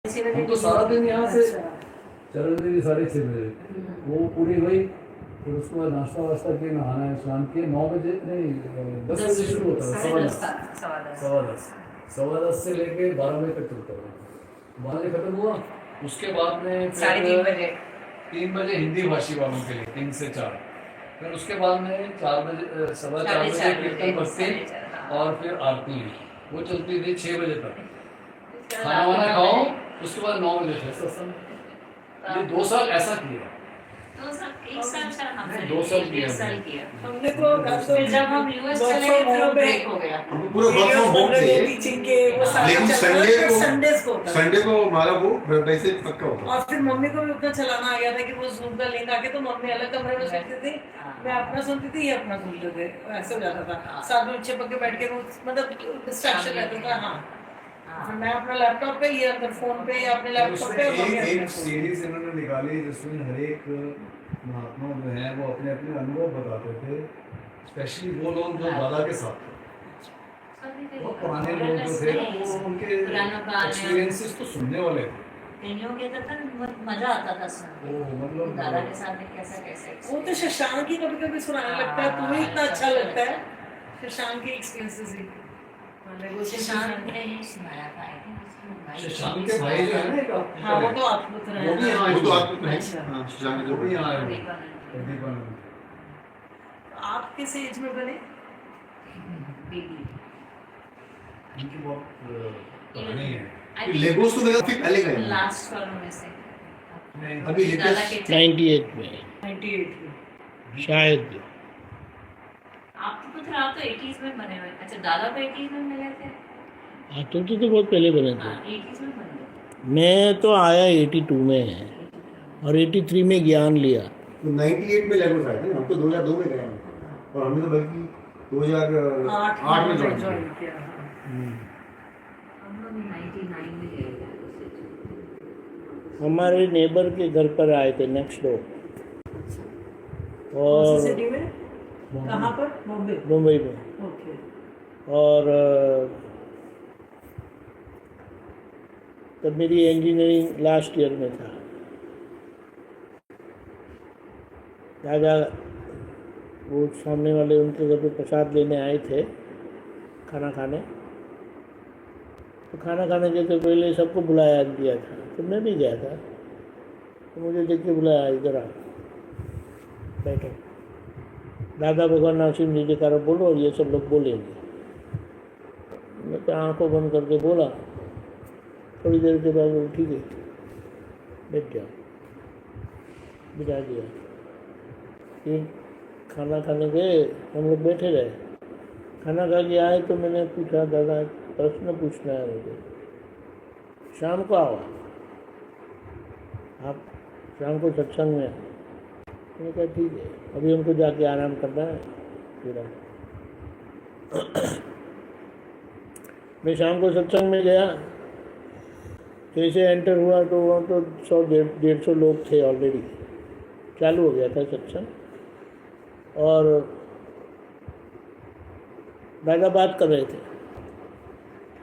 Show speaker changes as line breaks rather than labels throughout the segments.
हम तो सारा दिन यहाँ से चरण देवी 6:30 बजे वो पूरी हुई, फिर उसके बाद नाश्ता वास्ता किए, नहाना स्नान किए, 9 बजे नहीं 10 बजे शुरू होता है, 10:15 से लेके 12 बजे तक चलता है। 12 बजे खत्म हुआ, उसके बाद में 3 बजे हिंदी भाषी वालों के लिए 3 से 4, फिर उसके बाद में 4 बजे 4:15 बजे कीर्तन भक्ति और फिर आरती वो चलती थी 6 बजे तक। खाना वाना खाओ, उसके बाद 9 बजे थे सत्संग। ये 2 साल ऐसा किया, 2 साल किया
हमने तो जब हम यूएस चले गए तो ब्रेक हो गया,
पूरा वर्क फ्रॉम होम थे,
टीचिंग के वो सारा
लेकिन संडे को हमारा वो वैसे पक्का होता।
और फिर मम्मी को भी उतना चलाना आ गया था कि वो जूम का लिंक आके तो मम्मी अलग कमरे में सुनती थी, मैं अपना सुनती थी, ये अपना सुनते थे, ऐसे हो जाता था। साथ में चिपक के बैठ के मतलब डिस्ट्रैक्शन रहता था। हाँ, मैं अपना लैपटॉप पे, ये अंदर फोन पे या अपने लैपटॉप पे।
एक सीरीज इन्होंने निकाली जिसमें हर एक महात्मा जो है वो अपने अपने अनुभव बताते थे, स्पेशली वो लोग जो दादा के साथ थे, बहुत पुराने लोग जो थे वो उनके एक्सपीरियंसेस तो सुनने वाले थे।
मजा आता था सुनने, मतलब दादा के साथ कैसा कैसे। वो तो शशांक की कभी कभी सुनाने लगता है, तुम्हें इतना अच्छा लगता है शशांक के एक्सपीरियंसेस ही। शशांक ने ही सुनाया था,
शशांक के भाई जो है ना एक,
हाँ वो तो अद्भुत है,
वो भी यहाँ वो तो अद्भुत है। हाँ शशांक
वो भी यहाँ है,
प्रदीपानंद।
आप किस एज में बने?
उनकी बहुत कहानी है।
लेगोस तो मेरा फिर पहले गए
लास्ट वालों में से
अभी लेटेस्ट
98 में
98 में
शायद।
आप तो पुत्र आप तो 80s में बने हुए। अच्छा दादा तो 80s में मिले थे।
हाँ तो बहुत पहले बने थे।
80s में बने।
मैं तो आया 82 में और 83 में ज्ञान लिया।
तो 98 में लेगोस आए थे, हम तो 2002 में गए हैं और हमने तो बल्कि 2008 में ज्वाइन किया।
हम लोग 99 में गए थे।
हमारे नेबर के घर पर आए थे नेक्स्ट डोर। और
सिटी में कहाँ पर?
मुंबई में।
ओके।
और तब मेरी इंजीनियरिंग लास्ट ईयर में था। दादा वो सामने वाले उनके घर पे प्रसाद लेने आए थे खाना खाने, तो खाना खाने के तो पहले सबको बुलाया दिया था, तो मैं भी गया था। तो मुझे देख के बुलाया, इधर आ बैठो, दादा भगवान नासिम जी के कारण बोलो और ये सब लोग बोलेंगे। मैं तो आँखों बंद करके बोला, थोड़ी देर के बाद बोल ठीक है बैठ जाओ, बिठा दिया। फिर खाना खाने गए, हम लोग बैठे रहे। खाना खा के आए तो मैंने पूछा दादा प्रश्न पूछना है मुझे, शाम को आओ आप, शाम को सत्संग में। मैंने कहा ठीक है, अभी उनको जाके आराम करना है। फिर मैं शाम को सत्संग में गया, जैसे एंटर हुआ तो वहाँ तो 100-150 लोग थे ऑलरेडी, चालू हो गया था सत्संग। और दादा बात कर रहे थे,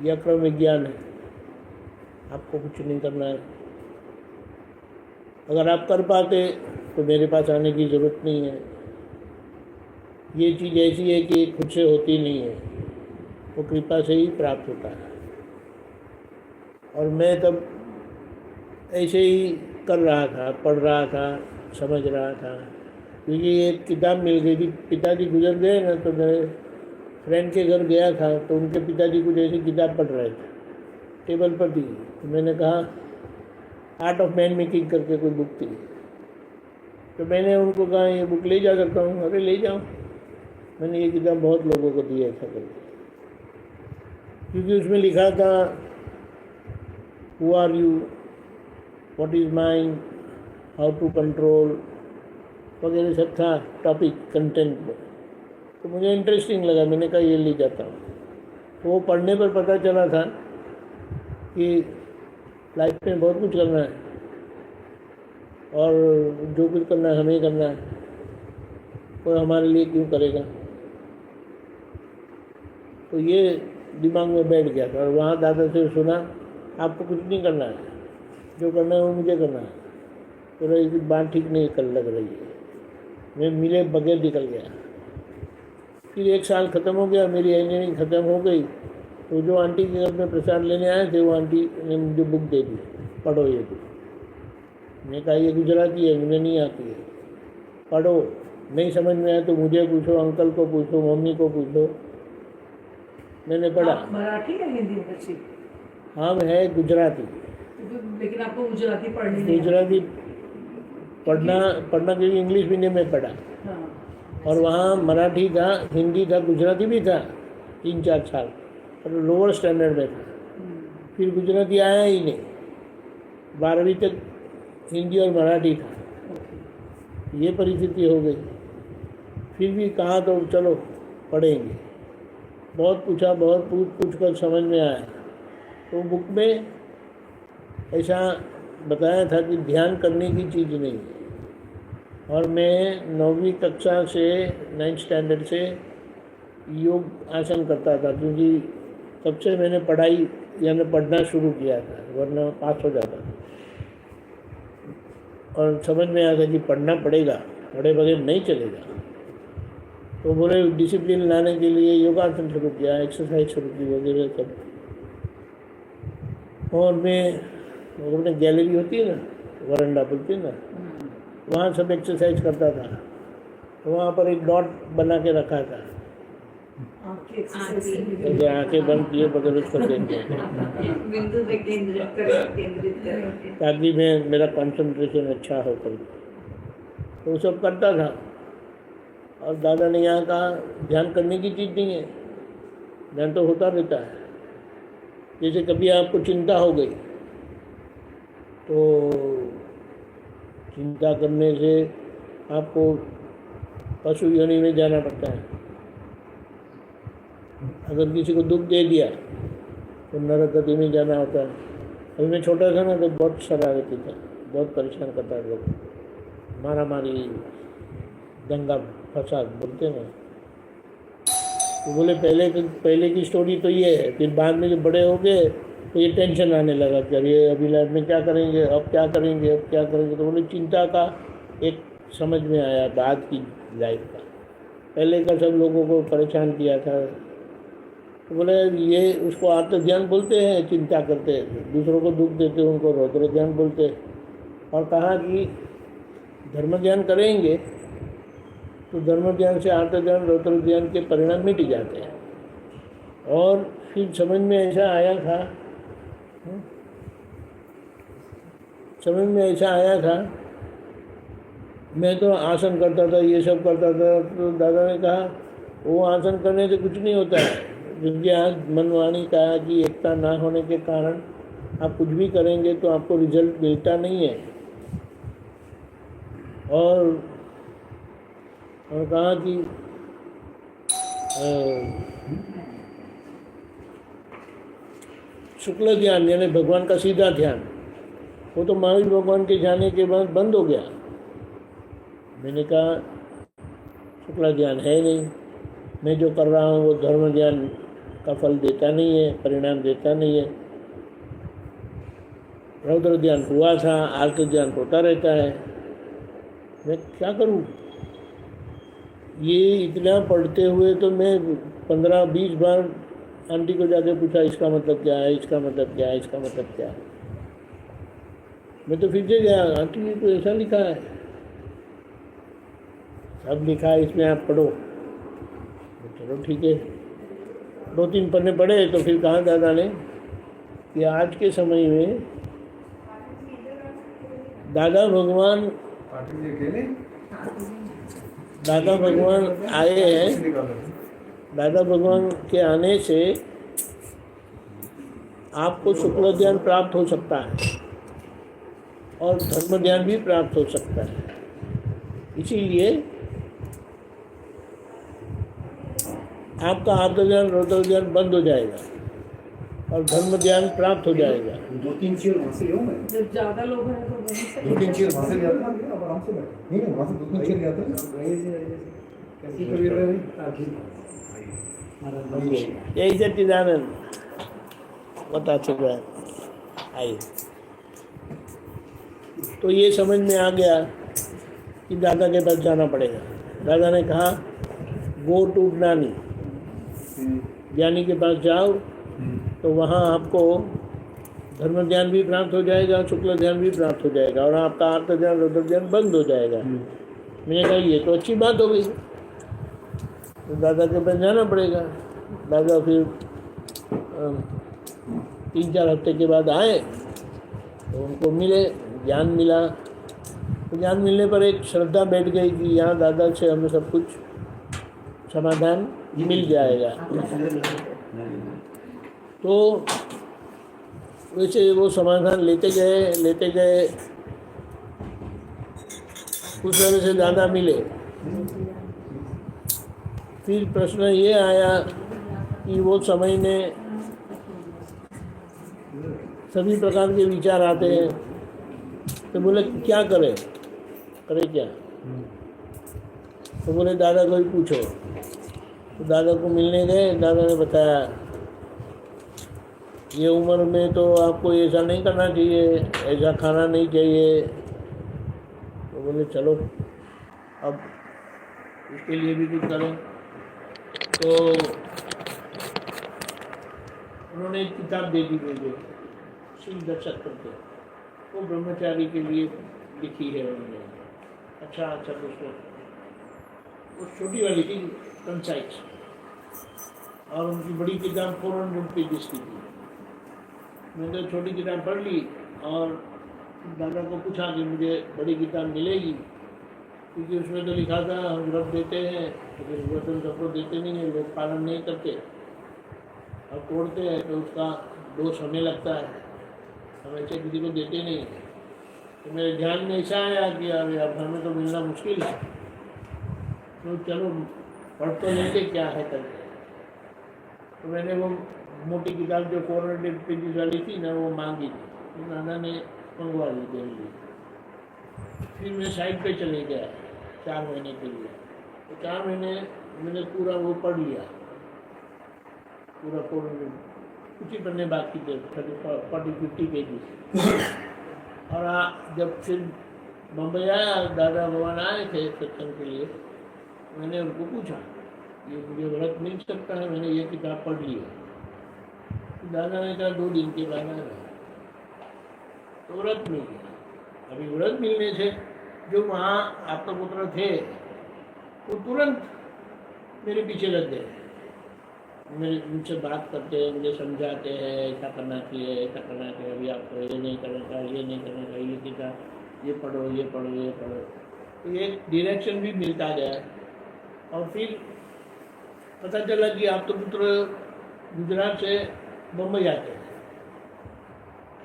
यह क्रम विज्ञान है, आपको कुछ नहीं करना है, अगर आप कर पाते तो मेरे पास आने की ज़रूरत नहीं है। ये चीज़ ऐसी है कि खुद से होती नहीं है, वो कृपा से ही प्राप्त होता है। और मैं तब ऐसे ही कर रहा था, पढ़ रहा था, समझ रहा था, क्योंकि एक किताब मिल गई थी। पिताजी गुजर गए ना, तो मैं फ्रेंड के घर गया था, तो उनके पिताजी कुछ ऐसी किताब पढ़ रहे थे, टेबल पर थी। तो मैंने कहा आर्ट ऑफ मैन मेकिंग करके कोई बुक थी, तो मैंने उनको कहा ये बुक ले जा सकता हूँ? अरे ले जाओ। मैंने ये किताब बहुत लोगों को दी ऐसा करके, क्योंकि उसमें लिखा था who are you, what is mind, how to control वगैरह सब था टॉपिक कंटेंट में। तो मुझे इंटरेस्टिंग लगा, मैंने कहा ये ले जाता हूँ। तो वो पढ़ने पर पता चला था कि लाइफ में बहुत कुछ करना है और जो कुछ करना है हमें करना है, कोई हमारे लिए क्यों करेगा। तो ये दिमाग में बैठ गया था। और वहाँ दादा से सुना आपको कुछ नहीं करना है, जो करना है वो मुझे करना है। तो ये बात ठीक नहीं कर लग रही है, मैं मिले बगैर निकल गया। फिर 1 साल ख़त्म हो गया, मेरी इंजीनियरिंग ख़त्म हो गई। तो जो आंटी के घर में प्रसाद लेने आए थे वो आंटी ने मुझे बुक दे दी, पढ़ो ये बुक। मैंने कहा ये गुजराती है, मुझे नहीं आती है, पढ़ो। नहीं समझ में आया तो मुझे पूछो, अंकल को पूछो, मम्मी को पूछो। मैंने पढ़ा।
आप मराठी या हिंदी में बच्ची?
हाँ है गुजराती।
लेकिन आपको गुजराती पढ़नी नहीं
गुजराती पढ़ना क्योंकि इंग्लिश मीडियम में पढ़ा,
हाँ।
और वहाँ मराठी था, हिंदी था, गुजराती भी था 3-4 साल, और लोअर स्टैंडर्ड में था। फिर गुजराती आया ही नहीं, 12वीं तक हिंदी और मराठी था। ये परिस्थिति हो गई। फिर भी कहा तो चलो पढ़ेंगे। बहुत पूछा, बहुत पूछ कर समझ में आया। तो बुक में ऐसा बताया था कि ध्यान करने की चीज़ नहीं है। और मैं 9वीं कक्षा से 9th स्टैंडर्ड से योग आसन करता था, क्योंकि तब से मैंने पढ़ाई यानी पढ़ना शुरू किया था, वरना पास हो जाता था। और समझ में आया था कि पढ़ना पड़ेगा, पढ़े बगैर नहीं चलेगा। तो बोले डिसिप्लिन लाने के लिए योगासन शुरू किया, एक्सरसाइज शुरू की वगैरह सब। और मैं अपने गैलरी होती है ना, वरंडा बोलते हैं ना, वहाँ सब एक्सरसाइज करता था। तो वहाँ पर एक डॉट बना के रखा था,
आपकी एक्सरसाइज से भी
तो आँखें बंद किए बगैर उसको देंगे,
बिंदु पे केंद्रित करें।
ताकि मैं मेरा कंसंट्रेशन अच्छा हो कर। तो सब करता था। और दादा ने यहाँ कहा ध्यान करने की चीज़ नहीं है, ध्यान तो होता रहता है। जैसे कभी आपको चिंता हो गई तो चिंता करने से आपको पशु योनि में जाना पड़ता है। अगर किसी को दुख दे दिया तो नरक गति में जाना होता है। अभी मैं छोटा था ना तो बहुत शरारती था, बहुत परेशान करता है लोग, मारा मारी, दंगा फसाद बोलते हैं। तो बोले पहले की स्टोरी तो ये है। फिर बाद में जब बड़े हो गए तो ये टेंशन आने लगा कि अरे अभी लाइफ में क्या करेंगे, अब क्या करेंगे, अब क्या करेंगे। तो बोले चिंता का एक समझ में आया बाद की लाइफ का, पहले का सब लोगों को परेशान किया था। तो बोले ये उसको आत्म ध्यान बोलते हैं, चिंता करते हैं, दूसरों को दुख देते हैं, उनको रौद्र ध्यान बोलते हैं। और कहा कि धर्म ध्यान करेंगे तो धर्म ध्यान से आर्त ध्यान, रौद्र ध्यान के परिणाम मिट जाते हैं। और फिर समझ में ऐसा आया था, मैं तो आसन करता था, ये सब करता था। तो दादा ने कहा वो आसन करने से कुछ नहीं होता है, क्योंकि आज मनवाणी कहा कि एकता ना होने के कारण आप कुछ भी करेंगे तो आपको रिजल्ट मिलता नहीं है। और कहा कि शुक्ल ध्यान यानी भगवान का सीधा ध्यान, वो तो महावीर भगवान के जाने के बाद बंद हो गया। मैंने कहा शुक्ल ध्यान है नहीं, मैं जो कर रहा हूँ वो धर्म ध्यान का फल देता नहीं है, परिणाम देता नहीं है। रौद्र ध्यान हुआ था, आर्त ध्यान होता रहता है, मैं क्या करूँ। ये इतना पढ़ते हुए तो मैं 15-20 बार आंटी को जाके पूछा इसका मतलब क्या है, इसका मतलब क्या है, इसका मतलब क्या है। मैं तो फिर से गया, आंटी ये तो ऐसा लिखा है, सब लिखा है इसमें, आप पढ़ो। चलो ठीक है, 2-3 पन्ने पढ़े तो फिर कहा दादा ने कि आज के समय में दादा भगवान आए हैं। दादा भगवान के आने से आपको शुक्ल ध्यान प्राप्त हो सकता है और धर्म ध्यान भी प्राप्त हो सकता है। इसीलिए आपका आत्म ध्यान, रौद्र ध्यान बंद हो जाएगा और धर्म ध्यान प्राप्त हो जाएगा।
2-3 चेयर वहाँ से ले आऊँ मैं?
जब ज़्यादा लोग हैं तो वहीं से
2-3 चेयर वहाँ से ले आता हूँ, अब आराम से बैठ। नहीं वहाँ से 2-3 चेयर ले आता हूँ।
यही सच्चिदानंद बता चुका है। आइए। तो ये समझ में आ गया कि दादा के पास जाना पड़ेगा। दादा ने कहा गो टू ज्ञानी, ज्ञानी के पास जाओ तो वहाँ आपको धर्म ध्यान भी प्राप्त हो जाएगा, शुक्ल ध्यान भी प्राप्त हो जाएगा और आपका आर्त ध्यान रुद्र ध्यान बंद हो जाएगा। मैंने कहा ये तो अच्छी बात हो गई, तो दादा के पास जाना पड़ेगा। दादा फिर 3-4 हफ्ते के बाद आए तो उनको मिले, ज्ञान मिला। तो ज्ञान मिलने पर एक श्रद्धा बैठ गई कि यहाँ दादा से हमें सब कुछ समाधान मिल जाएगा। तो वैसे वो समाधान लेते गए उस तरह से दादा मिले। फिर प्रश्न ये आया कि वो समय में सभी प्रकार के विचार आते हैं, तो बोले क्या करें क्या? तो बोले दादा को ही पूछो। तो दादा को मिलने गए। दादा ने बताया ये उम्र में तो आपको ऐसा नहीं करना चाहिए, ऐसा खाना नहीं चाहिए। तो बोले चलो अब इसके लिए भी कुछ करें। तो उन्होंने एक किताब दे दी मुझे, शिव दर्शक करके, वो ब्रह्मचारी के लिए लिखी है उन्होंने। अच्छा प्रश्न, वो छोटी वाली थी, कंसाइज, और उनकी बड़ी किताब 400 पेजेस की थी। मैंने तो छोटी किताब पढ़ ली और दादा को पूछा कि मुझे बड़ी किताब मिलेगी, क्योंकि उसमें तो लिखा था हम व्रत देते हैं तो फिर व्रत सबको देते नहीं है, लोग पालन नहीं करते और तोड़ते हैं तो उसका दोष हमें लगता है, हम ऐसे किसी को देते नहीं। तो मेरे ध्यान में ऐसा आया कि अरे अब हमें तो मिलना मुश्किल है, तो चलो पढ़ तो लेते क्या है करके। तो मैंने वो मोटी किताब जो 400 पेजेस वाली थी ना, वो मांगी थी, तो दादा ने मंगवा ली, दे ली। फिर मैं साइड पे चले गया 4 महीने के लिए। तो 4 महीने मैंने पूरा वो पढ़ लिया, पूरा 400, कुछ ही पढ़ने बाकी थे, 40-50 पेजेस। और जब फिर बम्बई आया, दादा भगवान आए थे सत्संग के लिए, मैंने उनको पूछा ये मुझे व्रत मिल सकता है, मैंने ये किताब पढ़ ली है। दादा ने कहा 2 दिन के बाद आया, तो व्रत मिल गया। अभी व्रत मिलने से जो वहाँ आपका पुत्र थे वो तुरंत मेरे पीछे लग गए, मेरे उनसे बात करते हैं, मुझे समझाते हैं ऐसा करना चाहिए, ऐसा करना चाहिए, अभी आपको ये नहीं करना चाहिए, ये नहीं करना चाहिए, ये किताब ये पढ़ो, ये पढ़ो, ये पढ़ो। तो ये डायरेक्शन भी मिलता गया। और फिर पता चला कि आप तो पुत्र गुजरात से बम्बई आते हैं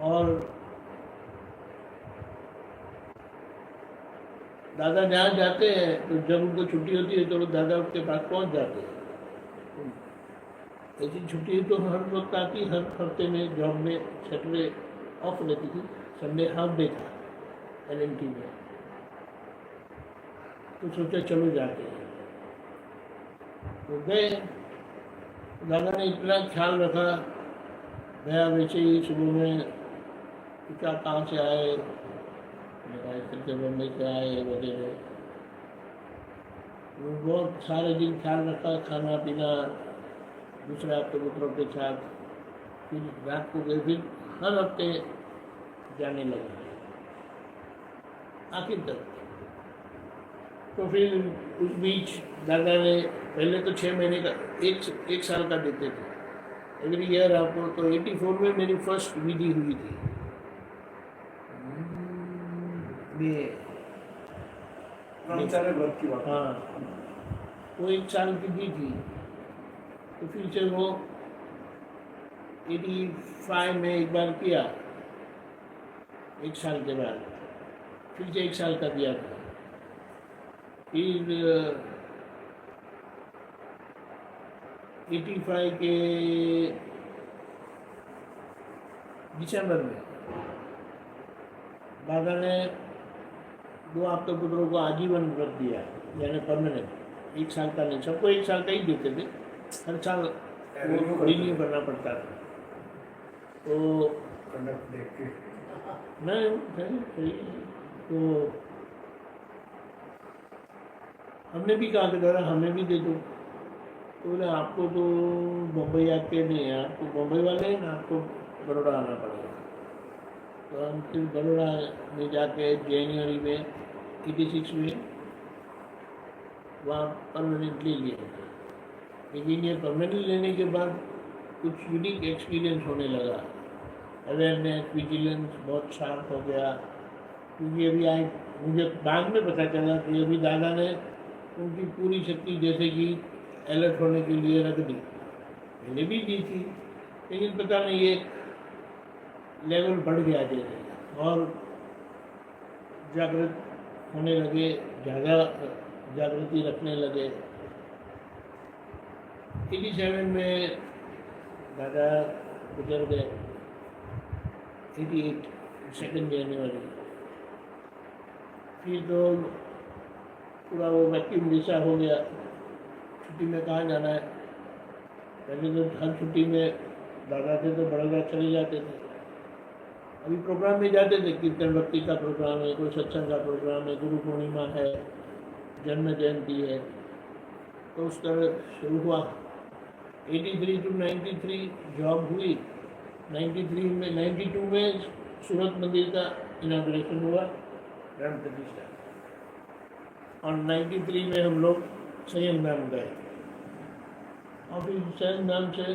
और दादा जहाँ जाते हैं तो जब उनको छुट्टी होती है तो दादा उसके पास पहुँच जाते हैं। ऐसी छुट्टी तो हर वक्त आती, हर हफ्ते में जॉब में सैटरडे ऑफ लेती थी, संडे हाफ डे था LNT में। तो सोचा चलो जाते हैं, तो गए। दादा ने इतना ख्याल रखा, गया वैसे ही सुबह में पूछा कहाँ से आए, करके बम्बई से आए वगैरह। बहुत सारे दिन ख्याल रखा, खाना पीना दूसरे हफ्ते पुत्रों के साथ। फिर रात को गए, फिर हर हफ्ते जाने लगा आखिर तक। तो फिर उस बीच दादा ने पहले तो 6 महीने का, एक साल का देते थे एवरी ईयर आपको। तो 84 में मेरी फर्स्ट विधि हुई थी, ये हाँ, वो 1 साल की दी थी। तो फिर से वो 85 में एक बार किया, 1 साल के बाद फिर से 1 साल का दिया था। फिर 85 के दिसंबर में दादा ने 2 हफ्ते पुत्रों को आजीवन व्रत दिया, यानी परमानेंट। 1 साल का नहीं, सबको 1 साल का ही देते थे, हर साल वो रिन्यू करना पड़ता था। तो नहीं सही तो हमने भी कहा कि दादा हमें भी दे दो। तो बोले आपको तो बम्बई आके नहीं है, आपको बम्बई वाले हैं ना, आपको बड़ौदा आना पड़ेगा। तो हम फिर बड़ौदा में जाके जनवरी में 86 में वहाँ परमानेंटली लिए। लेकिन ये परमानेंट लेने के बाद कुछ यूनिक एक्सपीरियंस होने लगा, अवेयरनेस, विजिलेंस बहुत शार्प हो गया। क्योंकि अभी आए मुझे बाद में पता चला कि अभी दादा ने उनकी पूरी शक्ति जैसे कि अलर्ट होने के लिए रख दी, मैंने भी दी थी, लेकिन पता नहीं ये लेवल बढ़ गया जैसे और जागृत होने लगे, ज़्यादा जागृति रखने लगे। 87 में दादा गुजर गए, 88 2 जनवरी। फिर तो पूरा वो वैक्यूम जैसा हो गया, छुट्टी में कहाँ जाना है। पहले तो हर छुट्टी में दादा थे तो बड़ौदा चले जाते थे, अभी प्रोग्राम में जाते थे, कीर्तन भक्ति का प्रोग्राम है, कोई सत्संग का प्रोग्राम है, गुरु पूर्णिमा है, जन्म जयंती है, तो उस तरह शुरू हुआ। 83 to 93 जॉब हुई। 92 में सूरत मंदिर का इनाग्रेशन हुआ, प्राण प्रतिष्ठा, और 93 में हम लोग संयम धाम गए। और फिर संयम धाम से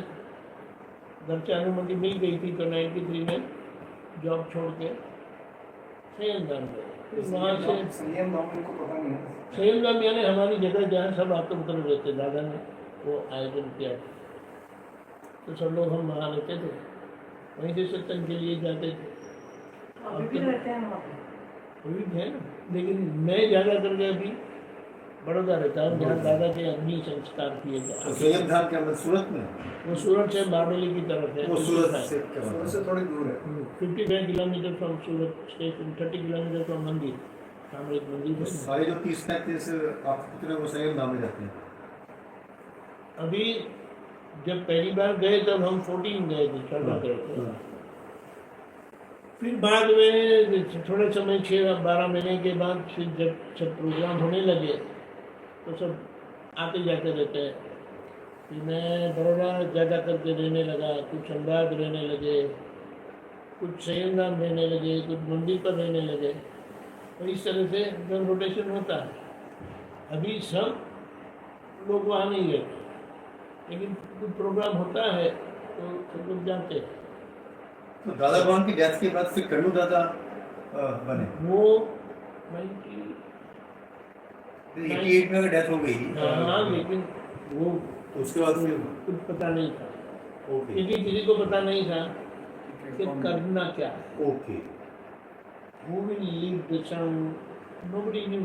घर से अनुमति मिल गई थी तो 93 में जॉब छोड़ के संयम धाम गए। फिर वहाँ से संयम धाम यानी हमारी जगह जहाँ सब आते उतर रहते, दादा ने वो आयोजन किया, तो सब लोग हम वहाँ रहते थे, वहीं से सत्संग के लिए जाते थे।
अभी भी रहते हैं वहाँ पे?
अभी है, लेकिन मैं ज़्यादा करके अभी बड़ौदा रहता हूँ, जहाँ दादा के अग्नि संस्कार किए
तो संयम धाम के अंदर सूरत में,
वो सूरत से बारडोली की तरफ है।
वो सूरत से थोड़ी दूर है।
55 kilometre from Surat station, 30 kilometre from मंदिर, सामने एक मंदिर है।
सारे जो 30-35 आप कितने वो संयम धाम में जाते हैं?
अभी जब पहली बार गए तब हम 14 गए थे, 14 गए थे। फिर बाद में थोड़े समय 6-12 महीने के बाद फिर जब सब प्रोग्राम होने लगे तो सब आते जाते रहते हैं। फिर मैं बड़ौदा ज़्यादा करके रहने लगा, कुछ अमदावाद रहने लगे, कुछ संयम धाम रहने लगे, कुछ मंदिर पर रहने लगे, और इस तरह से जब रोटेशन होता है। अभी सब लोग वहाँ नहीं रहते, लेकिन कुछ प्रोग्राम होता है तो सब लोग जाते हैं।
तो दादा भगवान की डेथ के बाद फिर कन्नू दादा बने,
वो
88 में डेथ हो गई।
हाँ, लेकिन वो
तो उसके बाद फिर
कुछ पता नहीं था,
ओके
किसी को पता नहीं था कि करना क्या है।
ओके
वो भी leave the sound, nobody knew,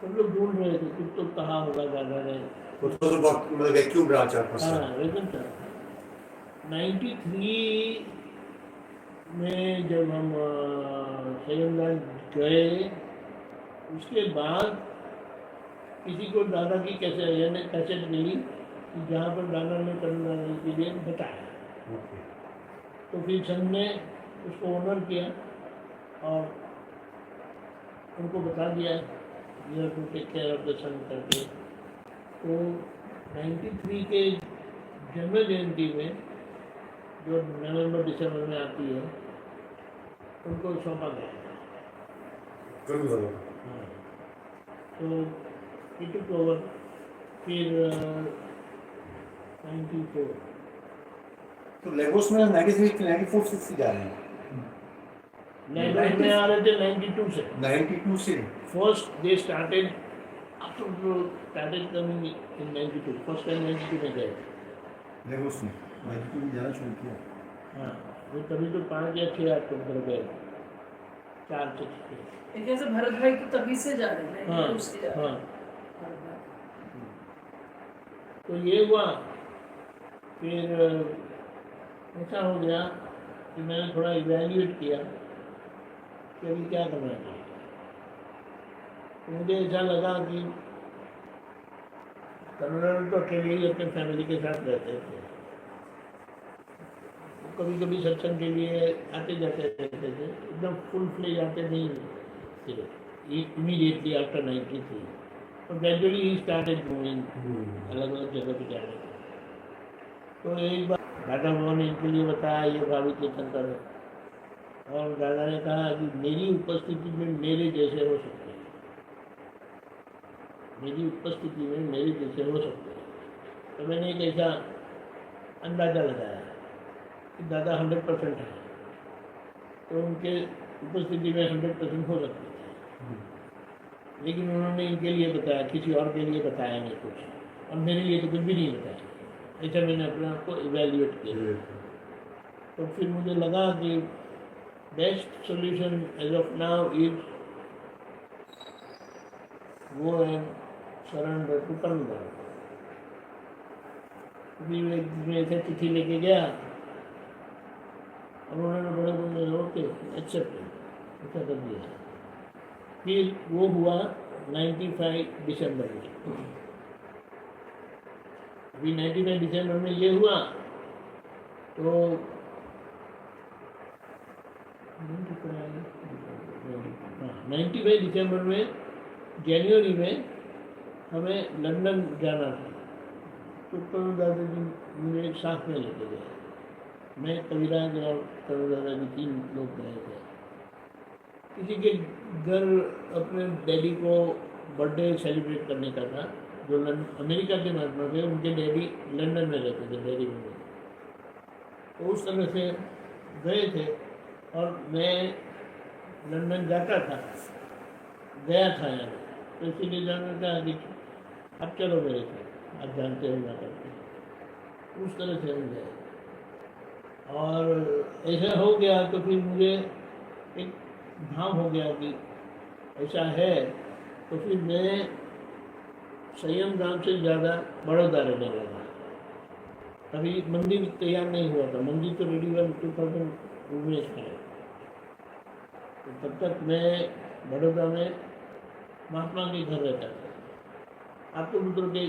सब लोग ढूंढ रहे थे कुछ तो कहा होगा दादा ने।
उसको तो बहुत मतलब वैक्यूम रहा 4-5 साल।
हाँ, लेकिन 93 में जब हम संयमदान गए, उसके बाद किसी को दादा की कैसेट मिली जहाँ पर दादा ने करुणानिधि के लिए बताया,
ओके
तो फिर संघ ने उसको ऑनर किया और उनको बता दिया you to take care of the son करके। तो 93 के जन्म जयंती में जो नवंबर-दिसंबर में आती है, उनको सौंपा गया।
कन्नू दादा
हाँ, तो इट टुक ओवर। फिर 94
तो लेगोस में 93 से जा रहे हैं।
लेगोस में आ रहे थे 92 से।
92 से
first they started after started coming in 92, first time 92 में गए।
लेगोस में 92 में जाना शुरू किया।
हाँ, वो तभी तो 5 या 6 अक्टूबर गए, 4 से 6।
लेकिन ऐसे भरत भाई तो तभी से जा रहे हैं,
हाँ,
उससे जा रहे
हाँ।
हैं।
तो ये हुआ। फिर ऐसा हो गया कि मैंने थोड़ा इवैल्यूएट किया कि अभी क्या करना चाहिए। तो मुझे ऐसा लगा कि करुणानंद तो अकेले ही अपने फैमिली के साथ रहते थे, कभी कभी सत्संग के लिए आते जाते रहते थे, एकदम फुल फ्लेज आते नहीं, immediately after 93. So gradually he started moving अलग अलग जगह पे जाने का। तो एक बार दादा बाबा ने इनके लिए बताया ये भाभी तीर्थंकर है, और दादा ने कहा कि मेरी उपस्थिति में मेरे जैसे हो सकते हैं, मेरी उपस्थिति में मेरे जैसे हो सकते हैं। तो मैंने एक ऐसा अंदाज़ा लगाया कि दादा 100% है, तो उनके उपस्थिति में 100% हो सकती है। लेकिन उन्होंने इनके लिए बताया, किसी और के लिए बताया नहीं कुछ, और मेरे लिए तो कुछ भी नहीं बताया। ऐसा मैंने अपने आप को इवेल्युएट किया। तो फिर मुझे लगा कि best solution as of now is वो है सरेंडर टू कर्मदार। फिर एक दिन ऐसे चिट्ठी लेके गया और उन्होंने बड़े बड़े ओके एक्सेप्ट ऐसा कर दिया। फिर वो हुआ 95 दिसंबर में। अभी 95 दिसंबर में ये हुआ तो 95 दिसंबर में जनवरी में हमें लंदन जाना था। तो करुण दादाजी मुझे एक साथ में लेके गए। मैं कविराज और करुण दादाजी 3 लोग गए थे। किसी के घर अपने डैडी को बर्थडे सेलिब्रेट करने का था, जो अमेरिका के महात्मा थे, उनके डैडी लंदन में रहते थे, डैडी में। तो उस तरह से गए थे और मैं लंदन जाता था, गया था यहाँ, तो इसीलिए जाना था कि अब चलो मेरे साथ, आप जानते हो ना करते। उस तरह से हम गए और ऐसा हो गया। तो फिर मुझे एक भाव हो गया कि ऐसा है, तो फिर मैं संयम गांव से ज़्यादा बड़ौदा रहने लगा। अभी मंदिर तैयार नहीं हुआ था, मंदिर तो रेडी हुआ 2019 में। तो तब तक मैं बड़ौदा में महात्मा के घर रहता था। आपको मित्रों के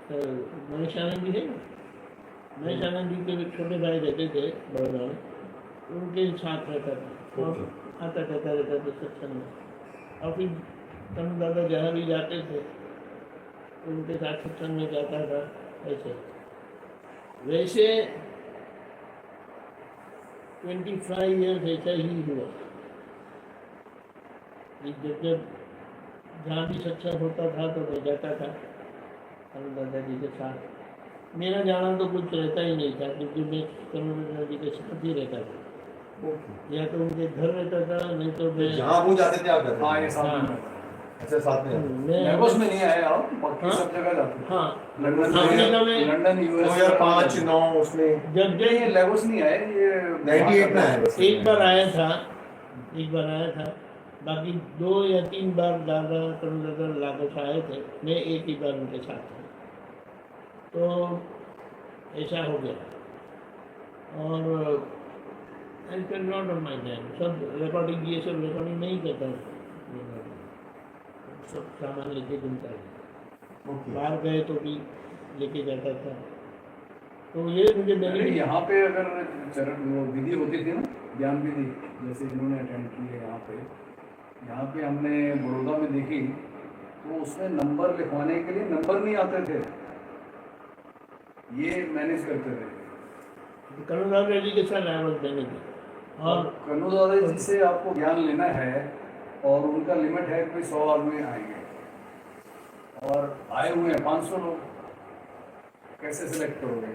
महेश आनंद जी है ना, महेश आनंद जी के छोटे भाई रहते थे बड़ौदा में, उनके साथ रहता था और आता जाता रहता था सत्संग में। और फिर कम दादा जहाँ भी जाते थे उनके साथ सत्संग में जाता था। वैसे 25 ईयर्स ऐसा ही हुआ। जब जहाँ भी सत्संग होता था तो मैं जाता था करुण दादाजी के साथ। मेरा जाना तो कुछ रहता ही नहीं था, क्योंकि मैं करुण दादाजी के साथ ही रहता था। या तो उनके घर रहता था, नहीं तो मैं
जहाँ वो जाते थे आप जाते थे।
हाँ, ये साथ में
अच्छा, साथ में
मैं
लेगोस में नहीं आए आप, बाकी सब जगह जाते थे।
हाँ
लंदन, लंदन, यूएस
2005 9 उसमें
जब
नहीं, ये लेगोस नहीं आए, ये
98 में आए बस।
एक बार आया था, बाकी 2 या 3 बार दादा करुण दादा लागोस आए थे, मैं एक ही बार उनके साथ था। तो ऐसा हो गया। और I can not on my time सब रिकॉर्डिंग, ये सब रिकॉर्डिंग नहीं करता, सब सामान लेके घूमता है। बाहर गए तो भी लेके जाता था। तो ये मुझे
अरे यहाँ पे अगर चरण वो विधि होती थी ना, ज्ञान विधि, जैसे जिन्होंने अटेंड की है यहाँ पे हमने बड़ौदा में देखी, तो उसमें नंबर लिखवाने के लिए नंबर नहीं आते थे, ये मैनेज करते थे।
करुण दादा जी के साथ आवाज देने की। और
करुण दादा जी से आपको ज्ञान लेना है और उनका लिमिट है कोई 100 आदमी आएंगे, और आए हुए हैं 500 लोग, कैसे सिलेक्ट करोगे?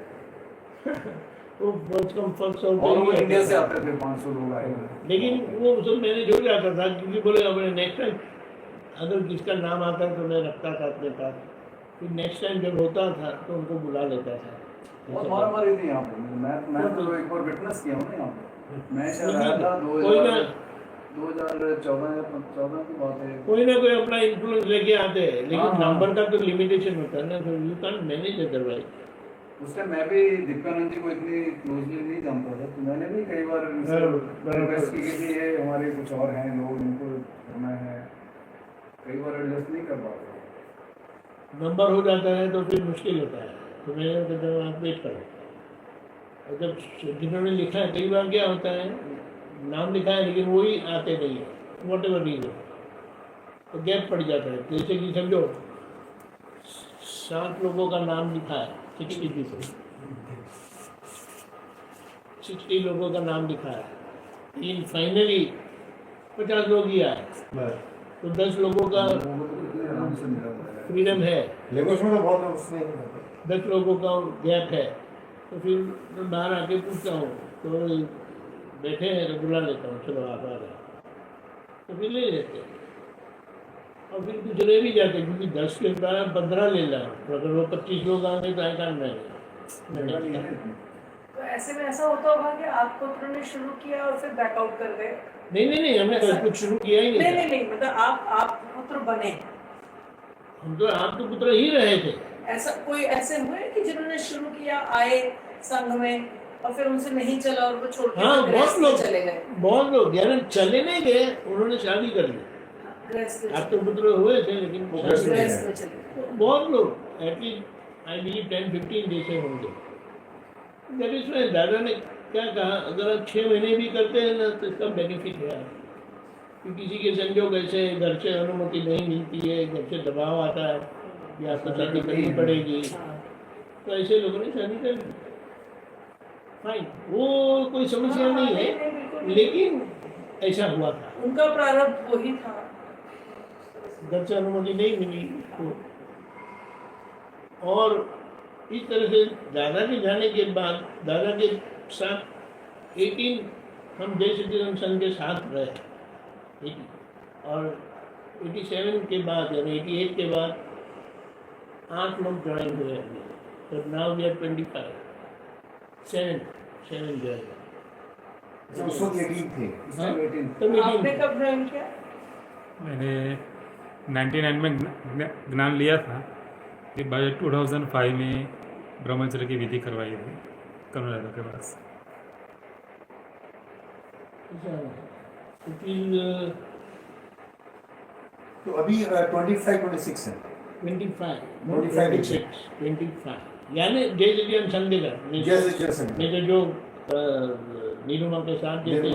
वो फर्स्ट कम फर्स्ट
और वो इंडिया से आते थे, 500 लोग आए हुए।
लेकिन वो सब मैंने जो जाता था, क्योंकि बोले अपने नेक्स्ट टाइम अगर किसका नाम आता तो मैं रखता था अपने पास, फिर नेक्स्ट टाइम जब होता था तो उनको बुला लेता था।
बहुत मारामारी थी यहाँ पे। मैं तो एक बार विटनेस किया हूँ ना यहाँ पे। मैं शायद आया था 2014 या 15 की बात है।
कोई ना कोई अपना इन्फ्लुएंस लेके आते हैं, लेकिन नंबर का तो लिमिटेशन होता है ना, तो यू कैन मैनेज अदरवाइज।
उस टाइम मैं भी दीपानंद जी को इतनी क्लोजली नहीं जानता था, तो मैंने भी कई बार रिक्वेस्ट की कि ये हमारे कुछ और हैं लोग, इनको करना है, कई बार एडजस्ट नहीं कर पाते।
नंबर हो जाता है तो फिर मुश्किल होता है, तो मैंने कहता हूँ आप वेट करो। और जब जिन्होंने लिखा है, कई बार क्या होता है नाम लिखा है लेकिन वही आते नहीं है, वॉट एवर रीजन, तो गैप पड़ जाता है। जैसे कि समझो 7 लोगों का नाम लिखा है, 60 पीपल, 60 लोगों का नाम लिखा है, लेकिन फाइनली 50 लोग ही आए, तो 10 लोगों का फ्रीडम है,
लेगोस में तो बहुत लोग उसमें
10 लोगों का गैप है। तो फिर मैं बाहर आके पूछता हूँ, तो बैठे हैं तो बुला लेता हूँ, चलो आप आ रहे, तो फिर ले लेते हैं। और फिर कुछ रह भी जाते, क्योंकि 10 के द्वारा 15 ले ला, तो अगर वो 25 लोग आएंगे तो आई कान मैनेज।
तो ऐसे में ऐसा होता होगा कि आप पुत्र ने शुरू किया और फिर बैकआउट कर गए?
नहीं, हमने कुछ शुरू किया ही नहीं।
नहीं, मतलब आप पुत्र बने,
हम तो आप तो पुत्र ही रहे थे।
ऐसा कोई ऐसे हुए कि जिन्होंने शुरू किया, आए संघ में और फिर उनसे नहीं चला और वो छोड़ के
हाँ,
गृहस्थ में चले गए?
बहुत लोग यानी चले नहीं गए, उन्होंने शादी कर ली।
गृहस्थ में
आप तो पुत्र हुए थे, लेकिन
गृहस्थ में चले गए।
तो बहुत लोग एटलीस्ट आई बिलीव 10-15 जैसे होंगे। जब इसमें दादा ने क्या कहा, अगर आप 6 महीने भी करते हैं ना तो इसका बेनिफिट है कि किसी के संजोग ऐसे घर से अनुमति नहीं मिलती है, घर से दबाव आता है कि आपको शादी करनी पड़ेगी, तो ऐसे लोगों ने शादी कर ली। फाइन, वो कोई समस्या नहीं है, लेकिन ऐसा हुआ था,
उनका प्रारब्ध वही था।
घर से अनुमति नहीं मिली तो। और इस तरह से दादा के जाने के बाद दादा के साथ 18 हम जय सिटीजन संघ के साथ रहे, 80, और 87 के बाद यानी 88 के बाद 8 लोग ज्वाइन हुए हैं। तो नाउ वी आर 25, 7 ज्वाइन।
उस वक्त 18 थे।
हाँ,
आपने कब ज्वाइन किया?
मैंने 99 में ज्ञान लिया था, फिर बाय 2005 में ब्रह्मचर्य की विधि करवाई थी करुणा दादा के पास।
तो अभी 25-26 है।
25 यानी जय सिटीजन संघ का
जय सिटीजन संघ।
नहीं तो जो नीलूमा के साथ जैसे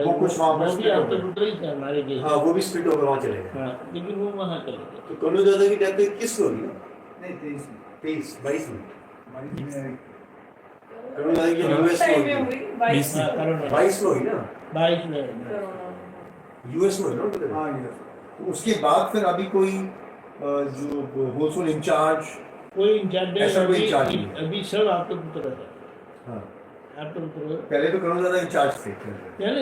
वो कुछ वहाँ पर
भी आपके पुत्र ही थे हमारे जैसे।
हाँ, वो भी स्प्लिट होकर वहाँ चले गए।
हाँ, लेकिन वो वहाँ चले गए।
तो कन्नू दादा की डेथ किस को हुई? नहीं, 22 में। कन्नू दादा की यूएस
टाइम
में
में
हुई।
हुई 22
हाँ,
में।
22 में हुई ना?
22 में
यूएस में हुई ना? हाँ, तो उसके बाद फिर अभी कोई जो होलसेल इंचार्ज,
कोई इंचार्ज
ऐसा कोई इंचार्ज नहीं।
अभी सब आपके पुत्र है।
हाँ,
आपके पुत्र
पहले तो कन्नू दादा इंचार्ज थे।
यानी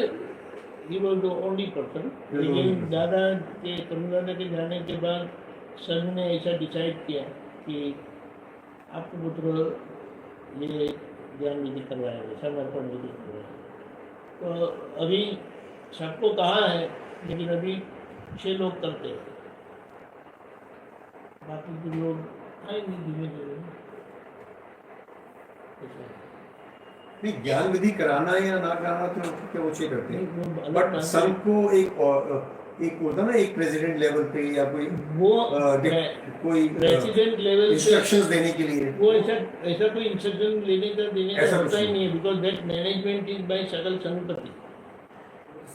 he was the only person. लेकिन दादा के दादा के जाने के बाद संघ ने ऐसा डिसाइड किया कि आपके पुत्र ये ज्ञान विधि करवाएंगे, समर्पण विधि करवाएंगे। तो अभी सबको कहा है, लेकिन अभी 6 लोग करते हैं, बाकी के लोग आएंगे धीमे धीमे।
नहीं, ज्ञान विधि कराना या ना कराना तो क्या वो चीज करते हैं,
वो
बट संघ को एक होता ना, एक प्रेसिडेंट लेवल पे या कोई
वो
कोई
प्रेसिडेंट लेवल
इंस्ट्रक्शंस देने के लिए
वो ऐसा कोई इंस्ट्रक्शन देने का
ऐसा
होता ही
कुछ
नहीं है, because that management is by सकल संपत्ति।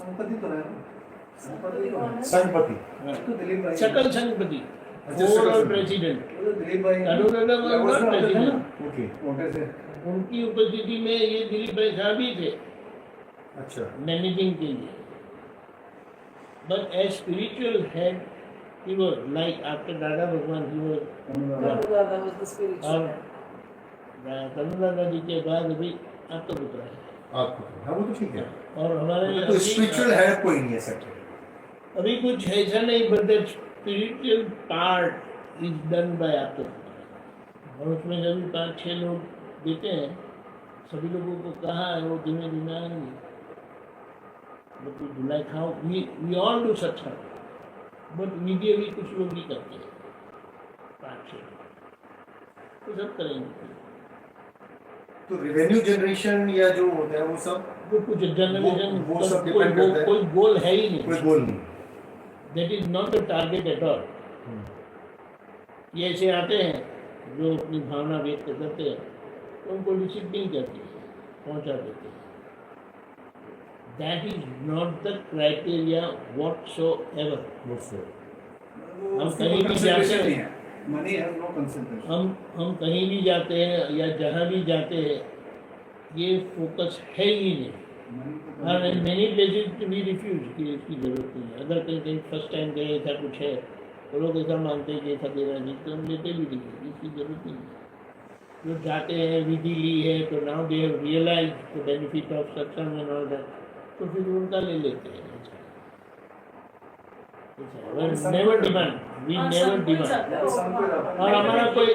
संपत्ति तो है
संपत्ति कौन है?
संपत्ति
सकल संपत्ति
अच्छा, सकल
ओवरऑल
संपत्ति।
प्रेसिडेंट
दिलीप भाई
नॉट प्रेसिडेंट।
ओके,
उनकी उपस्थिति में ये दिलीप भाई साहब ही थे
अच्छा,
मैनेजिंग के लिए। But as spiritual head he was like after Dada Bhagwan he was.
कन्नू दादा was the spiritual
और
head.
कन्नू दादा जी के बाद अभी आपका पुत्र है,
आपको हाँ वो तो ठीक है,
और हमारे
तो स्पिरिचुअल है कोई नहीं है सर।
अभी कुछ ऐसा नहीं, but that spiritual part is done by आपका पुत्र। और उसमें जब 5-6 लोग देते हैं, सभी लोगों को कहा है वो धीमे धीमे आएंगे। But like how we all do satsang, but media भी कुछ लोग ही करते हैं, 5-6 तो सब करेंगे।
तो रेवेन्यू जनरेशन या जो होता है वो सब
वो कुछ जनरेशन
वो सब डिपेंड करता है,
कोई गोल है ही
कोई
नहीं।
गोल नहीं।
That is not the target at all. ये ऐसे आते हैं जो अपनी भावना व्यक्त करते हैं, तो उनको रिसीव नहीं करती है, पहुँचा देते हैं। That is not the criteria whatsoever. हम कहीं भी जाते हैं,
मनी हैज नो कंसंट्रेशन।
हम कहीं भी जाते हैं या जहाँ भी जाते हैं, ये फोकस है ही नहीं। और many places to be refuse कि इसकी जरूरत नहीं है। अगर कहीं कहीं फर्स्ट टाइम गए ऐसा कुछ है तो लोग ऐसा मानते हैं कि ऐसा देना नहीं, तो हम लेते भी नहीं, इसकी जरूरत नहीं है। जो जाते हैं विधि ली है तो now they have realise the benefit of satsang and all that, तो फिर उनका ले लेते हैं। Never demand, we never demand. और हमारा कोई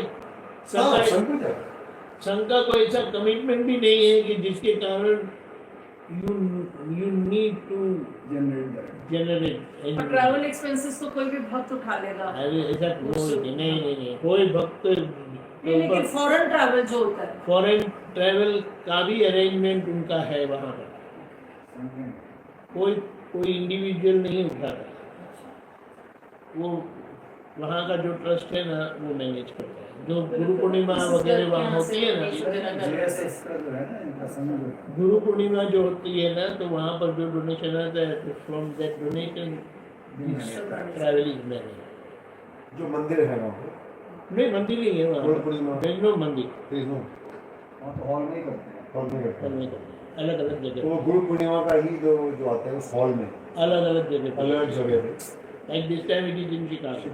संघ का कोई ऐसा कमिटमेंट भी नहीं है कि जिसके कारण you need to generate
travel expenses तो कोई भी भक्त उठा लेगा।
अरे ऐसा कोई नहीं, कोई भक्त।
लेकिन फॉरेन ट्रैवल जो होता है,
फॉरेन ट्रैवल का भी अरेंजमेंट उनका है वहाँ पर, कोई इंडिविजुअल नहीं उठाता, वो वहाँ का जो ट्रस्ट है ना वो मैनेज करता है। जो गुरु पूर्णिमा वगैरह वहाँ होती है ना, गुरु पूर्णिमा जो होती है ना, तो वहाँ पर जो डोनेशन आता है तो from that donation travel is manage.
जो मंदिर है वहाँ पर
नहीं, मंदिर नहीं है वहाँ, देयर इज नो मंदिर,
हॉल में ही करते हैं।
अलग अलग जगह,
तो गुरु पूर्णिमा का ही जो आता है उस हॉल में
अलग अलग जगह,
अलग जगह पे।
Like this time it is in Chicago.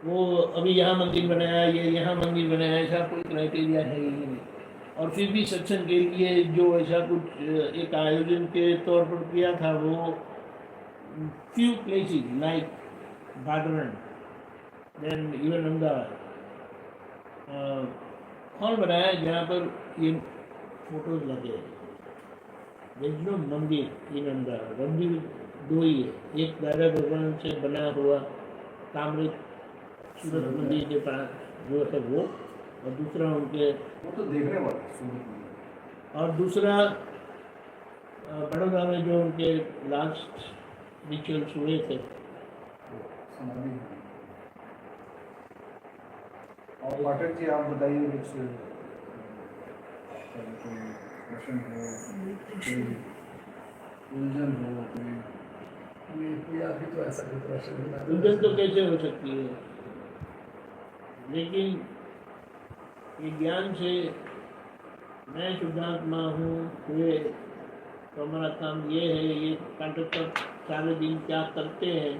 वो अभी यहाँ मंदिर बनाया, ये यहाँ मंदिर बनाया, ऐसा कोई क्राइटेरिया है ही नहीं। और फिर भी सत्संग के लिए जो ऐसा कुछ एक आयोजन के तौर पर किया था, वो few places like Bhadran, then even Ahmedabad hall बनाया जहाँ पर ये फोटोज लगे। जो मंदिर इन अहमदाबाद, मंदिर दो ही है, एक दादा भगवान से बना हुआ ताम्र सूरत मंदिर के पास जो है वो, और दूसरा उनके
वो तो देखने वाला।
और दूसरा बड़ौदा में जो उनके लास्ट रिचुअल्स हुए थे।
और पाठक जी आप बताइए कुछ क्वेश्चन हो, कोई उलझन हो,
कोई अभी तो ऐसा कोई प्रश्न नहीं है।
उलझन तो कैसे हो सकती है, लेकिन ये ज्ञान से मैं शुद्धात्मा हूँ हुए तो हमारा काम ये है, ये कंडक्टर सारे दिन क्या करते हैं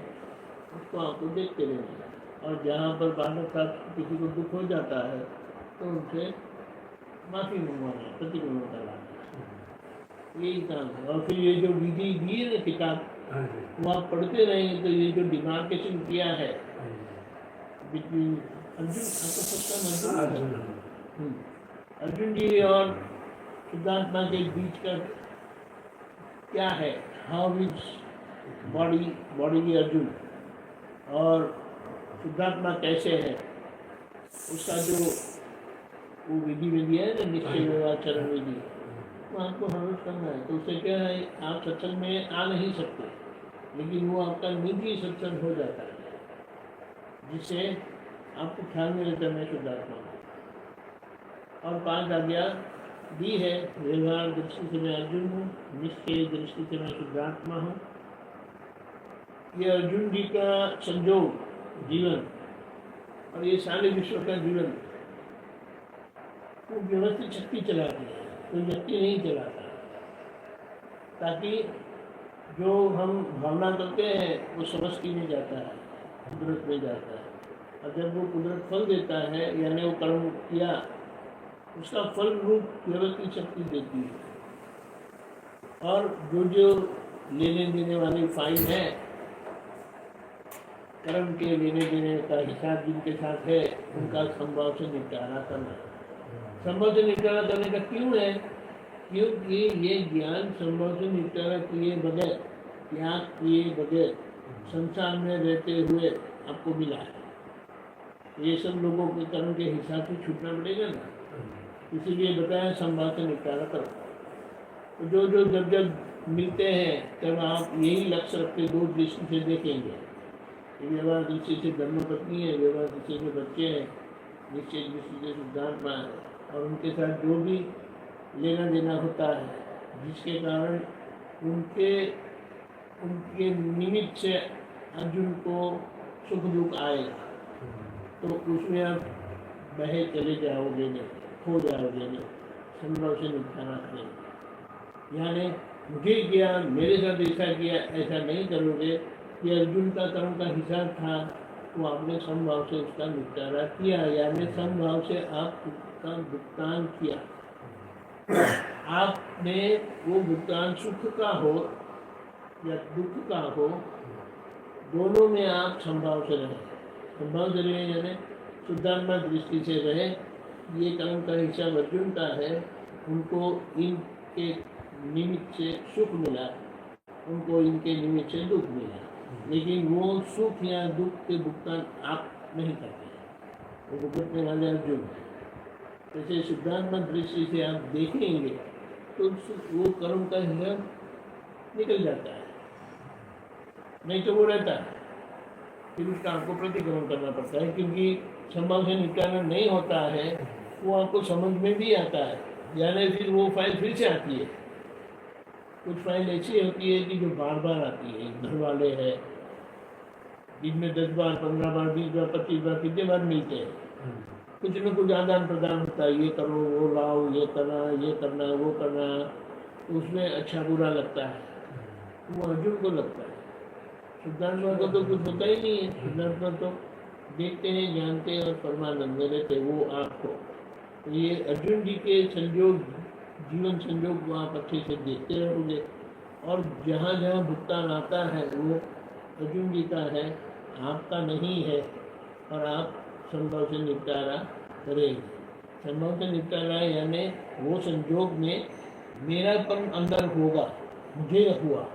उसको आपको देखते रहना। और जहाँ पर बालक साथ किसी को दुख हो जाता है तो उनसे माफ़ी मंगवाना, प्रतिक्रिया लाना, यही काम है। और फिर ये जो विधि दी है ना किताब, वो आप पढ़ते रहेंगे तो ये जो डिमार्केशन किया है बिटवीन अर्जुन जी और शुद्धात्मा के बीच का क्या है, हाउ इज बॉडी अर्जुन और शुद्धात्मा कैसे है, उसका जो वो विधि है ना, निश्चय व्यवहार विधि, तो आपको हमें करना है। तो उससे क्या है, आप सत्संग में आ नहीं सकते, लेकिन वो आपका निजी सत्संग हो जाता है, जिससे आपको ख्याल में रहता है मैं शुद्धात्मा हूँ। और 5 आज्ञा दी है, व्यवहार दृष्टि से मैं अर्जुन हूँ, निश्चय दृष्टि से मैं शुद्धात्मा हूँ। ये अर्जुन जी का संजोग जीवन और ये सारे विश्व का जीवन वो व्यवस्थित शक्ति चलाती है, कोई व्यक्ति नहीं चलाता, ताकि जो हम भावना करते हैं वो समष्टि में जाता है, कुदरत में जाता है। और जब वो कुदरत फल देता है, यानी वो कर्म किया, उसका फल रूप व्यवस्थित शक्ति देती है। और जो लेने देने वाली फाइल है, कर्म के लेने देने का हिसाब जिनके साथ है, उनका संभव से निपटारा करना। संभव से निपटारा करने का क्यों है? क्योंकि ये ज्ञान संभव से निपटारा किए बगैर, त्याग किए बगैर संसार में रहते हुए आपको मिला है। ये सब लोगों के कर्म के हिसाब से छूटना पड़ेगा ना, इसीलिए बताया संभव से निपटारा करो। तो जो जब मिलते हैं तब आप यही लक्ष्य रखते दो दृष्टि से देखेंगे। व्यवहार दृष्टि से धर्मपत्नी है, व्यवहार दृष्टि से बच्चे हैं, निश्चय दृष्टि से सिद्धांत है, और उनके साथ जो भी लेना देना होता है, जिसके कारण उनके उनके निमित्त से अर्जुन को सुख दुख आएगा, तो उसमें आप बहे चले जाओगे नहीं, खो जाओगे नहीं, संभव से निपटाना करेंगे। यानी मुझे किया, मेरे साथ ऐसा किया, ऐसा नहीं करोगे कि अर्जुन का कर्म का हिसाब था, तो आपने समभाव से उसका निपटारा किया, यानी समभाव से आप उसका भुगतान किया। आपने वो भुगतान सुख का हो या दुख का हो, दोनों में आप संभाव से रहे। संभाव से रहे यानी शुद्धात्मा दृष्टि से रहे। ये कर्म का हिसाब अर्जुन का है, उनको इनके निमित्त से सुख मिला, उनको इनके निमित्त से दुख मिला, लेकिन वो सुख या दुख के भुगतान आप नहीं करते, वो भुगतने वाले अर्जुन है। जैसे शुद्धात्मा दृष्टि से आप देखेंगे तो वो कर्म का हिसाब निकल जाता है, नहीं तो वो रहता है, फिर उसका आपको प्रतिक्रमण करना पड़ता है, क्योंकि संभव से निपटाना नहीं होता है, वो आपको समझ में भी आता है, यानी फिर वो फाइल फिर से आती है। कुछ फाइल ऐसी होती है कि जो बार बार आती है, घर वाले हैं दिन में 10 बार 15 बार 20 बार 25 बार कितने बार मिलते हैं, कुछ न कुछ आदान प्रदान होता है, ये करो वो लाओ, ये करना वो करना, उसमें अच्छा बुरा लगता है, वो अर्जुन को लगता है। सिद्धांतों को तो कुछ होता ही नहीं है, सिद्धांतों तो देखते हैं, जानते हैं और परमानंद में रहते, वो आपको। तो ये अर्जुन जी के संयोग, जीवन संयोग को आप अच्छे से देखते रहोगे, और जहाँ जहाँ भुगतान आता है वो अर्जुन जी का है, आपका नहीं है, और आप संभव से निपटारा करेंगे। संभव से निपटारा यानी वो संयोग में मेरापन अंदर होगा, मुझे हुआ,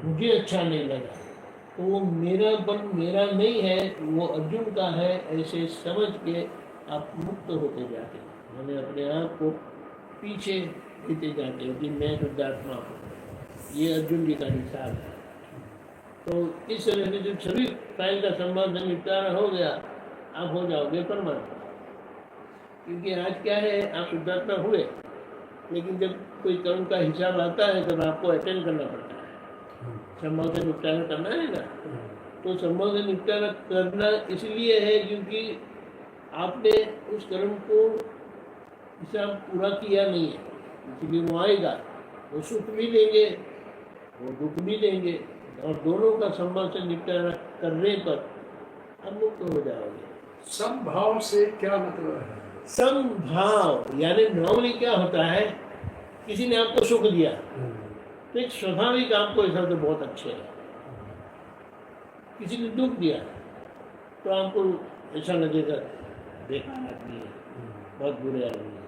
मुझे अच्छा नहीं लगा, तो वो मेरापन मेरा नहीं है, वो अर्जुन का है, ऐसे समझ के आप मुक्त होते जाते हैं, यानी अपने आप को पीछे लेते जाते हो कि मैं शुद्धात्मा हूँ। ये अर्जुन जी का हिसाब है। तो इस तरह से जब सभी फाइल का संभव से निपटारा हो गया, आप हो जाओगे परमात्मा। क्योंकि आज क्या है, आप शुद्धात्मा हुए, लेकिन जब कोई कर्म का हिसाब आता है तब आपको अटेंड करना पड़ता है, संभव से निपटारा करना है ना। तो संभव से निपटारा करना इसलिए है क्योंकि आपने उस कर्म को हिसाब पूरा किया नहीं है, इसलिए वो आएगा, वो सुख भी देंगे, वो दुख भी देंगे, और दोनों का संभव से निपटारा करने पर आप मुक्त हो जाओगे।
समभाव से क्या मतलब है?
समभाव यानी नॉर्मली क्या होता है, किसी ने आपको सुख दिया तो एक स्वाभाविक आपको ऐसा तो बहुत अच्छे है, किसी ने दुख दिया तो आपको ऐसा लगेगा बेकार आदमी है, बहुत बुरे आदमी है।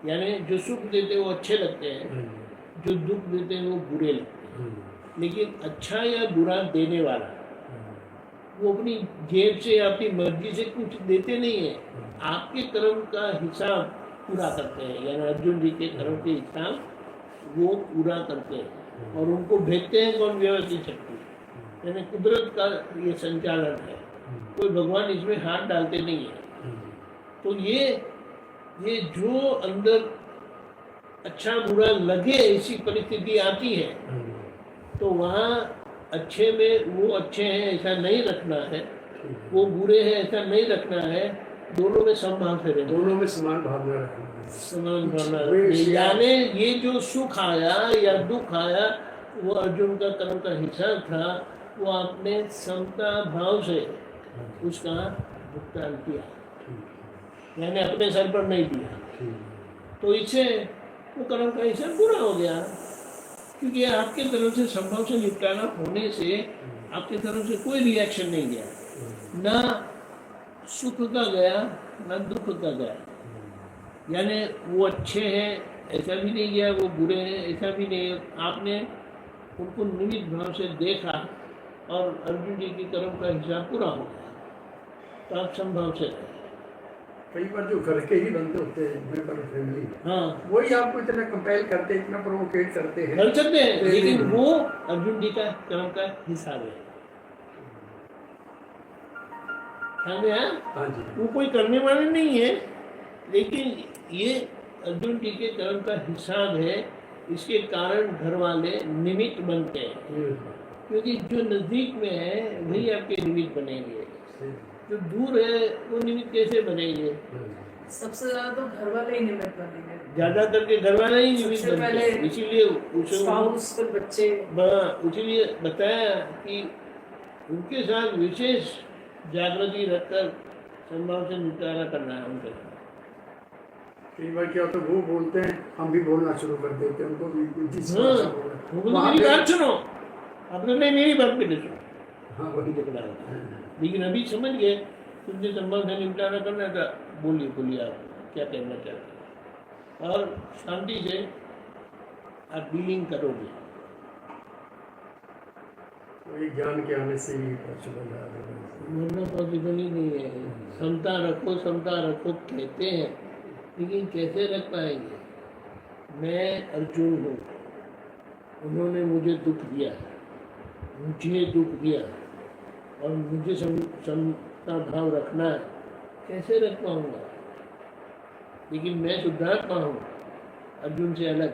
यानी जो सुख देते वो अच्छे लगते हैं, जो दुख देते हैं वो बुरे लगते हैं। लेकिन अच्छा या बुरा देने वाला वो अपनी जेब से या अपनी मर्जी से कुछ देते नहीं है, आपके कर्म का हिसाब पूरा करते हैं। यानी अर्जुन जी के कर्म के हिसाब वो पूरा करते हैं, और उनको भेजते हैं कौन? व्यवस्थित शक्ति, यानी कुदरत का ये संचालन है, कोई भगवान इसमें हाथ डालते नहीं है। तो ये जो अंदर अच्छा बुरा लगे ऐसी परिस्थिति आती है, तो वहाँ अच्छे में वो अच्छे हैं ऐसा नहीं रखना है, वो बुरे हैं ऐसा नहीं रखना है, दोनों में समभाव से रहना,
दोनों में समान भावना रखना है।
समान भावना रखनी। यानी ये जो सुख आया या दुख आया वो अर्जुन का कर्म का हिसाब था, वो आपने समता भाव से उसका भुगतान किया, यानी अपने सर पर नहीं दिया, तो इससे वो कर्म का हिसाब पूरा हो गया। क्योंकि आपके तरफ से संभव से निपटारा होने से आपके तरफ से कोई रिएक्शन नहीं गया, ना सुख का गया ना दुख का गया। यानी वो अच्छे हैं ऐसा भी नहीं गया, वो बुरे हैं ऐसा भी नहीं, आपने उनको निमित्त भाव से देखा और अर्जुन जी की कर्म का हिसाब पूरा हो गया, तो आप संभव से रहे।
कई बार जो घर के ही बंदे होते हैं मेंबर फैमिली,
हाँ,
वही आपको इतना कंपेल करते हैं, इतना प्रोवोकेट करते हैं,
कर सकते हैं, लेकिन वो अर्जुन जी का कर्म का हिसाब है।
हाँ जी,
वो कोई करने वाले नहीं है, लेकिन ये अर्जुन जी के कर्म का हिसाब है, इसके कारण घर वाले निमित्त बनते हैं, क्योंकि जो नजदीक में है वही आपके निमित्त बनेंगे, जो दूर है वो निमित्त कैसे बनेंगे?
सबसे ज्यादा तो घर वाले ही निमित्त बनेंगे,
ज्यादातर के घर वाले ही निमित्त
सबसे
बनते हैं।
पहले
इसीलिए
स्पाउस फिर बच्चे।
इसीलिए बताया कि उनके साथ विशेष जागृति रखकर संभव से निपटारा करना है उनके साथ।
कई बार क्या होता है वो बोलते हैं हम भी बोलना शुरू कर देते हैं, उनको भी जिस
हाँ,
भाषा बोल रहे हैं। वहाँ
मेरी
पे-
बात सुनो, आपने नहीं मेरी बात भी नहीं सुनो,
हाँ
वही झगड़ा होता है। लेकिन अभी समझ गए तुमसे संभव से निपटारा करना था, बोलिए बोलिए आप क्या कहना चाहते हैं, और शांति से आप डीलिंग करोगे।
वही ज्ञान के आने से ही पॉसिबल है।
वरना पॉसिबल ही नहीं है। समता रखो कहते हैं, लेकिन कैसे रख पाएंगे? मैं अर्जुन हूँ, उन्होंने मुझे दुख दिया, और मुझे समता भाव रखना है, कैसे रख पाऊंगा? लेकिन मैं शुद्धात्मा हूँ, अर्जुन से अलग।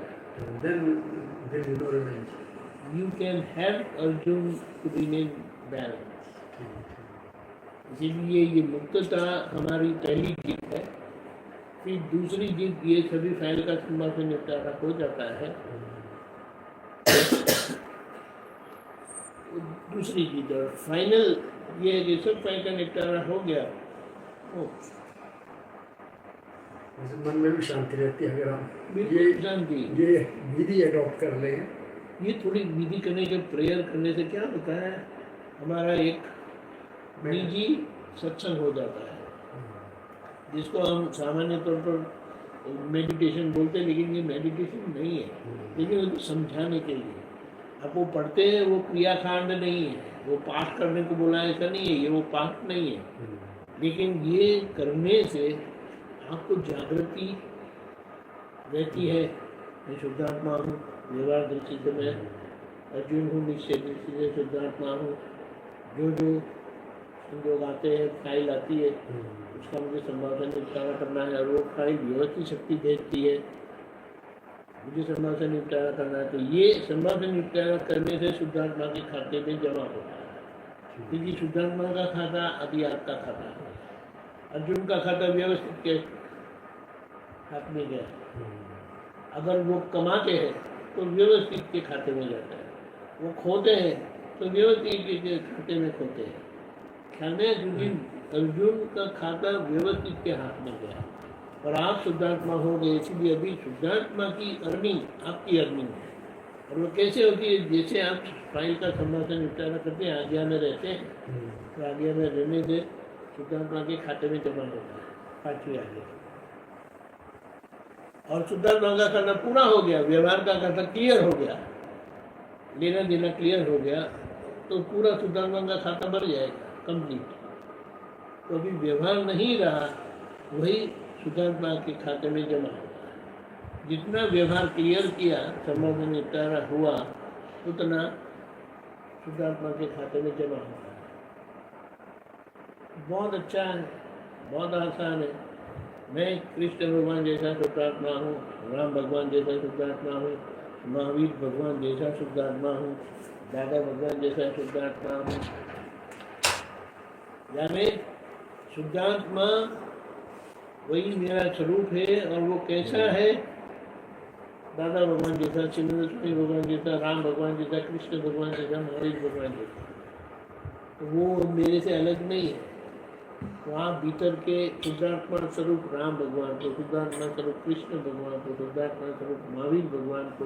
You can help Arjun to remain balanced. इसीलिए ये मुक्तता हमारी पहली जीत है। फिर दूसरी जीत ये सभी फाइल का संभव से निपटारा हो जाता है। दूसरी जीत और फाइनल ये है कि सब फाइल का निपटारा हो गया।
मन में भी शांति रहती है अगर हम
बिल्कुल शांति।
ये विधि अडॉप्ट कर लें।
ये थोड़ी विधि करने के प्रेयर करने से क्या होता है, हमारा एक निजी सत्संग हो जाता है, जिसको हम सामान्य तौर पर मेडिटेशन बोलते हैं, लेकिन ये मेडिटेशन नहीं है। लेकिन उसको समझाने के लिए आप वो पढ़ते हैं, वो क्रियाकांड नहीं है, वो पाठ करने को बोला ऐसा नहीं है, ये वो पाठ नहीं है। लेकिन ये करने से आपको जागृति रहती है। मैं शुद्धात्मा हूँ, व्यवहार दृष्टि से मैं अर्जुन हूँ, निश्चय दृष्टि से शुद्धात्मा हूँ। जो जो संयोग आते हैं, फाइल आती है, उसका मुझे संभव से निपटारा करना है, और वो फाइल व्यवस्थित शक्ति भेजती है, मुझे संभव से निपटारा करना है। तो ये संभव से निपटारा करने से शुद्धात्मा के खाते में जमा होता है, क्योंकि शुद्धात्मा का खाता अभी आपका खाता है। अर्जुन का खाता व्यवस्थित के हाथ में गया, अगर वो कमाते हैं तो व्यवस्थित के खाते में जाता है, वो खोते हैं तो व्यवस्थित के खाते में खोते हैं। खाने अर्जुन का खाता व्यवस्थित के हाथ में गया, और आप शुद्धात्मा हो गए, इसलिए अभी शुद्धात्मा की अर्निंग आपकी अर्निंग है। और वो कैसे होती है? जैसे आप फाइल का संभव से निपटारा करते हैं, आज्ञा में रहते हैं, तो आज्ञा में रहने से शुद्धात्मा के खाते में जमा होता है पांचवी आज्ञा। और शुद्धात्मा का खाता पूरा हो गया, व्यवहार का खाता क्लियर हो गया, लेना देना क्लियर हो गया, तो पूरा शुद्धात्मा का खाता भर जाएगा कंप्लीट। तो अभी व्यवहार नहीं रहा, वही शुद्धात्मा के खाते में जमा होगा। जितना व्यवहार क्लियर किया, संभव में निपटारा हुआ, उतना शुद्धात्मा के खाते में जमा होगा। बहुत अच्छा है, बहुत आसान है। मैं कृष्ण भगवान जैसा शुद्धात्मा हूँ, राम भगवान जैसा शुद्धात्मा हूँ, महावीर भगवान जैसा शुद्धात्मा हूँ, दादा भगवान जैसा शुद्धात्मा हूँ। यानी शुद्धात्मा वही मेरा स्वरूप है। और वो कैसा है? दादा भगवान जैसा, चिन्मय स्वामी भगवान जैसा, राम भगवान जैसा, कृष्ण भगवान जैसा, महावीर भगवान जैसा। तो वो मेरे से अलग नहीं है। तो आप भीतर के शुद्धात्मा स्वरूप राम भगवान को, शुद्धात्मा स्वरूप कृष्ण भगवान को, शुद्धात्मा स्वरूप महावीर भगवान को,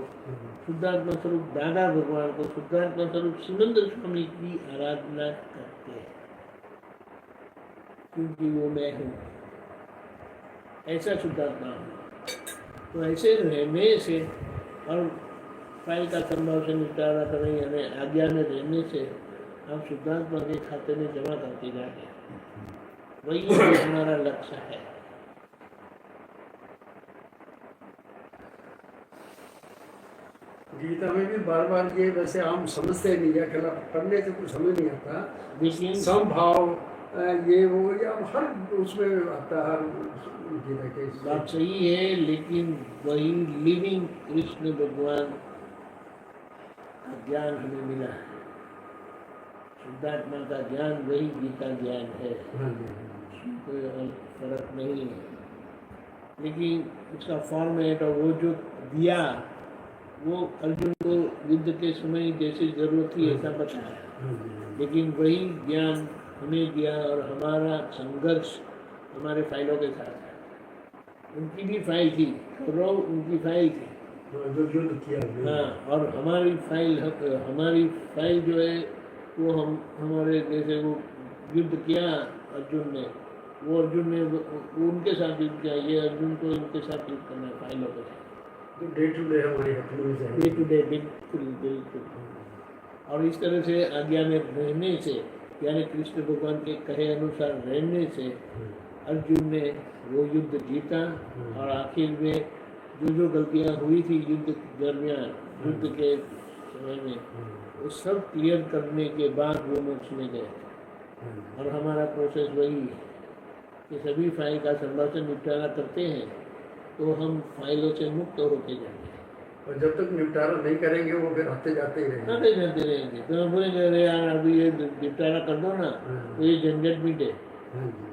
शुद्धात्मा स्वरूप दादा भगवान को, शुद्धात्मा स्वरूप सुनंदर स्वामी की आराधना करते हैं, क्योंकि वो मैं हूँ, ऐसा शुद्धात्मा हूँ। तो ऐसे रहने से और फाइल का संभव से निपटारा करने, यानी आज्ञा में रहने से आप शुद्धात्मा के खाते में जमा करते जाते हैं। वही हमारा लक्ष्य है।
गीता में भी बार बार ये, वैसे हम समझते नहीं है, पढ़ने से कुछ समझ नहीं आता।
लेकिन
समभाव ये वो या हर उसमें आता है, हर गीता के
बात सही है, लेकिन वही लिविंग कृष्ण भगवान का ज्ञान हमें मिला है। शुद्धात्मा का ज्ञान वही गीता ज्ञान है,
हाँ जी, हाँ जी।
कोई और फर्क नहीं है। लेकिन उसका फॉर्मेट और वो जो दिया वो अर्जुन को युद्ध के समय जैसी जरूरत थी ऐसा बताया,
हाँ जी, हाँ जी।
लेकिन वही ज्ञान हमें दिया और हमारा संघर्ष हमारे फाइलों के साथ है। उनकी भी फाइल थी, कौरव उनकी फाइल थी,
हाँ, जो युद्ध किया हमने।
हाँ, और हमारी फाइल जो है वो हमारे जैसे वो युद्ध किया अर्जुन ने, वो अर्जुन ने वो उनके साथ युद्ध किया, ये अर्जुन को इनके साथ युद्ध करना है फाइलों के साथ,
तो डे टू डे हमारी अपनी
डे टू डे, बिल्कुल बिल्कुल। और इस तरह से आज्ञा में रहने से, यानी कृष्ण भगवान के कहे अनुसार रहने से अर्जुन ने वो युद्ध जीता। और आखिर में जो गलतियां हुई थी युद्ध दरमियान, युद्ध के समय में, वो सब क्लियर करने के बाद वो मोक्ष में गए। और हमारा प्रोसेस वही है कि सभी फाइल का संभाषण निपटारा करते हैं तो हम फाइलों से मुक्त होते जाएंगे।
और जब तक निपटारा नहीं करेंगे वो फिर आते जाते ही रहेंगे।
आते जाते रहेंगे, तो हम बोलेंगे अरे यार अभी ये निपटारा कर दो ना, तो ये झंझट मिटे।
हाँ जी,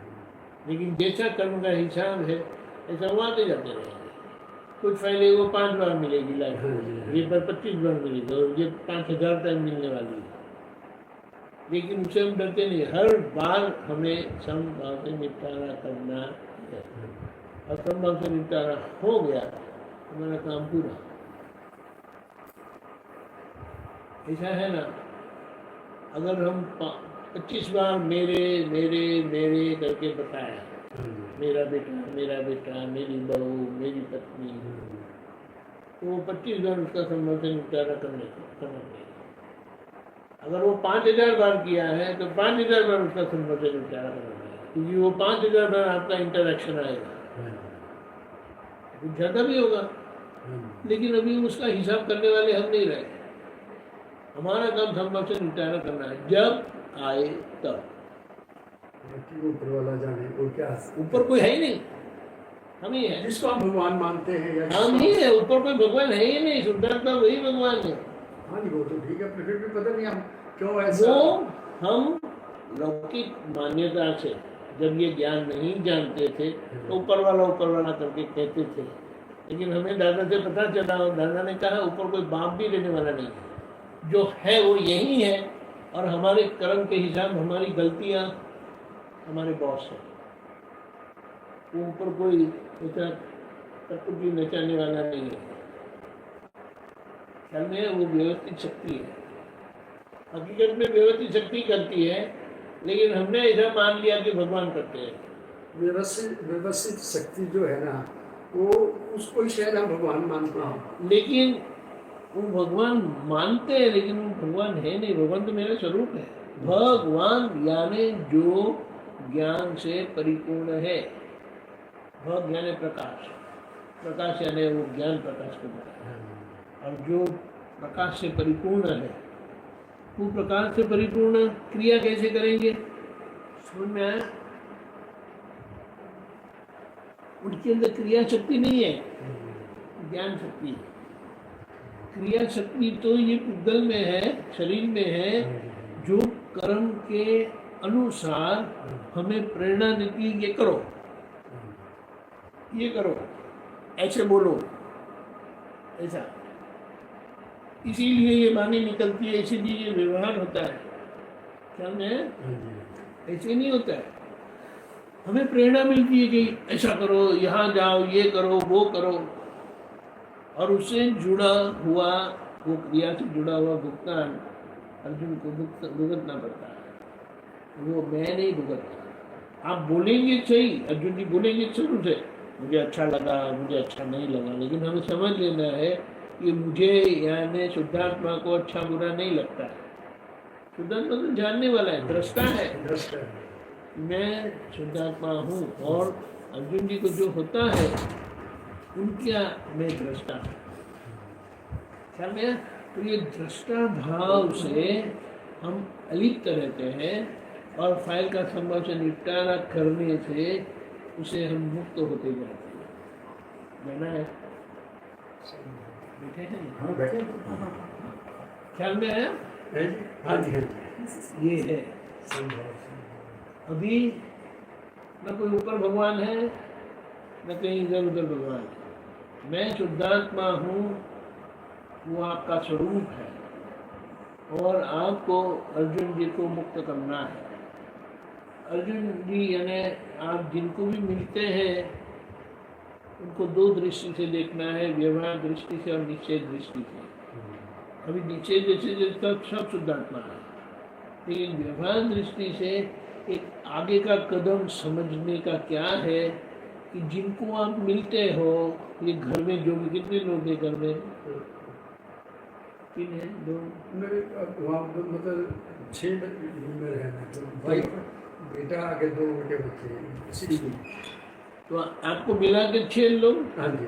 लेकिन जैसा कर्म का हिसाब है ऐसा वो आते जाते रहेंगे। कुछ फाइलें वो 5 बार मिलेगी लाइफ में, ये पर 25 बार मिलेगी और ये 5000 तक मिलने वाली है। लेकिन उससे हम डरते नहीं, हर बार हमें समभाव से निपटारा करना है। और समभाव से निपटारा हो गया हमारा काम पूरा। ऐसा है ना, अगर हम 25 बार मेरे मेरे मेरे करके बताया, मेरा बेटा, मेरी बहू, मेरी पत्नी, तो वो 25 बार उसका संभव से निपटारा करना चाहिए। अगर वो 5000 बार किया है तो 5000 बार उसका संभव से निपटारा करना चाहिए, क्योंकि वो 5000 बार आपका इंटरेक्शन आएगा, कुछ ज़्यादा भी होगा। लेकिन अभी उसका हिसाब करने वाले हम नहीं रहे। हमारा काम संभव से निपटारा करना है, जब आए तब।
ऊपर वाला जाने वो क्या,
ऊपर कोई है ही नहीं, हम ही है,
जिसको हम भगवान मानते हैं या
हम ही है। ऊपर कोई भगवान है ही नहीं, शुद्धात्मा वही भगवान है।
हाँ जी, वो तो ठीक है, फिर भी पता नहीं हम क्यों ऐसा।
वो हम लौकिक मान्यता से जब ये ज्ञान नहीं जानते थे तो ऊपर वाला करके कहते थे। लेकिन हमें दादा से पता चला, और दादा ने कहा ऊपर कोई बाप भी रहने वाला नहीं है, जो है वो यही है। और हमारे कर्म के हिसाब, हमारी गलतियाँ हमारे बॉस है। वो ऊपर कोई ऐसा कटुकी नचाने वाला नहीं है। ख्याल में वो व्यवस्थित शक्ति है, हकीकत में व्यवस्थित शक्ति करती है, लेकिन हमने ऐसा मान लिया कि भगवान करते हैं।
व्यवस्थित शक्ति जो है ना, वो उसको ही शायद हम भगवान मानते हैं।
लेकिन वो भगवान मानते हैं, लेकिन वो भगवान है नहीं। भगवान तो मेरा स्वरूप है। भगवान यानी जो ज्ञान से परिपूर्ण है। भग यानी प्रकाश, प्रकाश यानी वो ज्ञान प्रकाश को बताता है। और जो प्रकाश से परिपूर्ण है, वो प्रकाश से परिपूर्ण क्रिया कैसे करेंगे, समझ में आया? उनके अंदर क्रिया शक्ति नहीं है, ज्ञान शक्ति है। क्रिया शक्ति तो ये पुद्गल में है, शरीर में है, जो कर्म के अनुसार हमें प्रेरणा देती है, ये करो, ये करो, ऐसे बोलो, ऐसा। इसीलिए ये वाणी निकलती है, इसीलिए ये व्यवहार होता है। क्या में ऐसे नहीं होता है। हमें प्रेरणा मिलती है कि ऐसा करो, यहाँ जाओ, ये करो, वो करो, और उससे जुड़ा हुआ, वो क्रिया से जुड़ा हुआ भुगतान अर्जुन को भुगतना पड़ता है। वो मैं नहीं भुगतना। आप बोलेंगे सही, अर्जुन जी बोलेंगे शुरू से, मुझे अच्छा लगा, मुझे अच्छा नहीं लगा, लेकिन हमें समझ लेना है कि मुझे यानी शुद्धात्मा को अच्छा बुरा नहीं लगता है। शुद्धात्मा तो जानने वाला है, दृष्टा है, मैं शुद्धात्मा हूँ। और अर्जुन जी को जो होता है उनका मैं दृष्टा हूँ। ख्याल में? तो ये दृष्टा भाव से हम अलिप्त रहते हैं, और फाइल का संभव से निपटारा करने से उसे हम मुक्त होते जाते हैं। जाना है, बैठे हैं,
हाँ बैठे
ख्याल में आया?
हैं जी? हाँ जी, हाँ जी।
ये है अभी न कोई ऊपर भगवान है न कहीं इधर उधर भगवान है। मैं शुद्धात्मा हूँ, वो आपका स्वरूप है और आपको अर्जुन जी को मुक्त करना है। अर्जुन जी यानी आप जिनको भी मिलते हैं उनको दो दृष्टि से देखना है, व्यवहार दृष्टि से और निश्चय दृष्टि से। अभी निश्चय दृष्टि से सब शुद्धात्मा है, लेकिन व्यवहार दृष्टि से एक आगे का कदम समझने का क्या है कि जिनको आप मिलते हो, ये घर में जो भी कितने लोग हैं घर में? तीन है, दो,
मेरे वहाँ मतलब 6 में रहना, तो वाइफ बेटा आगे 2 बेटे बच्चे हैं।
तो आपको मिला के 6 लोग,
हाँ जी।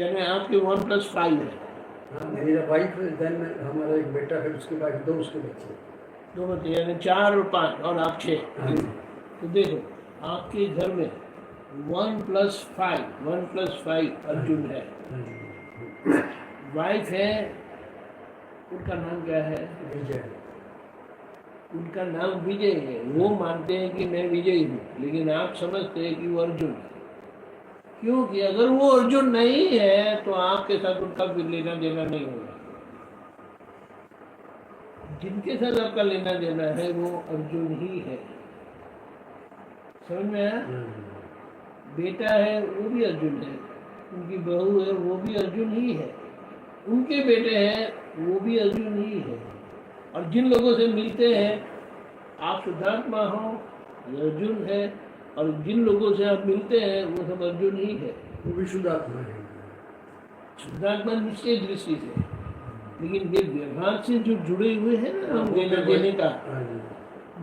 यानी आपके 1+5 है।
हाँ, मेरा वाइफ, देन हमारा एक बेटा है, उसके बाद 2 उसके बच्चे।
2 बच्चे यानी 4 और 5 और आप 6।
हाँ जी।
तो देखो आपके घर में 1+5 अर्जुन है,
हाँ जी।
वाइफ है, उनका नाम क्या है?
विजय।
उनका नाम विजय है। वो मानते हैं कि मैं विजय हूँ, लेकिन आप समझते हैं कि वो अर्जुन है। क्योंकि अगर वो अर्जुन नहीं है तो आपके साथ उनका भी लेना देना नहीं होगा। जिनके साथ आपका लेना देना है वो अर्जुन ही है। समझ में आया? बेटा है वो भी अर्जुन है, उनकी बहू है वो भी अर्जुन ही है, उनके बेटे हैं वो भी अर्जुन ही है। और जिन लोगों से मिलते हैं आप शुद्धात्मा हो, ये अर्जुन है, और जिन लोगों से आप मिलते हैं वो सब अर्जुन ही है।
वो भी शुद्धात्मा है।
शुद्धात्मा निश्चय दृष्टि से, लेकिन ये व्यवहार से जो जुड़े हुए हैं ना हम लेना देने का,
हाँ जी।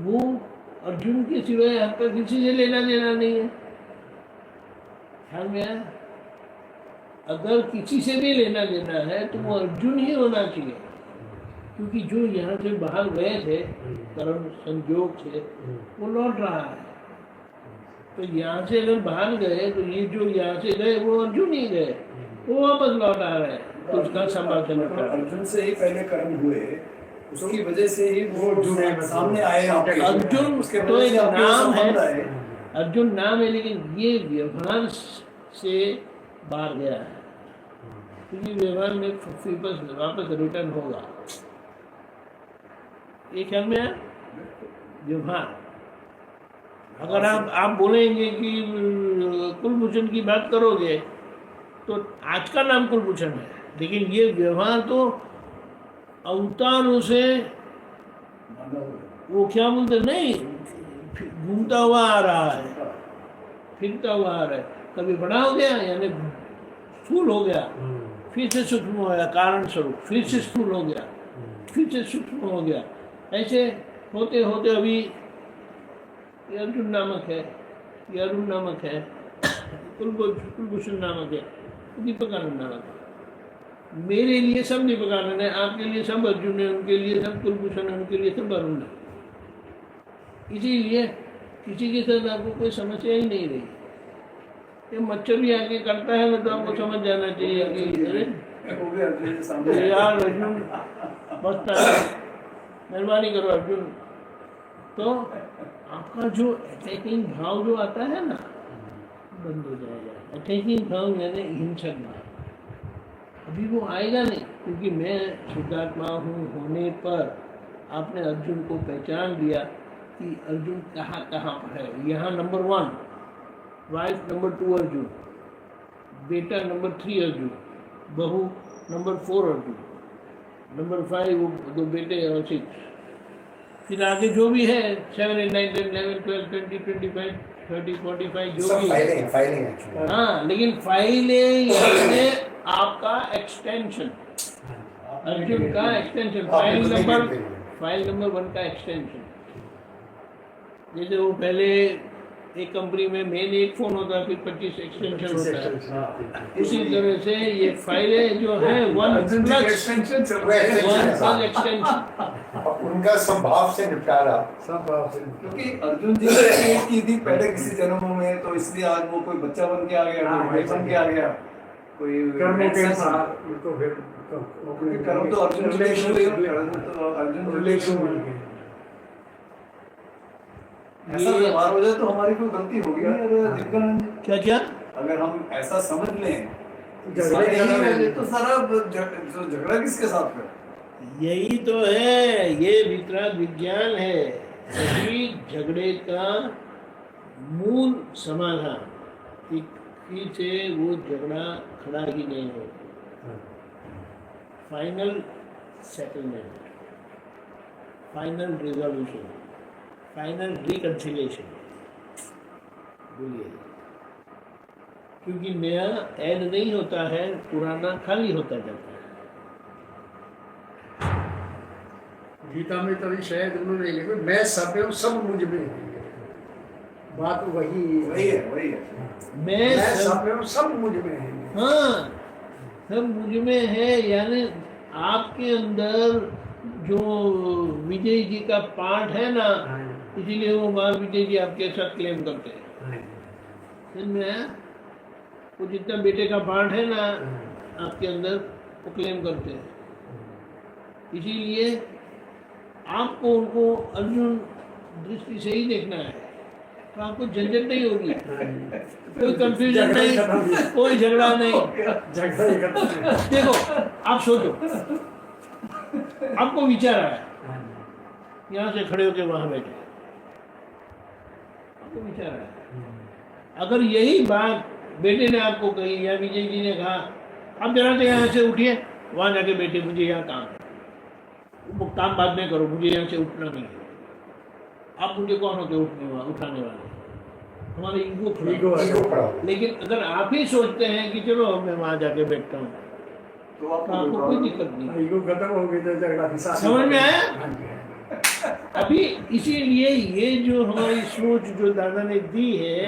वो अर्जुन के सिवाय आपका किसी से लेना देना नहीं है। ख्याल में आया? अगर किसी से भी लेना देना है तो वो अर्जुन ही होना चाहिए, क्योंकि जो यहाँ से बाहर गए थे कर्म संयोग से वो लौट रहा है। तो यहाँ से अगर बाहर गए तो ये जो यहाँ से गए वो अर्जुन ही गए, वो वापस लौट आ रहे हैं। तो उसका संभाल चलना पड़ा।
अर्जुन से ही पहले कर्म हुए, उसकी वजह से ही वो सामने आए आपके।
अर्जुन
उसके
तो
वजह
एक
से आपके
नाम है,
संबंध आए।
अर्जुन नाम है, लेकिन ये व्यवहार से बाहर गया है, क्योंकि व्यवहार में वापस रिटर्न होगा। ये ख्याल में है? व्यवहार अगर आप बोलेंगे कि कुलभूषण की बात करोगे तो आज का नाम कुलभूषण है, लेकिन ये व्यवहार तो अवतारों से वो क्या बोलते नहीं, घूमता हुआ आ रहा है, फिरता हुआ आ रहा है। कभी बड़ा हो गया यानी स्थूल हो गया, फिर से सूक्ष्म हो गया कारण स्वरूप, फिर से स्थूल हो गया, फिर से सूक्ष्म हो गया। ऐसे होते होते अभी ये अर्जुन नामक है, ये अरुण नामक है, कुलभूषण नामक है, दीपकानंद नामक है। मेरे लिए सब दीपकानंद है, आपके लिए सब अर्जुन है, उनके लिए सब कुलभूषण है, उनके लिए सब अरुण है। इसीलिए किसी के साथ आपको कोई समस्या ही नहीं रही। ये मच्छर भी आके करता है ना तो आपको समझ जाना चाहिए कि अरे यार अर्जुन मस्त है, मेहरबानी करो अर्जुन। तो आपका जो अटैकिंग भाव जो आता है ना बंद हो जाएगा। अटैकिंग भाव यानी हिंसक भाव अभी वो आएगा नहीं, क्योंकि मैं शुद्धात्मा हूँ होने पर आपने अर्जुन को पहचान लिया कि अर्जुन कहाँ कहाँ पर है। यहाँ नंबर 1 वाइफ, नंबर 2 अर्जुन, बेटा नंबर 3 अर्जुन, बहू नंबर 4 अर्जुन, नंबर 5 वो 2 बेटे और 6, फिर आगे जो भी है 7, 8, 9, 10, 11, 12, 20, 25, 30, 45 जो भी है।
फाइलें
हाँ, लेकिन फाइलें यानी आपका एक्सटेंशन, अर्जुन का एक्सटेंशन, फाइल नंबर 1 का एक्सटेंशन। जैसे वो पहले एक कंपनी में मेन एक फोन होता है, फिर 25 एक्सटेंशन होता है।
हाँ।
उसी तरह से ये फाइलें जो है वन प्लस
एक्सटेंशन चल
वो extension है।
One extension.
और उनका संभाव से निपटारा।
सब भाव से
क्योंकि अर्जुन जी ने create की थी पहले किसी जन्मों में, तो इसलिए आज वो कोई बच्चा बन के आ गया, कोई भाई बन के आ गया, कोई
कर्मों के
ऐसा-
साथ उनको फिर
क्योंकि कर्म तो अर्जुन जी ने शुरू किया, कर्म तो अर्जुन जी ने शुरू किया। ऐसा व्यवहार हो जाए तो हमारी कोई गलती होगी नहीं। अगर दिव्यानंद
क्या क्या
अगर हम ऐसा समझ लें
झगड़े
सारे
करना
यही
है।
है, तो सारा जो झगड़ा किसके साथ है?
यही तो है, ये वितराग विज्ञान है। सभी झगड़े का मूल समाधान कि से वो झगड़ा खड़ा ही नहीं हो। Final settlement, final resolution, final reconciliation. बोलिए, क्योंकि नया ऐड नहीं होता है, पुराना खाली होता जाता है।
गीता में तभी शायद उन्होंने लिखा मैं सब में हूँ, सब मुझ में है। बात वही
वही है, वही है।
मैं
मैं
सब,
सब में हूँ, सब मुझ में है।
हाँ, सब मुझ में है। यानी आपके अंदर जो विजय जी का पार्ट है ना, इसीलिए वो माँ विजय जी आपके साथ क्लेम करते हैं। समझ में आया? वो जितना बेटे का पार्ट है ना आपके अंदर, वो क्लेम करते हैं। इसीलिए आपको उनको अर्जुन दृष्टि से ही देखना है, तो आपको झंझट नहीं होगी, कोई कंफ्यूजन नहीं, कोई झगड़ा नहीं।
झगड़ा ही करते हैं।
देखो, आप सोचो, आपको विचार आया, यहाँ से खड़े होकर वहां बैठे, आपको विचार आया। अगर यही बात बेटे ने आपको कही या विजय जी ने कहा, अब जरा से यहाँ से उठिए, वहां जाके बैठे, मुझे यहाँ काम है, वो काम बाद में करो, मुझे यहाँ से उठना नहीं है। आप मुझे कौन होते उठाने वाले? हमारे ईगो
ईगो है।
ईगो खड़ा हो।
लेकिन अगर आप ही सोचते हैं कि चलो मैं वहां जाके बैठता हूँ,
तो
तो आपको
आपको
कोई दिक्कत नहीं।
ईगो खत्म हो गई तो झगड़ा भी साथ
समझ में आया?
हाँ जी।
अभी इसीलिए ये जो हमारी सोच जो दादा ने दी है,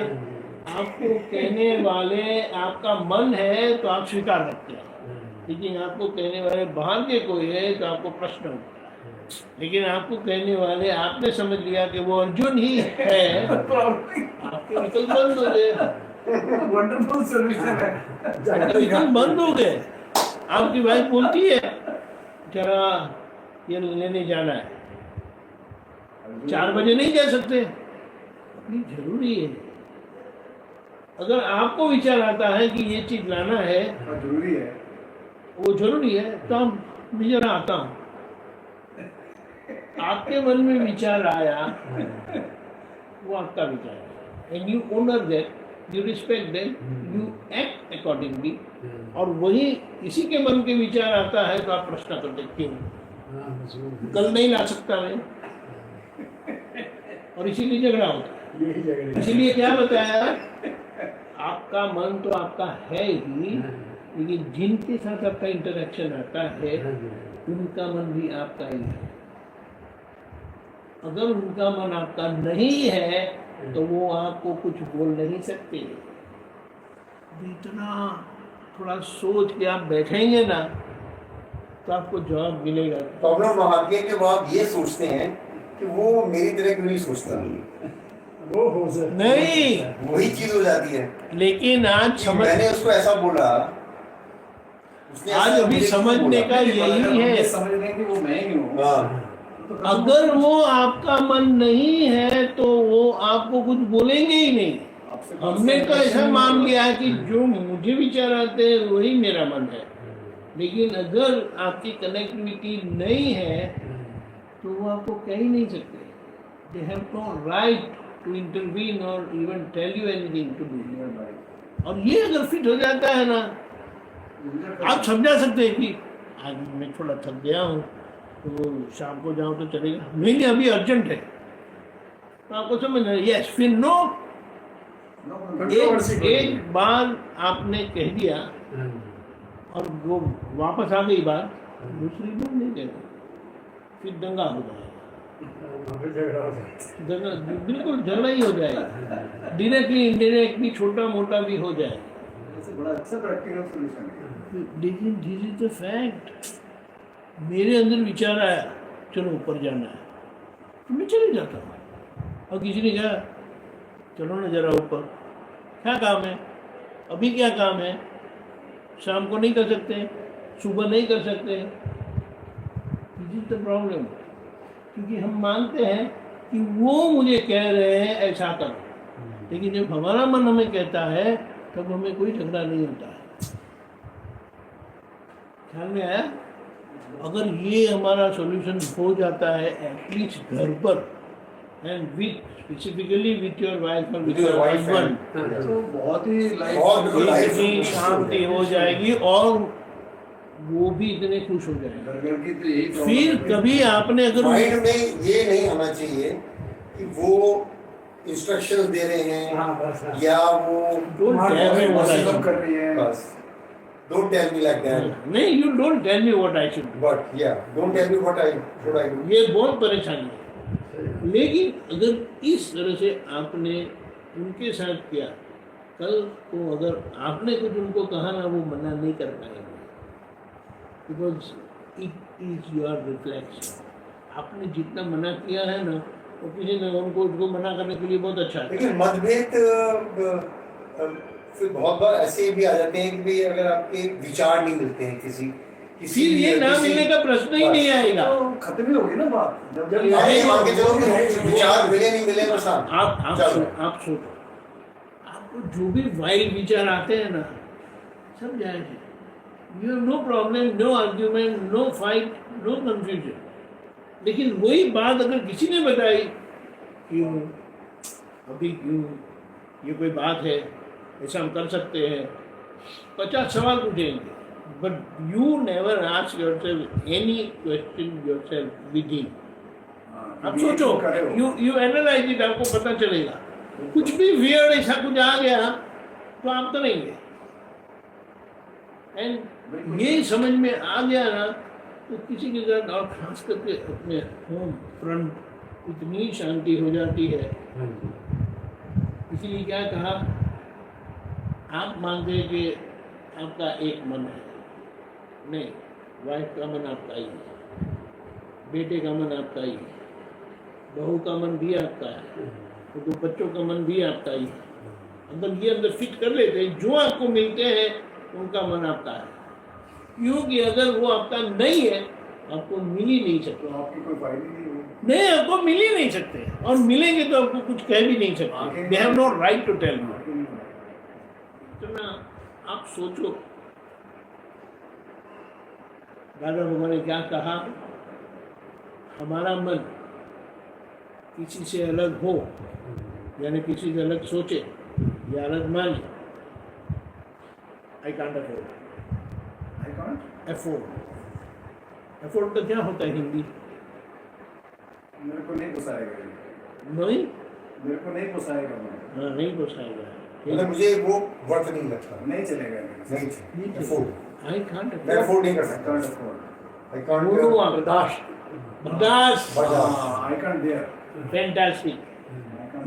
आपको कहने वाले आपका मन है तो आप स्वीकार रखते हैं, लेकिन आपको कहने वाले बाहर के कोई है तो आपको प्रश्न होता है। लेकिन आपको कहने वाले आपने समझ लिया कि वो अर्जुन ही है, आपके विकल्प बंद हो गए,
वंडरफुल सॉल्यूशन है।
झगड़ा ही
विकल्प बंद हो गए। आपकी वाइफ बोलती है जरा ये लेने जाना है, 4 बजे नहीं जा सकते, नहीं जरूरी है। अगर आपको विचार आता है कि ये चीज लाना है,
जरूरी है।
वो जरूरी है, तो हम मैं जरा आता हूँ। आपके मन में विचार आया, वो आपका विचार है, and you honour that, you respect that, you act accordingly. और वही इसी के मन के विचार आता है तो आप प्रश्न करते क्यों, कल नहीं ला सकता मैं, और इसीलिए झगड़ा होता है।
यही झगड़े।
इसीलिए क्या बताया, आपका मन तो आपका है ही, लेकिन जिनके साथ आपका इंटरेक्शन आता है उनका मन भी आपका ही है। अगर उनका मन आपका नहीं है तो वो आपको कुछ बोल नहीं सकते। इतना थोड़ा सोच के आप बैठेंगे ना तो आपको जवाब मिलेगा।
प्रॉब्लम वहां की है कि वो आप ये सोचते हैं कि वो मेरी तरह क्यों नहीं सोचता,
वो हो सकता
नहीं,
वही चीज हो जाती है।
लेकिन आज
कि
समझ,
मैंने उसको ऐसा बोला, उसने
आज
ऐसा
अभी
मुझे क्यों
समझने
बोला?
का यही है।
समझ लें कि वो मैं ही हूँ।
हाँ,
अगर वो आपका मन नहीं है तो वो आपको कुछ बोलेंगे ही नहीं। हमने तो ऐसा मान लिया है कि जो मुझे विचार आते हैं वही मेरा मन है, लेकिन अगर आपकी कनेक्टिविटी नहीं है तो वो आपको कह ही नहीं सकते। They have no right to intervene और even tell you anything to do. और ये अगर फिट हो जाता है ना, आप समझा सकते हैं कि आज मैं थोड़ा थक गया हूँ तो शाम को जाऊँ तो चलेगा, नहीं अभी अर्जेंट है, तो आपको समझना है यस फिर नो। एक बार आपने कह दिया और वो वापस आ गई बात, दूसरी बार नहीं कहना, फिर दंगा हो जाएगा।
वहाँ पे झगड़ा हो जाता है।
बिल्कुल झगड़ा ही हो जाएगा, डायरेक्टली इनडायरेक्टली छोटा मोटा भी हो जाए।
बड़ा अच्छा प्रैक्टिकल सॉल्यूशन है।
लेकिन दिस इज द फैक्ट। मेरे अंदर विचार आया चलो ऊपर जाना है तो मैं चले जाता हूँ, और किसी ने कहा चलो ना जरा ऊपर, क्या काम है, अभी क्या काम है, शाम को नहीं कर सकते, सुबह नहीं कर सकते। दिस इज द प्रॉब्लम, क्योंकि हम मानते हैं कि वो मुझे कह रहे हैं ऐसा करो, लेकिन जब हमारा मन हमें कहता है तब हमें कोई झगड़ा नहीं होता है। ख्याल में आया? अगर ये हमारा सॉल्यूशन हो जाता है एटलीस्ट घर पर, and with specifically with your wife और विथ योर हस्बैंड,
तो बहुत ही
बहुत
इतनी शांति हो जाएगी और वो भी इतने खुश हो जाएंगे।
घर की तो यही
फिर कभी आपने अगर
माइंड में ये नहीं आना चाहिए कि वो इंस्ट्रक्शंस दे रहे हैं
हाँ बस हाँ।
या वो
Don't tell me what I should
कर रही है।
बस don't tell me like that,
नहीं, you don't tell me what I should do।
but yeah, don't tell me what I should I do.
ये बहुत परेशानी है। लेकिन अगर इस तरह से आपने उनके साथ किया, कल को अगर आपने कुछ उनको कहा ना, वो मना नहीं कर पाएंगे, because it is your reflection. आपने जितना मना किया है ना, वो किसी ने उनको मना करने के लिए बहुत अच्छा है।
लेकिन मतभेद फिर बहुत बार ऐसे भी आ जाते हैं कि भाई अगर आपके विचार नहीं मिलते हैं किसी
फिर ये ना मिलने का प्रश्न ही नहीं आएगा।
तो खत्म ही होगी ना बात जब जब
आप ये मान के चलो कि विचार मिले नहीं मिले नुकसान
आप सोचो, आपको जो भी वाइल्ड विचार आते हैं ना, सब जाएंगे। You have no problem, no argument, no fight, no confusion. लेकिन वही बात अगर किसी ने बताई, क्यों अभी, क्यों ये कोई बात है, ऐसा हम कर सकते हैं, 50 सवाल पूछेंगे, but you never ask yourself any question yourself with him. आप सोचो, यू एनालाइज इट, आपको पता चलेगा। कुछ भी वियर्ड ऐसा कुछ आ गया तो आप करेंगे, एंड ये समझ में आ गया ना, तो किसी के साथ, और खास करके अपने होम फ्रंट इतनी शांति हो जाती है। इसीलिए क्या कहा, आप मानते हैं कि आपका एक मन है, नहीं, वाइफ का मन आपका ही है, बेटे का मन आपका ही है, बहू का मन भी आपका है, तो बच्चों का मन भी आपका ही है। अगर ये अंदर फिट कर लेते हैं, जो आपको मिलते हैं उनका मन आपका है, क्योंकि अगर वो आपका नहीं है, आपको मिल ही नहीं सकते।
आपकी कोई फायदा
नहीं, आपको मिल ही नहीं सकते, और मिलेंगे तो आपको कुछ कह भी नहीं सकते। They have no right to tell you. तो ना आप सोचो, दादा भगवान ने क्या कहा, हमारा मन किसी से अलग हो, यानी किसी से अलग सोचे या अलग माने, आई कांट अफोर्ड। एफोर्ड का क्या होता है हिंदी?
मेरे को नहीं पोसाएगा,
नहीं,
मेरे को नहीं पोसाएगा,
हाँ, नहीं पोसाएगा,
मतलब मुझे वो वर्थ नहीं लगता,
नहीं चलेगा,
नहीं अफोर्ड,
आई कांट
मैं अफोर्ड नहीं कर सकता, आई कांट
बर्दाश्त,
आई कांट देयर,
फैंटास्टिक,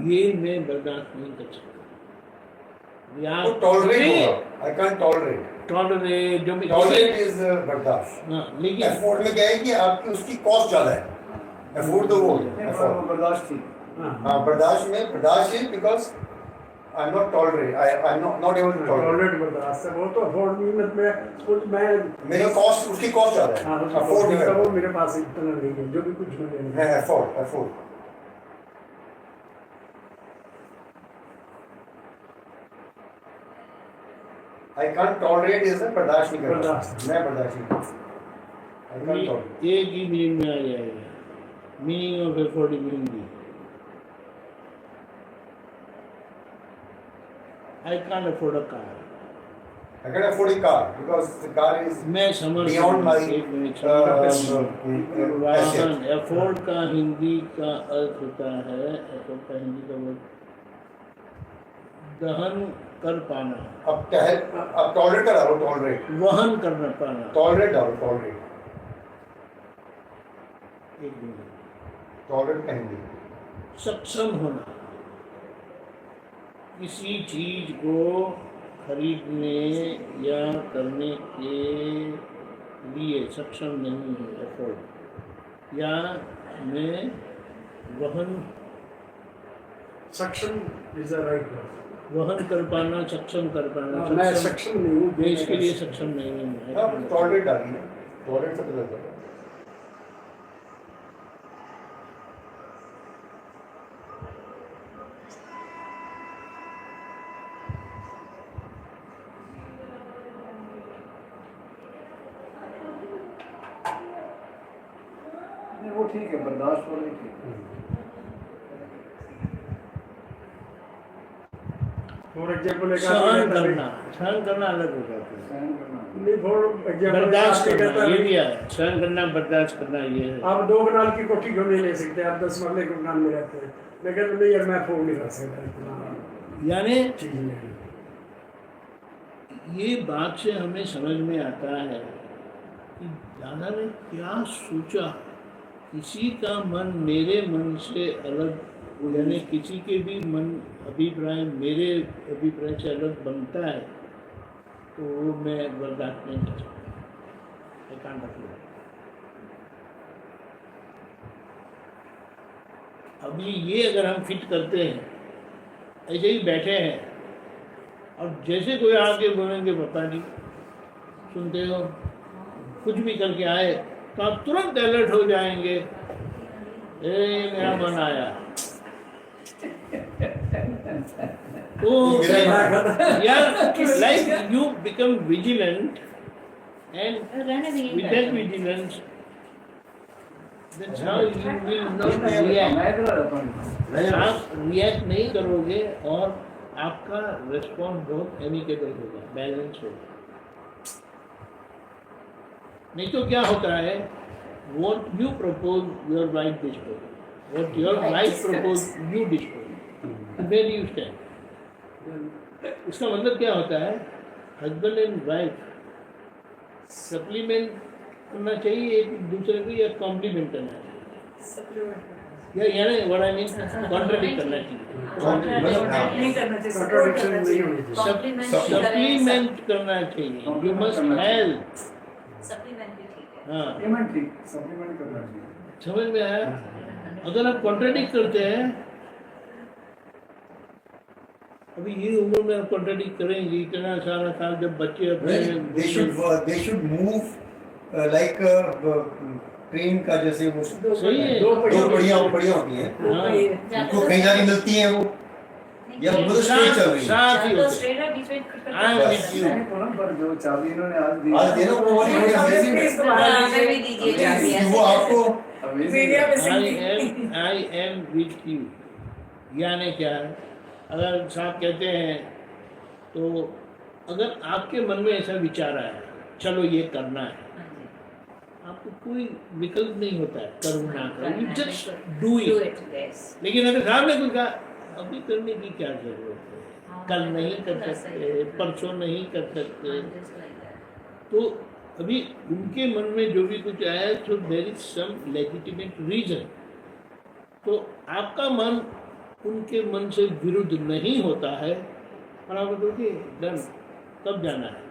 ये मैं बर्दाश्त नहीं कर सकता।
वो टॉलरेट होगा, आई कांट टॉलरेट,
टॉलरेट जो भी
टॉलरेट इज बर्दाश्त।
हाँ, लेकिन
एफोर्ड में क्या है कि आपकी उसकी कॉस्ट ज़्यादा है, एफोर्ड तो वो एफोर्ड,
बर्दाश्त थी।
हाँ, बर्दाश्त है because I am not tolerate, I am not able to tolerate,
tolerate बर्दाश्त है, वो तो अफोर्ड नहीं, मैं
मेरी कॉस्ट, उसकी कॉस्ट ज़्यादा है,
हाँ,
अफोर्ड नहीं
वो
है,
मेरे पास इतना नहीं है, जो भी कुछ मिले
है afford. I can't tolerate is बर्दाश्त नहीं करता, मैं बर्दाश्त नहीं करता, आई कांट टॉलरेट।
एक ही मीनिंग में आ जाएगा, meaning of afford in Hindi, I can't afford a car.
I can afford a car because the car is
मैं समझ
beyond my
वाहन। एफोर्ड का हिंदी का अर्थ होता है, एफोर्ड का हिंदी का वर्ड दहन कर पाना,
अब टॉलरेट करा हो, टॉलरेट
वहन करना पाना।
टॉलरेट डालो, टॉलरेट
एक मिनट,
टॉलरेंट का हिंदी
सक्षम होना, किसी चीज को खरीदने या करने के लिए सक्षम नहीं है, एफोर्ड, या मैं वहन
सक्षम इज द राइट
वहन कर पाना, सक्षम कर पाना,
मैं सक्षम नहीं हूँ
मैं इसके लिए सक्षम नहीं हूँ।
टॉलरेंट आ गई है, टॉलरेंट से पता चला।
नहीं, वो ठीक है, बर्दाश्त हो रही ठीक है।
फॉर एग्जांपल
सहन करना अलग हो जाता है।
सहन करना
नहीं फॉर एग्जांपल
बर्दाश्त करना ये भी है, सहन करना बर्दाश्त करना ये है।
आप 2 कनाल की कोठी क्यों नहीं ले सकते? आप 10 मरले के मकान में रहते हैं, मैं कहता नहीं यार मैं अफोर्ड नहीं कर सकता इतना
यानी
चीज नहीं।
ये बात से हमें समझ में आता है कि दादा ने क्या सोचा। किसी का मन मेरे मन से अलग, यानी किसी के भी मन अभिप्राय मेरे अभिप्राय से अलग बनता है, तो वो मैं बर्दाश्त नहीं कर सकता। I can't afford it. अभी ये अगर हम फिट करते हैं, ऐसे ही बैठे हैं और जैसे कोई आके बोलेंगे पापा जी सुनते हो, कुछ भी करके आए, तो आप तुरंत अलर्ट हो जाएंगे, ए मेरा मन आया। तो यार like you become vigilant and with that vigilance that's how you will not react. आप रिएक्ट नहीं करोगे और आपका रिस्पॉन्स बहुत एमिकेबल होगा, बैलेंस होगा। नहीं तो क्या होता है, what you propose your wife dispose, what your wife propose you dispose, where do you stand? इसका मतलब क्या होता है, हस्बैंड एंड वाइफ सप्लीमेंट करना चाहिए एक दूसरे को या कॉम्प्लीमेंट करना चाहिए, या यानी व्हाट आई मीन कॉन्ट्रडिक्ट करना चाहिए,
नहीं करना चाहिए,
कॉन्ट्रडिक्शन नहीं होनी चाहिए।
सप्लीमेंट करना चाहिए। You must help. हाँ,
सप्लीमेंट करना चाहिए।
समझ में आया? अगर आप कॉन्ट्रडिक्ट करते हैं, अभी ये उम्र में कॉन्ट्रडिक्ट करेंगे, इतना सारा साल जब बच्चे अपने
they should move like train का, जैसे वो
सही है,
दो बढ़िया होती हैं,
हाँ,
उनको कहीं जाके मिलती हैं वो, या वो स्ट्रेट चल रही है।
साथ ही होते हैं। I am with you।
पर जो चाबी इन्होंने आज दी,
आज देना वो वाली बड़ी amazing है। वो आपको
I am with you। यानी क्या है, अगर साहब कहते हैं तो अगर आपके मन में ऐसा विचार आया, चलो ये करना है, आपको कोई विकल्प नहीं होता है करो ना करो, यू जस्ट डू इट। लेकिन अगर साहब ने कुछ कहा, अभी करने की क्या जरूरत है, कल नहीं कर सकते, परसों नहीं कर सकते, तो अभी उनके मन में जो भी कुछ आया, तो there is some legitimate reason. तो आपका मन उनके मन से विरुद्ध नहीं होता है, और आप बोलोगे डन, कब जाना है,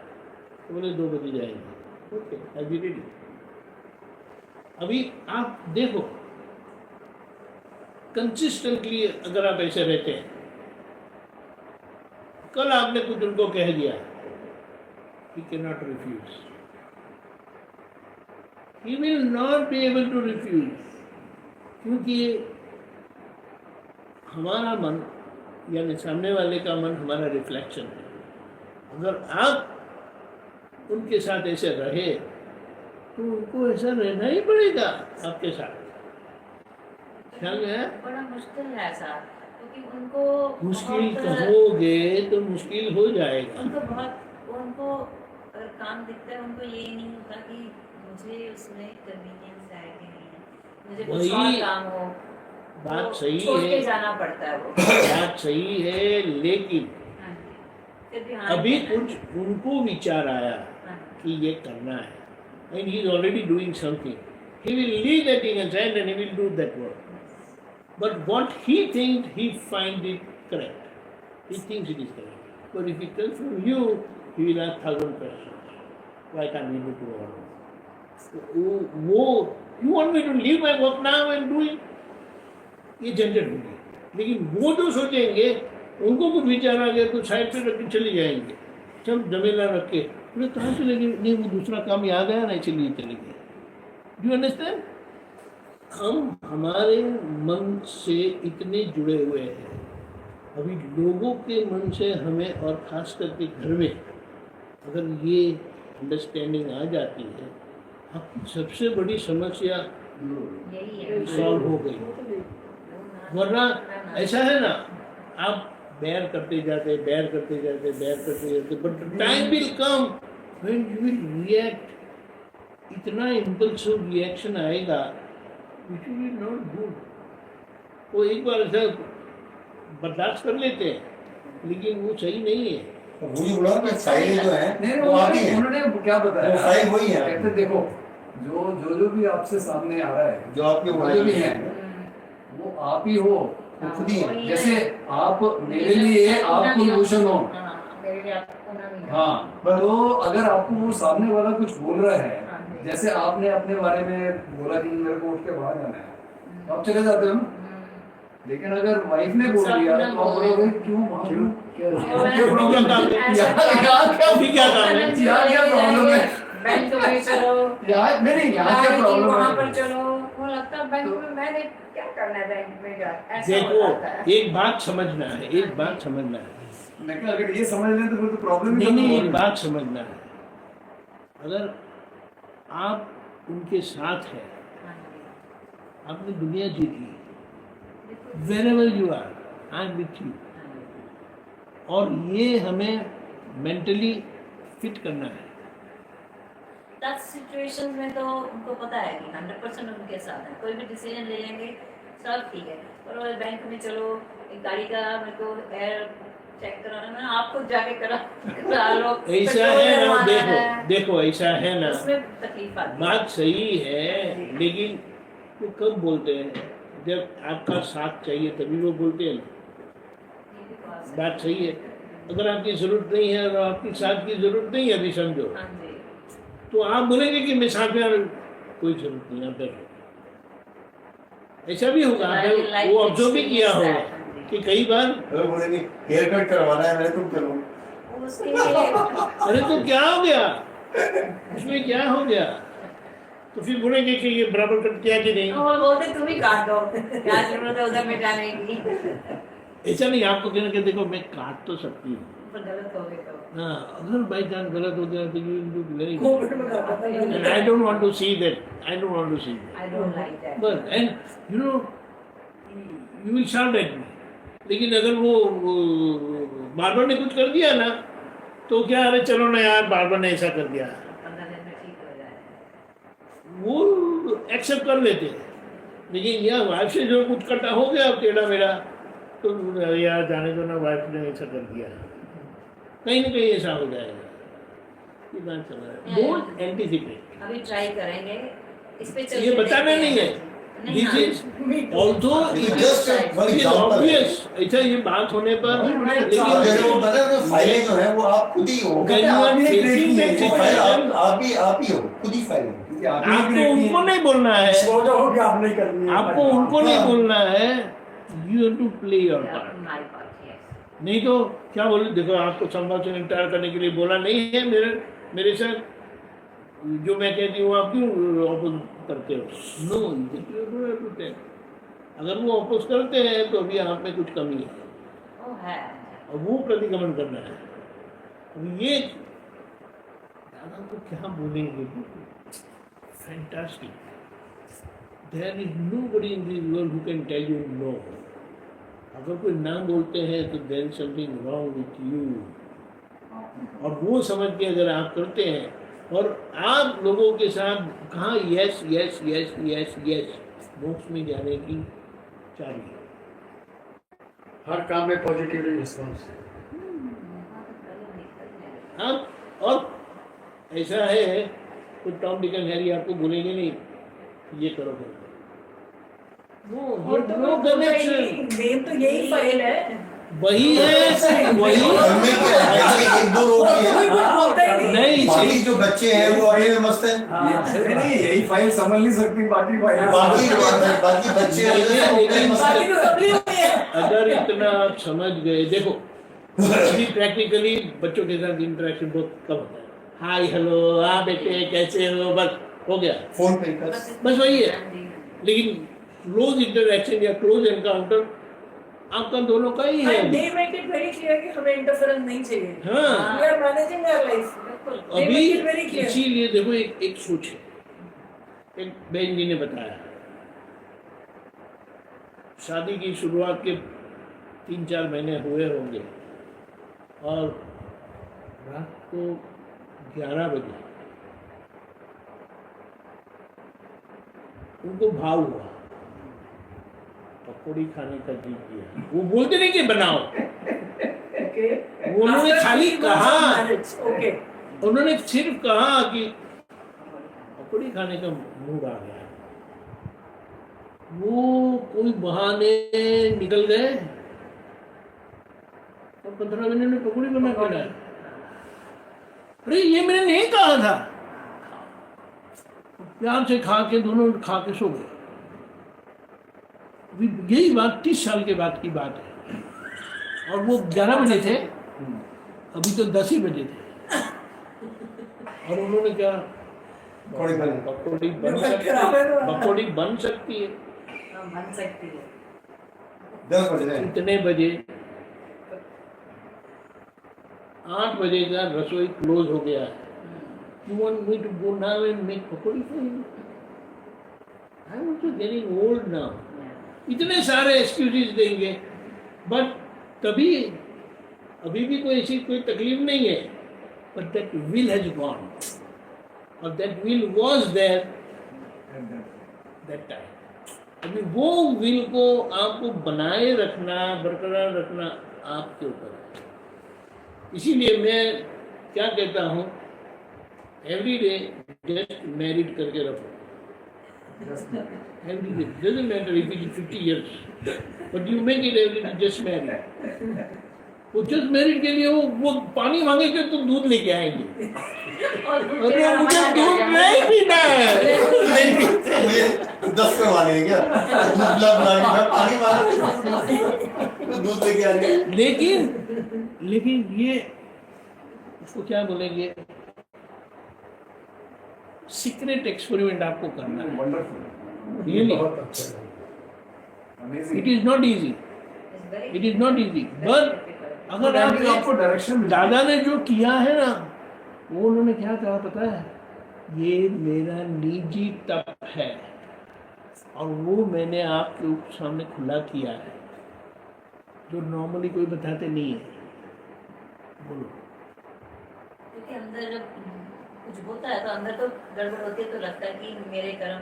तो बोले 2 बजे जाएंगे, ओके आई बी रेडी। अभी आप देखो कंसिस्टेंटली अगर आप ऐसे रहते हैं, कल आपने कुछ उनको कह दिया, he cannot refuse, he will not be able to refuse, क्योंकि हमारा मन यानी सामने वाले का मन हमारा रिफ्लेक्शन है। अगर आप उनके साथ ऐसे रहे तो उनको ऐसा रहना ही पड़ेगा आपके साथ। ख्याल में है?
बड़ा मुश्किल है साहब, क्योंकि उनको
मुश्किल
बहुत-
कहोगे तो मुश्किल हो जाएगा।
उनको अगर काम दिखता है, उनको ये नहीं होता कि मुझे उसमें कन्वीनियंस है कि नहीं है, मुझे कुछ
वही
और काम हो,
बात
तो
सही
छोड़ के
है,
जाना पड़ता है वो।
बात सही है, लेकिन
हाँ जी। फिर भी हाँ
अभी
कहना
कुछ उनको विचार आया
हाँ।
कि ये करना है, and he is already doing something, he will leave that in his hand and he will do that work। But what he thinks, he finds it correct. He thinks it is correct. But if it comes from you, he will have 1,000 questions. Why can't we do tomorrow? You want me to leave my work now and do it? ये झंझट होगी. लेकिन वो जो सोचेंगे, उनको कुछ विचार आ गया तो साइड पे रख के चले जाएंगे. सब जमेला रख के, बोले कहाँ चले गए? नहीं, वो दूसरा काम याद आया ना, इसलिए चले गए. Do you understand? हम हमारे मन से इतने जुड़े हुए हैं. अभी लोगों के मन से हमें, और खास करके घर में, अगर ये अंडरस्टैंडिंग आ जाती है, आपकी सबसे बड़ी समस्या
यही है।
सॉल्व हो गई. वरना ऐसा है ना, आप बैर करते जाते, but time will come when you will react. इतना इम्पल्सिव रिएक्शन आएगा which will not good. वो एक बार ऐसा बर्दाश्त कर लेते हैं, लेकिन वो सही नहीं है.
वही बोला कि फाइलें जो है
नहीं
वो आती हैं.
उन्होंने क्या बताया,
वो फाइल वही है.
कहते देखो जो भी आपसे सामने आ रहा है,
जो आपके
जो भी है, वो आप ही हो,
वो खुद ही है.
जैसे आप मेरे लिए आप कुलभूषण हो.
मेरे लिए आपको होना नहीं है।
हाँ, तो अगर आपको वो सामने वाला कुछ बोल रहा है, जैसे आपने अपने बारे में बोला कि मेरे को उठ के बाहर जाना है, तो आप चले जाते हो ना. लेकिन अगर वाइफ ने बोल दिया तो आप बोलोगे क्यों
क्या काम है?
क्या प्रॉब्लम है?
बैंक में चलो,
नहीं यहाँ क्या प्रॉब्लम
वहाँ
है?
पर चलो, वो लगता है बैंक में मैंने क्या करना है बैंक में जा. ऐसा हो
देखो,
जाता है।
एक बात समझना है, एक बात समझना है.
मैं कहा, अगर ये समझ लें तो फिर तो प्रॉब्लम ही
नहीं,
खत्म
एक
हो
बात समझना है. अगर आप उनके साथ हैं,
हाँ जी।
आपने दुनिया जीत ली. wherever you are, I am with you. और ये हमें मेंटली फिट करना है.
टच सिचुएशन में तो उनको पता है कि 100% उनके साथ है. कोई भी डिसीजन ले लेंगे, सब ठीक है. और बैंक में चलो, एक गाड़ी का मेरे को एयर चेक कराना है, आपको जाके करा लो.
ऐसा है ना, देखो ऐसा है ना,
उसमें तकलीफ आती है.
बात सही है, लेकिन वो कब बोलते हैं? जब आपका साथ चाहिए तभी वो बोलते हैं ना. बात सही है. अगर आपकी जरूरत नहीं है और आपकी साथ की जरूरत नहीं है, अभी समझो,
हाँ जी.
तो आप बोलेंगे कि मैं साथ में आ रहा हूं. कोई जरूरत नहीं, आप बैठो. ऐसा भी होगा, आपने वो ऑब्जर्व भी किया होगा कि कई बार
अगर बोलेंगे हेयर कट करवाना है, मैंने तुम चलो.
उसके लिए
अरे तो क्या हो गया, उसमें क्या हो गया? तो फिर बोलेंगे कि ये बराबर कट किया कि नहीं.
वो बोलते तुम ही काट दो, क्या जरूरत है उधर में जाने की.
ऐसा नहीं, आपको कहना कि देखो मैं काट तो सकती हूँ,
पर गलत हो गए तो
हाँ, अगर बाई चांस गलत हो गया तो यू डू वेरी
कोविड में करता था ये.
and I don't want to see that. I don't want to see that.
I don't like that.
But and you know, you will shout at me. लेकिन अगर वो बार्बर ने कुछ कर दिया ना, तो क्या, अरे चलो ना यार, बार्बर ने ऐसा कर दिया,
15 दिन में ठीक हो जाए.
वो एक्सेप्ट कर लेते हैं. लेकिन यह वाइफ से जो कुछ कटा हो गया टेढ़ा मेरा, तो यार जाने दो ना, वाइफ ने ऐसा कर दिया, कहीं ना कहीं ऐसा हो जाएगा. ये बात समझ रहे हैं. Don't anticipate.
अभी ट्राई करेंगे इस पे. चल
ये बताना नहीं है. This is also
just one example है.
ऑब्वियस. ऐसा ये बात होने पर,
अगर वो बता रहे हो, फाइलें जो है वो आप खुद ही हो.
When you are facing that
वो फाइल
situation,
आप ही हो, खुद ही फाइल हो.
आपको उनको नहीं बोलना है,
सोचो कि आप नहीं करनी है.
आपको उनको नहीं बोलना है. You have to play your part.
My part. Yes.
नहीं तो क्या बोले, देखो आपको संभव से निपटारा करने के लिए बोला नहीं है. मेरे साथ जो मैं कहती हूँ आप क्यों अपोज करते हो? नो, अगर वो अपोज करते हैं तो अभी आप में कुछ कमी है,
वो है.
और वो प्रतिगमन करना है. अब ये दादा को क्या बोलेंगे? Fantastic. There is nobody in this world who can tell you no. अगर कोई ना बोलते हैं तो there is something wrong with you. और वो समझ के अगर आप करते हैं, और आप लोगों के साथ कहाँ yes yes yes yes yes, मोक्ष में जाने की चाबी.
हर काम में पॉजिटिवली रिस्पॉन्स.
हाँ, और ऐसा है तो टॉम डिक एंड हैरी आपको बोलेंगे नहीं ये करो करो.
और तो
नो कनेक्शन,
मेन तो यही फाइल है।
वही है वही।
हमें क्या है, ऐसे एक दो लोग ही
कोई
हैं,
कुछ बोलता ही नहीं।
नहीं
बाकी जो बच्चे हैं वो अड़े में मस्त हैं।
नहीं यही फाइल संभल नहीं सकती, बाकी फाइल
बाकी बच्चे अड़े में मस्त
बाकी
हैं।
तो सबली होती है।
अगर इतना आप समझ गए, देखो अभी प्रैक्टिकली बच्चों के साथ इंटरेक्शन बहुत कम होता है। हाय हेलो, हाँ बेटे कैसे हो, बस हो गया,
फोन पे बस।
बस वही है। लेकिन क्लोज इंटरेक्शन या क्लोज एनकाउंटर आपका दोनों का ही है।
And they make it very clear कि हमें इंटरफेरेंस नहीं चाहिए।
हाँ
We are managing our life. They
अभी
make it very clear.
इसीलिए देखो एक सोच है, एक बहन जी ने बताया, शादी की शुरुआत के 3-4 महीने हुए होंगे और रात को 11 बजे उनको भाव हुआ, पकौड़ी खाने का जी किया। वो बोलते नहीं कि बनाओ,
Okay.
वो उन्होंने
After
खाली
3 months
कहा,
of marriage. Okay.
उन्होंने सिर्फ कहा कि पकौड़ी खाने का मूड आ गया। वो कोई बहाने निकल गए और 15 मिनट में पकौड़ी बना के लाए। अरे ये मैंने नहीं कहा था। प्यार से खा के दोनों खा के सो गए। अभी यही बात 30 साल के बाद की बात है और वो 11 बजे थे, अभी तो 10 ही बजे थे और उन्होंने क्या, पकौड़ी बन सकती है
बन सकती है।
10 बजे
इतने बजे 8 बजे का रसोई क्लोज हो गया है। You want me to go now and make pakodi for you? I'm also getting old now. इतने सारे एक्सक्यूजेस देंगे, बट तभी अभी भी कोई ऐसी कोई तकलीफ नहीं है, but that will has gone और that will was there that time. अभी वो विल को आपको बनाए रखना, बरकरार रखना आपके ऊपर है। इसीलिए मैं क्या कहता हूँ, एवरी डे गेट मैरिड करके रखो। Every day, doesn't matter if it is 50 years, but you make it every day just married. वो जस्ट मैरिड के लिए वो पानी मांगेंगे तो दूध लेके आएंगे। अरे मुझे दूध नहीं पीना है।
मुझे 10 करवा देंगे क्या? पानी मांगा दूध लेके आ रहे हैं।
लेकिन ये उसको क्या बोलेंगे, सीक्रेट एक्सपेरिमेंट आपको करना है। Really it is not easy, it is not easy, but अगर
आपको डायरेक्शन
दादा ने जो किया है ना, वो उन्होंने क्या कहा पता है, ये मेरा निजी तप है और वो मैंने आपके सामने खुला किया है, जो नॉर्मली कोई बताते नहीं है। बोलो।
क्योंकि अंदर जब कुछ होता है तो अंदर तो गड़बड़ होती है, तो लगता है कि मेरे कर्म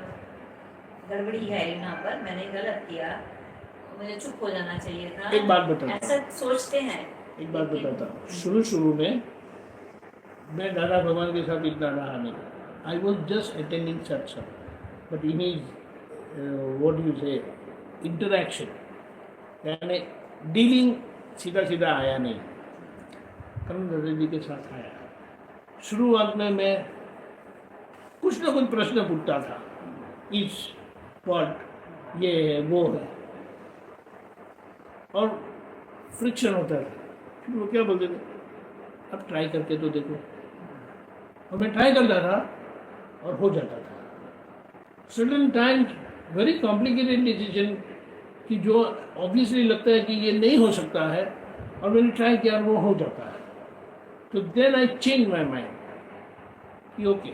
गड़बड़ी है, यहाँ पर मैंने गलत किया, मुझे चुप हो जाना चाहिए था।
एक बात बताता हूँ।
ऐसा सोचते हैं।
एक बात बताता हूँ, शुरू में मैं दादा भगवान के साथ इतना रहा नहीं। आई वॉज जस्ट अटेंडिंग सत्संग, but in is what you से इंटरैक्शन, यानी डीलिंग सीधा आया नहीं। करण दादा जी के साथ आया। शुरुआत में मैं कुछ ना कुछ प्रश्न पूछता था, इस व्हाट ये है वो है, और फ्रिक्शन होता था। फिर वो क्या बोलते थे, अब ट्राई करके तो देखो, और मैं ट्राई करता था और हो जाता था। Certain times very complicated decision कि जो ऑब्वियसली लगता है कि ये नहीं हो सकता है, और मैंने ट्राई किया और वो हो जाता है। तो then I change my mind कि ओके,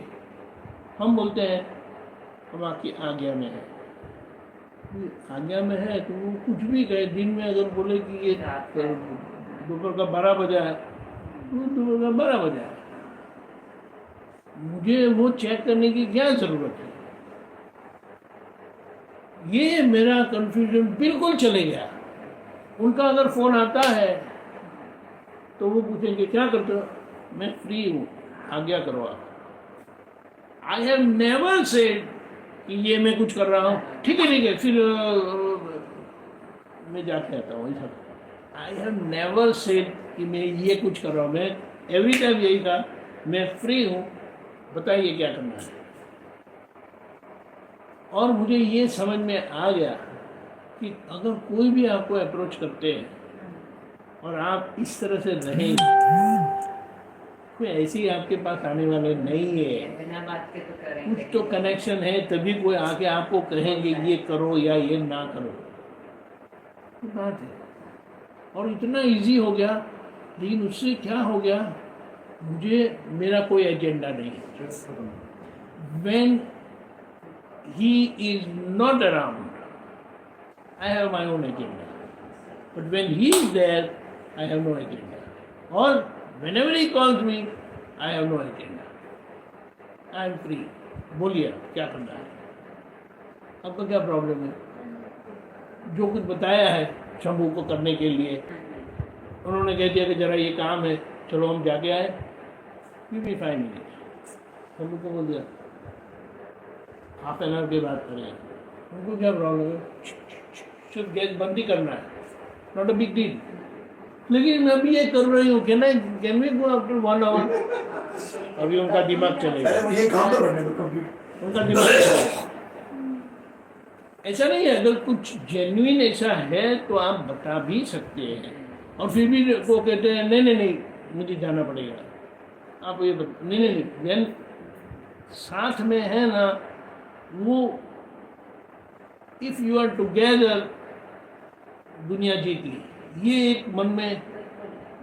हम बोलते हैं हम आपकी आज्ञा में है, आज्ञा में है तो वो कुछ भी कहे। दिन में अगर बोले कि ये दोपहर का 12 बजा है, तो दोपहर का 12 बजा है, मुझे वो चेक करने की क्या जरूरत है। ये मेरा कंफ्यूजन बिल्कुल चले गया। उनका अगर फोन आता है तो वो पूछेंगे क्या करते हो, मैं फ्री हूँ, आज्ञा करो आप। आई हैव नेवर सेड कि ये मैं कुछ कर रहा हूँ, ठीक है, फिर मैं जाके आता हूँ। ऐसा आई हैव नेवर सेड कि मैं ये कुछ कर रहा हूँ। मैं एवरी टाइम यही कहा मैं फ्री हूँ, बताइए क्या करना है। और मुझे ये समझ में आ गया कि अगर कोई भी आपको अप्रोच करते हैं और आप इस तरह से रहें, कोई ऐसी आपके पास आने वाले नहीं है।
बिना बात के तो
कुछ
करेंगे।
तो कनेक्शन है, तभी कोई आके आपको कहेंगे ये करो या ये ना करो। ये बात है। और इतना इजी हो गया, लेकिन उससे क्या हो गया, मुझे मेरा कोई एजेंडा नहीं है। When he is not around, I have my own agenda. But when he is there, I have no agenda. Or whenever he calls me, I have no agenda. I am free. बोलिए क्या करना है, आपका क्या problem है। जो कुछ बताया है शंभू को करने के लिए, उन्होंने कह दिया कि जरा ये काम है, चलो हम जाके आए, गिव मी 5 मिनट्स। शंभू को बोल दिया हाफ एन आवर के बाद करें, उनको क्या प्रॉब्लम है, सिर्फ गैस बंद ही करना है, नॉट अ बिग डील। लेकिन मैं भी ये कर रही हूँ कि ना, can we go after 1 hour. अभी उनका दिमाग चलेगा,
ये काम तो करने दो कंप्लीट।
उनका दिमाग चलेगा। ऐसा नहीं है, अगर कुछ जेन्युइन ऐसा है तो आप बता भी सकते हैं। और फिर भी वो कहते हैं नहीं मुझे जाना पड़ेगा। आप ये नहीं वेन साथ में है ना, वो इफ यू आर टुगेदर दुनिया जीत ली, ये एक मन में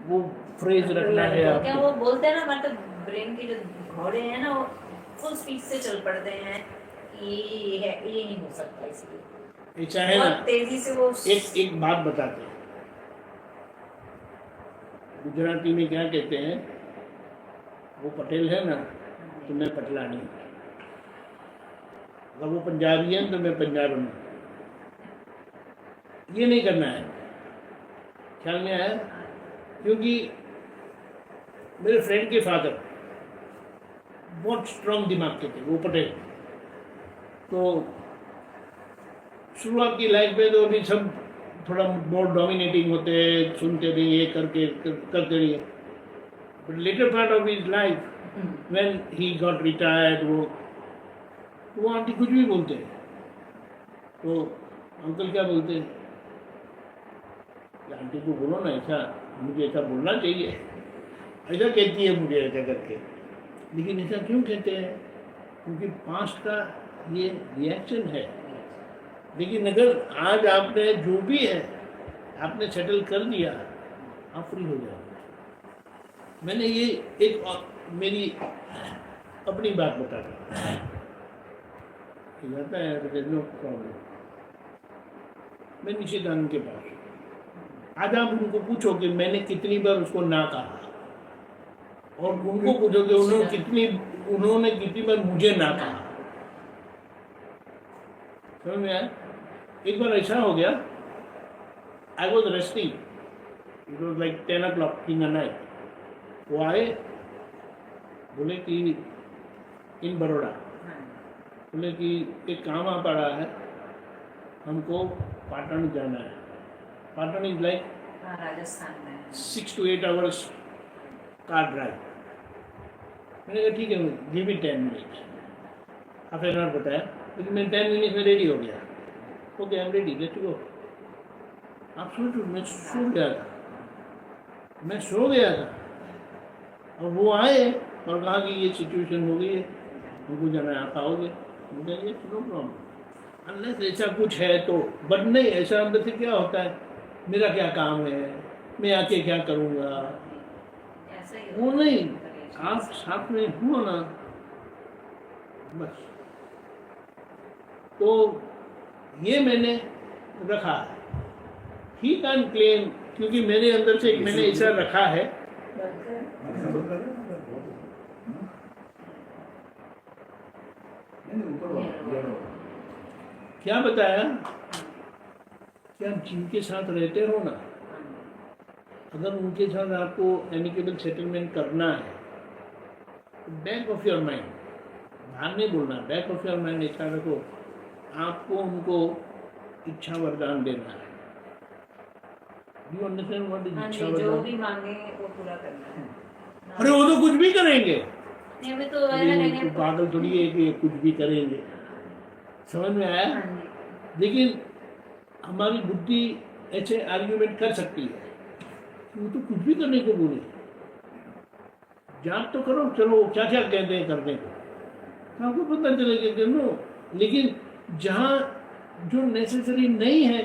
वो फ्रेज रखना है
क्या
आपको।
वो बोलते हैं ना, मतलब ब्रेन के जो घोड़े हैं ना, वो फुल स्पीड से चल पड़ते हैं। ये नहीं हो सकता, इसलिए
ऐसा है ना,
बहुत तेजी से वो
एक बात बताते हैं, गुजराती में क्या कहते हैं, वो पटेल है ना तो मैं पटला नहीं, अगर वो पंजाबी है तो मैं पंजाबी हूँ। ये नहीं करना है, ख्याल में आया। क्योंकि मेरे फ्रेंड के फादर बहुत स्ट्रॉन्ग दिमाग के थे, वो पटेल। तो शुरुआत की लाइफ में तो अभी सब थोड़ा बहुत डोमिनेटिंग होते, सुनते नहीं, ये करते नहीं। But later part of his life when he got retired, वो आंटी कुछ भी बोलते हैं तो अंकल क्या बोलते हैं, आंटी को बोलो ना ऐसा, मुझे ऐसा बोलना चाहिए, ऐसा कहती है मुझे ऐसा करके। लेकिन ऐसा क्यों कहते हैं, क्योंकि पास्ट का ये रिएक्शन है। लेकिन अगर आज आपने जो भी है आपने सेटल कर दिया, आप फ्री हो जाओगे। मैंने ये एक मेरी अपनी बात बता दी, जाता है नो प्रॉब्लम। मैं निशिदानंद के पास, आज आप उनको पूछो कि मैंने कितनी बार उसको ना कहा, और उनको पूछो कि उन्होंने कितनी बार मुझे ना कहा। समझ में आया। एक बार ऐसा हो गया, I was resting, it was like 10 o'clock in the night. वो आए, बोले कि इन बड़ोड़ा, बोले कि एक काम आ पड़ा है, हमको पाटन जाना है। पाटन इज लाइक
राजस्थान में
6 to 8 hours कार ड्राइव। मैंने कहा ठीक है, give me 10 minutes, half an hour बताया, लेकिन मैं 10 minutes में रेडी हो गया। Okay I am ready, let's go. आप सोचो, मैं सो गया था और वो आए और कहा कि ये सिचुएशन हो गई है, हमको जाना है, आप आओगे? मुझे ये नो प्रॉब्लम, अनलेस ऐसा कुछ है तो। बट नहीं, ऐसा अंदर से क्या होता है, मेरा क्या काम है, मैं आके क्या करूँगा,
ऐसा ही
वो नहीं। आप साथ में हो ना, बस। तो ये मैंने रखा है। ही कैन क्लेम, क्योंकि मेरे अंदर से मैंने ऐसा रखा है। क्या बताया कि आप जिनके साथ रहते हो ना, अगर उनके साथ आपको एमिकेबल सेटलमेंट करना है, बैक ऑफ योर माइंड, बाहर नहीं बोलना, बैक ऑफ योर माइंड ऐसा रखो, आपको उनको इच्छा वरदान देना है। यू अंडरस्टैंड व्हाट इज
हाँ
इच्छा
जी, जो
वरदान?
भी मांगे वो पूरा करना है।
अरे वो तो कुछ भी करेंगे,
नहीं, अभी तो है
ये
लेकिन
पागल थोड़ी है कि ये कुछ भी करेंगे, समझ में आया?
हाँ जी,
लेकिन हमारी बुद्धि ऐसे आर्ग्यूमेंट कर सकती है, वो तो कुछ भी करने को बोले, जांच तो करो, चलो क्या क्या कहते हैं करने को, तो आपको पता चलेगा कि नो। लेकिन जहाँ जो नेसेसरी नहीं है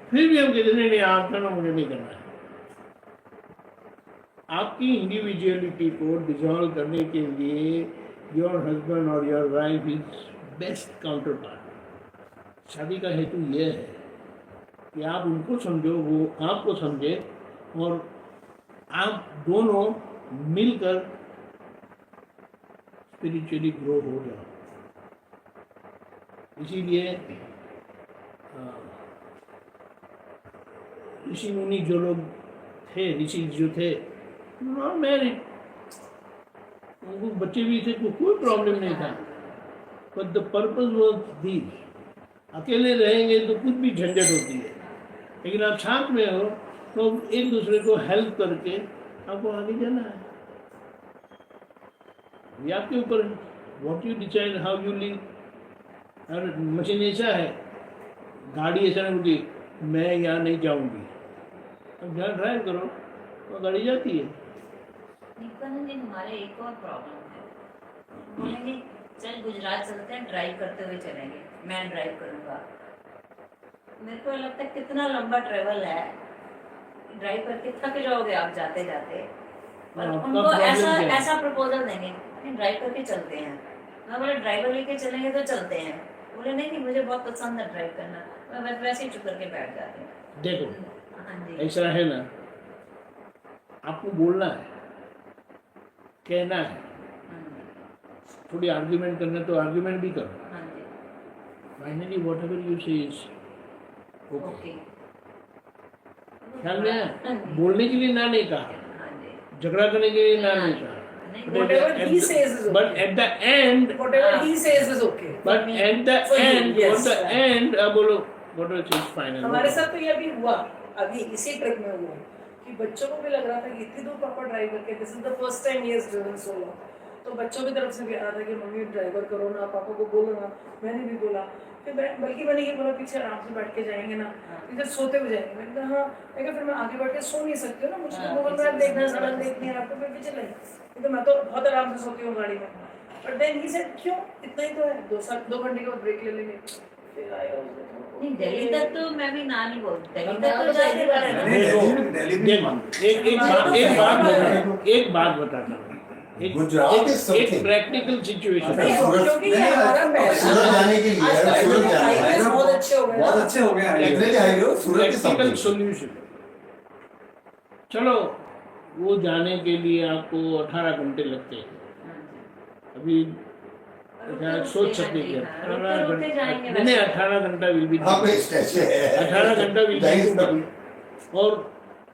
फिर भी हम कहते नहीं आप करना, मुझे नहीं करना है। आपकी इंडिविजुअलिटी को डिसॉल्व करने के लिए योर हस्बैंड और your wife is best counter part. शादी का हेतु यह है कि आप उनको समझो, वो आपको समझे, और आप दोनों मिलकर स्पिरिचुअली ग्रो हो जाओ। इसीलिए ऋषि मुनि जो लोग थे, ऋषि जो थे, मैरिड, उनको बच्चे भी थे, कोई प्रॉब्लम नहीं था, but the purpose was this. अकेले रहेंगे तो कुछ भी झंझट होती है, लेकिन आप साथ में हो तो एक दूसरे को हेल्प करके आपको आगे जाना है। ये आपके ऊपर है, what you decide, how you live. और मशीन ऐसा है, गाड़ी ऐसा नहीं होती मैं यहाँ नहीं जाऊँगी, अब जहाँ ड्राइव करो वो गाड़ी जाती है।
नित्यानंद जी, हमारे एक और प्रॉब्लम है, बोलेंगे चल गुजरात चलते हैं, ड्राइव करते हुए चलेंगे, मैं ड्राइव करूँगा। मेरे को लगता है कितना लंबा ट्रेवल है, ड्राइव करके थक जाओगे आप जाते जाते। पर
आपका
उनको
problem
ऐसा
क्या है?
ऐसा प्रपोजल देंगे, नहीं ड्राइव करके चलते हैं। मैं बोले ड्राइवर लेके चलेंगे तो चलते हैं, बोले नहीं नहीं मुझे बहुत पसंद है ड्राइव करना, मैं वैसे ही चुप करके बैठ जाती हूँ।
देखो
हाँ जी,
ऐसा है ना, आपको बोलना है, कहना है,
हाँ जी,
थोड़ी आर्ग्यूमेंट करना तो आर्ग्यूमेंट भी करो।
हाँ जी,
फाइनली वॉट एवर यू से इज ओके।
ओके।
ख्याल में आया?
हाँ जी,
बोलने के लिए ना नहीं कहा,
हाँ जी,
झगड़ा करने के लिए ना नहीं कहा,
नहीं,
Whatever he says is
but
okay.
at the end,
Whatever he says is okay.
but at the
For you,
end,
yes.
at the end, अब बोलो whatever is final।
हमारे साथ तो ये भी हुआ, अभी इसी ट्रिप में हुआ कि बच्चों को भी लग रहा था कि इतनी दूर पापा ड्राइव करके, this is the first time he has driven so long, तो बच्चों की तरफ से भी आ रहा था कि मम्मी ड्राइवर करो ना, पापा को बोलो ना। मैंने भी बोला, फिर बल्कि मैंने ये बोला पीछे आराम से बैठ के जाएंगे ना, इधर सोते हुए जाएंगे। मैंने कहा हाँ, मैं कहा फिर मैं आगे बैठ के सो नहीं सकती हूँ ना, मुझे तो गूगल मैप देखना है, सड़क देखनी है, आपको फिर भी चलेंगे, तो मैं तो बहुत आराम से सोती हूँ गाड़ी में। बट देन ही सेड क्यों, इतना ही तो है, 2 घंटे के बाद ब्रेक ले लेंगे। फिर आया
नहीं, दिल्ली तक तो मैं भी ना नहीं बोलती, दिल्ली
हम
तक तो
तो
जाते
दिल्ली
हैं।
दिल्ली भी
देखो एक बात बताता हूँ,
गुजरात is something.
एक प्रैक्टिकल सिचुएशन
नहीं,
सूरत-
क्योंकि ये हमारा पैसा
सूरत जाने के लिए
आजकल
है, सूरत
तो
जाना है।
हाईवेज बहुत अच्छे हो गए ना।
बहुत अच्छे हो गए हैं।
Definitely highway हो, सूरत is
प्रैक्टिकल
something.
सॉल्यूशन। चलो वो जाने के लिए आपको 18 घंटे लगते हैं, अभी शायद सोच सकते हैं 18 घंटे नहीं, 18 घंटा विल बी,
हाँ भाई स्ट्रेच है
18 घंटा will
That is the-
be. और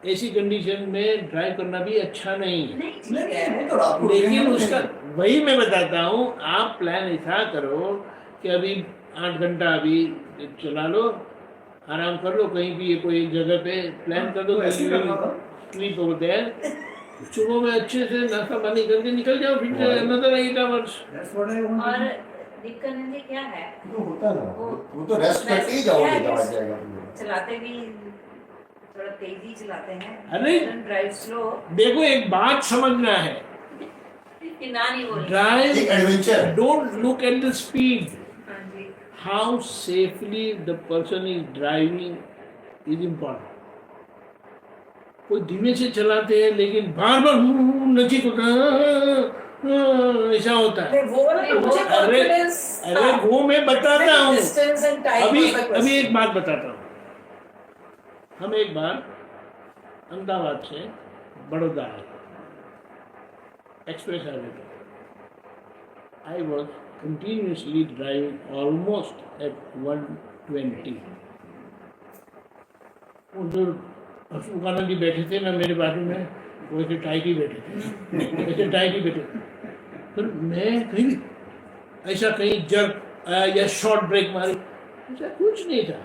ऐसी कंडीशन में ड्राइव करना भी अच्छा नहीं है।
नहीं, ठीक
नहीं,
है।
वो तो रात को
लेकिन
ट्रेन में
उसका
नहीं।
वही मैं बताता हूँ, आप प्लान ऐसा करो कि अभी 8 घंटा अभी चला लो, आराम कर लो, कहीं भी कोई एक जगह पे प्लान कर दो,
ऐसे ही करना था।
स्लीप होते हैं, सुबह में अच्छे से नाश्ता पानी करके निकल जाओ, फिर another 8 hours।
That's what I want to
और
do.
दिक्कत नहीं क्या है,
तो होता ना, वो तो रेस्ट करके ही जाओगे जहाँ जाएगा।
चलाते भी थोड़ा तेजी चलाते हैं,
अरे!
ड्राइव स्लो,
देखो एक बात समझना है,
कि ना नहीं बोल।
ड्राइव
एक adventure.
Don't look at the speed,
हाँ जी,
how safely the person is driving is important. कोई धीमे से चलाते हैं लेकिन बार बार नजीक होता है, ऐसा होता है।
नहीं, वो वाला तो मुझे
अरे
confidence
अरे
था।
वो मैं बताता हूँ,
Distance and time
अभी
was the question.
अभी एक बात बताता हूँ। हम एक बार अहमदाबाद से बड़ौदा आए एक्सप्रेस हाईवे पे। I was continuously driving almost at 120। उधर अशोक आनंद जी बैठे थे ना मेरे बाजू में, वैसे टाई की बैठे थे, वैसे टाई की बैठे। फिर मैं कहीं ऐसा कहीं जर्क आया या शॉर्ट ब्रेक मारी, ऐसा कुछ नहीं था।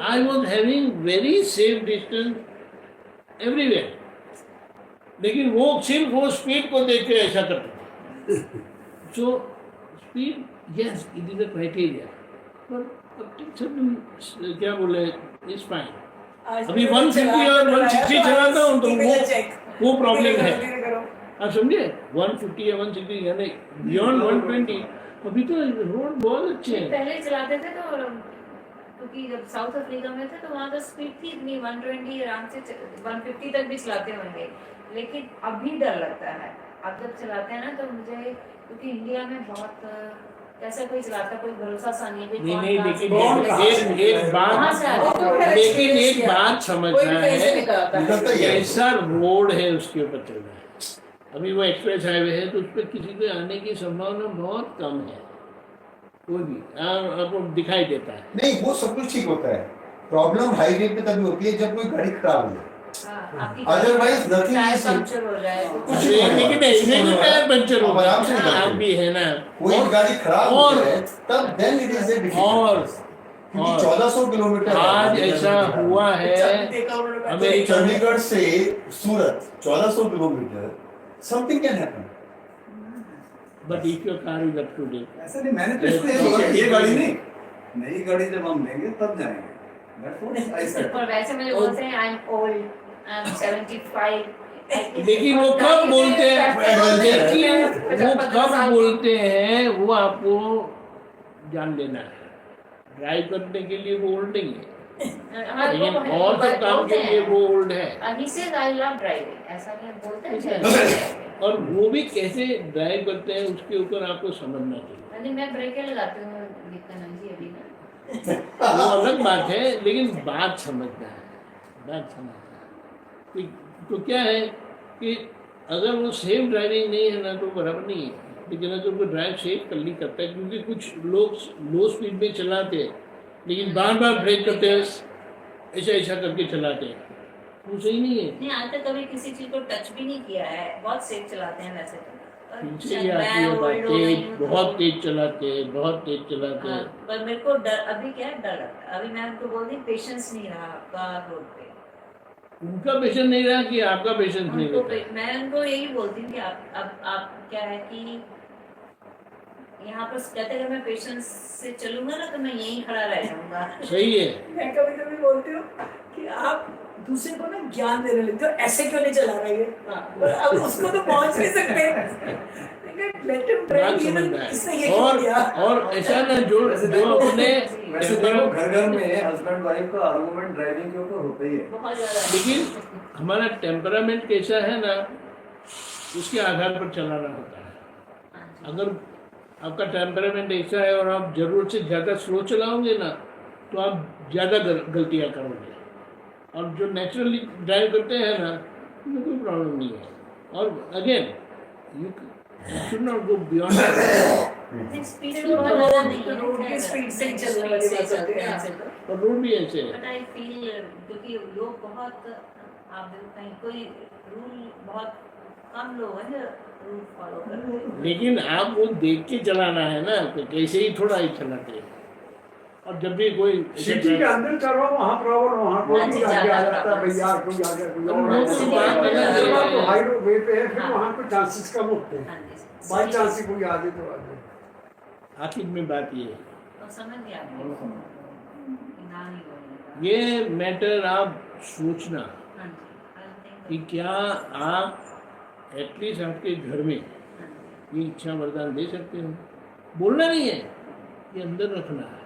I was having very safe distance everywhere, लेकिन वो सिर्फ वो स्पीड को देख के ऐसा करते थे। So speed, yes, it is a criteria, पर क्या बोले, इज फाइन। अभी 150 और 160 चलाता हूँ तो वो प्रॉब्लम है। आप समझे, 150 या 160 यानी बियॉन्ड 120, अभी तो रोड बहुत अच्छे हैं।
पहले चलाते थे तो, क्योंकि जब साउथ अफ्रीका में थे तो वहाँ तो स्पीड थी इतनी 120, आराम से 150 तक भी चलाते होंगे, लेकिन अभी डर लगता है। अब जब चलाते हैं ना तो मुझे, क्योंकि इंडिया में बहुत कैसे कोई चलाता, कोई भरोसा सा नहीं है।
नहीं, लेकिन एक बात समझना है, ऐसा रोड है उसके ऊपर चल रहा है। अभी वो एक्सप्रेस हाईवे है तो उस पर किसी के आने की संभावना बहुत कम है, कोई भी आपको दिखाई देता है।
नहीं, वो सब कुछ ठीक होता है। प्रॉब्लम हाईवे पे तभी होती है जब कोई गाड़ी खराब हो जाए, अदरवाइज नथिंग इज
पंचर हो जाए तो
कुछ नहीं होगा।
लेकिन ऐसे भी टायर पंचर हो
आराम से निकलते
आप भी है ना,
कोई गाड़ी खराब हो जाए तब then it is a difficult, क्योंकि 1400 किलोमीटर
आज ऐसा हुआ है अमेरिका में।
चंडीगढ़ से Surat 1400 kilometre, something can happen.
But if your car is up to date,
ऐसा नहीं, मैंने तो इसको ये गाड़ी नहीं, नई गाड़ी जब हम लेंगे तब जाएंगे।
और वैसे मुझे बोलते हैं I am old, I am 75।
लेकिन वो कब बोलते हैं, देखिए वो कब बोलते हैं, वो आपको जान लेना है। ड्राइव करने के लिए वो ओल्ड नहीं है, लेकिन और सब काम के लिए वो ओल्ड है।
He says I love driving, ऐसा नहीं बोलते हैं।
और वो भी कैसे ड्राइव करते हैं उसके ऊपर आपको समझना चाहिए।
नहीं, मैं ब्रेक लगाती हूँ, दिक्कत नहीं जी अभी ना।
वो अलग बात है, लेकिन बात समझना है, बात समझना है। तो क्या है कि अगर वो सेफ ड्राइविंग नहीं है ना तो बराबर नहीं है, लेकिन अगर वो ड्राइव सेफ कर ली करता है, क्योंकि कुछ लोग लो स्पीड में चलाते हैं लेकिन बार बार ब्रेक करते हैं, ऐसा ऐसा करके चलाते हैं, वो सही नहीं है।
नहीं, आज तक कभी किसी चीज को टच भी नहीं किया है, बहुत सेफ चलाते हैं वैसे तो।
पीछे ही आती है बात, तेज, बहुत तेज चलाते हैं, बहुत तेज चलाते हैं।
पर मेरे को डर, अभी क्या है, डर लगता है। अभी मैं उनको बोल दी पेशेंस नहीं रहा आपका रोड पे।
उनका पेशेंस नहीं रहा कि आपका पेशेंस नहीं रहता।
मैं उनको यही बोलती हूँ कि आप क्या है कि यहाँ पर कहते अगर मैं पेशेंस से चलूंगा ना तो मैं यहीं खड़ा रह जाऊंगा।
सही है।
मैं कभी कभी बोलती हूँ कि आप दूसरे को ना ज्ञान देने लगते हो, ऐसे क्यों नहीं चला रहे हैं, अब उसको तो पहुंच नहीं सकते।
और ऐसा ना जो अपने
वैसे तो घर घर में हस्बैंड वाइफ का आर्गुमेंट ड्राइविंग के ऊपर होता ही है
बहुत ज्यादा।
लेकिन हमारा टेम्परामेंट कैसा है ना, उसके आधार पर चलाना होता है। अगर आपका टेम्परामेंट ऐसा है और आप जरूरत से ज़्यादा स्लो चलाओगे ना तो आप ज़्यादा गलतियाँ करोगे, और जो नेचुरली ड्राइव करते हैं ना उनमें कोई प्रॉब्लम नहीं है। और again you should not go beyond.
Speed से बहुत ज्यादा नहीं है,
रोड की स्पीड से ही चलने वाली बात होती है
ऐसे तो।
और रोड भी ऐसे है।
बट आई फील क्योंकि लोग बहुत, आप कहीं कोई रूल, बहुत कम लोग हैं जो रूल फॉलो करते हैं।
लेकिन आप वो देख के चलाना है ना, तो कैसे ही थोड़ा ही चलाते हैं। और जब भी कोई
सिटी के अंदर चलो वहाँ प्रॉब्लम, वहाँ कोई भी आगे आ जाता है, भैया कोई आ गया, तो हाई वे पे है, फिर वहाँ पे चांसेस कम होते हैं। बाई चांस ही कोई आगे तो आ जाए।
आखिर में बात ये है,
तो समझ गया ना नहीं बोलने का।
ये मैटर आप सोचना
हाँ जी,
कि क्या आप एटलीस्ट आपके घर में ये इच्छा वरदान दे सकते हो। बोलना नहीं है, ये अंदर रखना है,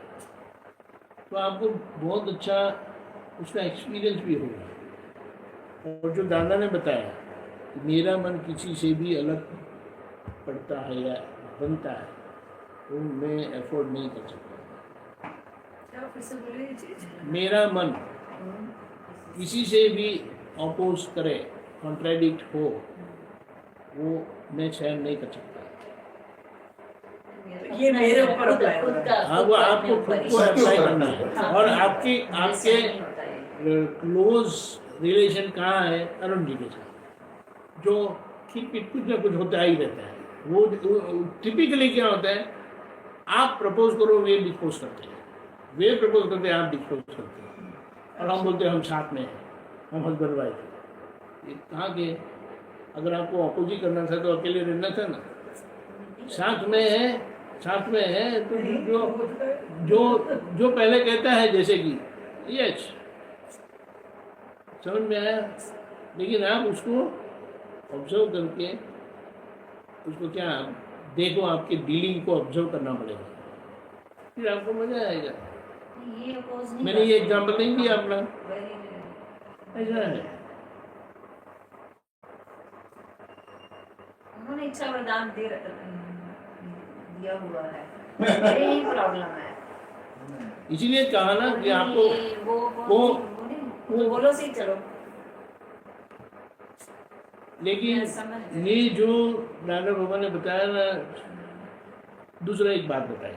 तो आपको बहुत अच्छा उसका एक्सपीरियंस भी होगा। और जो दादा ने बताया कि मेरा मन किसी से भी अलग पड़ता है या बनता है, तो मैं एफोर्ड नहीं कर सकता।
क्या फिर से बोलिए ये चीज?
मेरा मन किसी से भी अपोज करे, कॉन्ट्राडिक्ट हो, वो मैं सहन नहीं कर सकता।
ये मेरे ऊपर अप्लाई हो रहा है।
हाँ, वो आपको खुद को अप्लाई करना है। और आपके क्लोज रिलेशन कहाँ है? अरुण जी के साथ, जो खिट पिट कुछ ना कुछ होता ही रहता है। वो टिपिकली क्या होता है, आप प्रपोज करो, वे डिस्पोज करते हैं, वे प्रपोज करते हैं, आप डिस्पोज करते हैं, और हम बोलते हैं हम साथ में हैं, हम हस्बैंड वाइफ हैं। ये कहाँ के? अगर आपको अपोजिट करना था तो अकेले रहना था ना, साथ में है, साथ में है तो जो जो जो पहले कहता है, जैसे कि यस, समझ में आया। लेकिन आप उसको ऑब्जर्व करके उसको क्या देखो, आपके डीलिंग को ऑब्जर्व करना पड़ेगा, फिर आपको मजा आएगा।
ये oppose नहीं
मैंने ये
करते।
एग्जाम्पल नहीं दिया अपना,
Very-
ऐसा है।
उन्होंने इच्छा वरदान दिया हुआ है, यही प्रॉब्लम है।
इसीलिए कहा ना कि आपको
वो बोलो सी चलो।
लेकिन
मैं समझ गई।
ये जो नाना बाबा ने बताया ना, दूसरा एक बात बताई,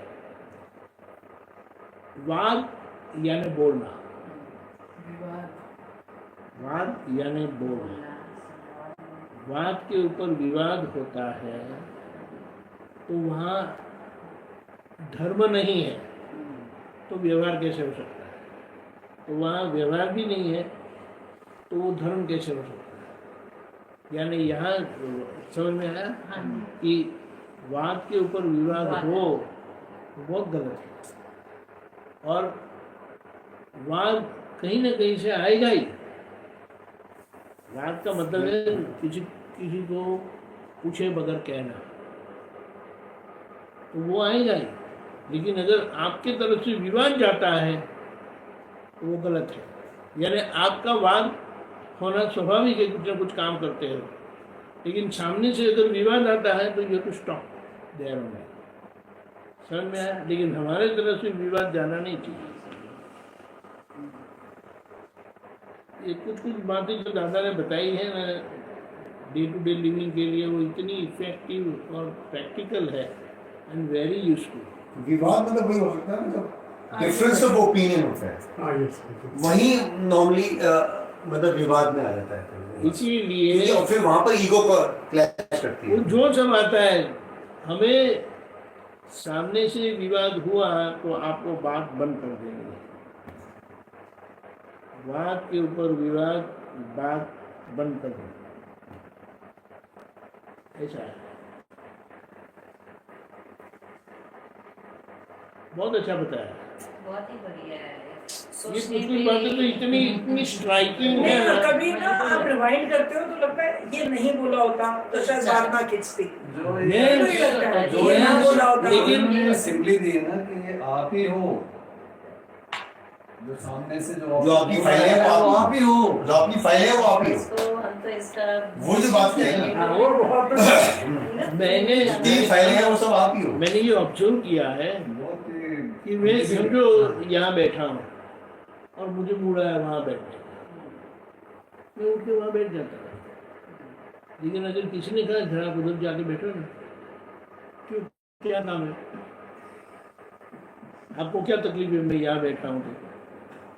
वाद यानी बोलना, वाद यानी बोलना, वाद के ऊपर विवाद होता है तो वहाँ धर्म नहीं है तो व्यवहार कैसे हो सकता है? तो वहाँ व्यवहार भी नहीं है तो वो धर्म कैसे हो सकता है? यानी यहाँ समझ में आया
हाँ
कि वाद के ऊपर विवाद हो तो बहुत गलत है, और वाद कहीं ना कहीं से आएगा ही। वाद का मतलब है किसी किसी को पूछे बगैर कहना, तो वो आएगा ही। लेकिन अगर आपके तरफ से विवाद जाता है तो वो गलत है। यानी आपका वाद होना स्वाभाविक है, कुछ ना कुछ काम करते हो, लेकिन सामने से अगर विवाद आता है तो you to stop there only, समझ में आया। लेकिन हमारे तरफ से विवाद जाना नहीं चाहिए। ये कुछ कुछ बातें जो दादा ने बताई है ना डे टू डे लिविंग के लिए, वो इतनी इफेक्टिव और प्रैक्टिकल है एंड वेरी यूजफुल।
विवाद मतलब वही हो सकता है ना जब डिफरेंस ऑफ ओपिनियन होता है,
हाँ यस
वही नॉर्मली मतलब विवाद में आ जाता है।
इसीलिए
और फिर वहां पर ईगो पर क्लैश करती
वो
है।
जो सब आता है, हमें सामने से विवाद हुआ तो आपको बात बंद कर देंगे। बात के ऊपर विवाद, बात बंद कर देंगे, ऐसा है। बहुत अच्छा बताया।
बहुत ही बढ़िया है।
ये कुछ कुछ बातें तो इतनी इतनी स्ट्राइकिंग है
नहीं,
ना।
और कभी ना आप रिवाइंड करते हो तो लगता है ये नहीं बोला होता तो शायद बात ना खिंचती।
जो
नहीं,
ये
तो ये लगता है
जो
ये ना बोला होता
लेकिन-
ये सिंपली दी है ना कि ये आप ही हो, जो सामने से जो
आपकी फाइल है
वो आप ही हो,
जो आपकी फाइल है वो आप ही हो।
इसको हम तो इसका
वो जो बात कही ना,
हाँ वो बहुत
मैंने
जितनी फाइलें हैं वो सब आप ही हो।
मैंने ये ऑब्जर्व किया है
बहुत ही
कि मैं समझो यहाँ बैठा हूँ और मुझे मूड आया वहाँ बैठने, मैं उठ के वहाँ बैठ जाता था। लेकिन अगर किसी ने कहा जरा आप उधर जाके बैठो ना, क्यों, क्या काम है आपको, क्या तकलीफ है मैं यहाँ बैठा हूँ तो?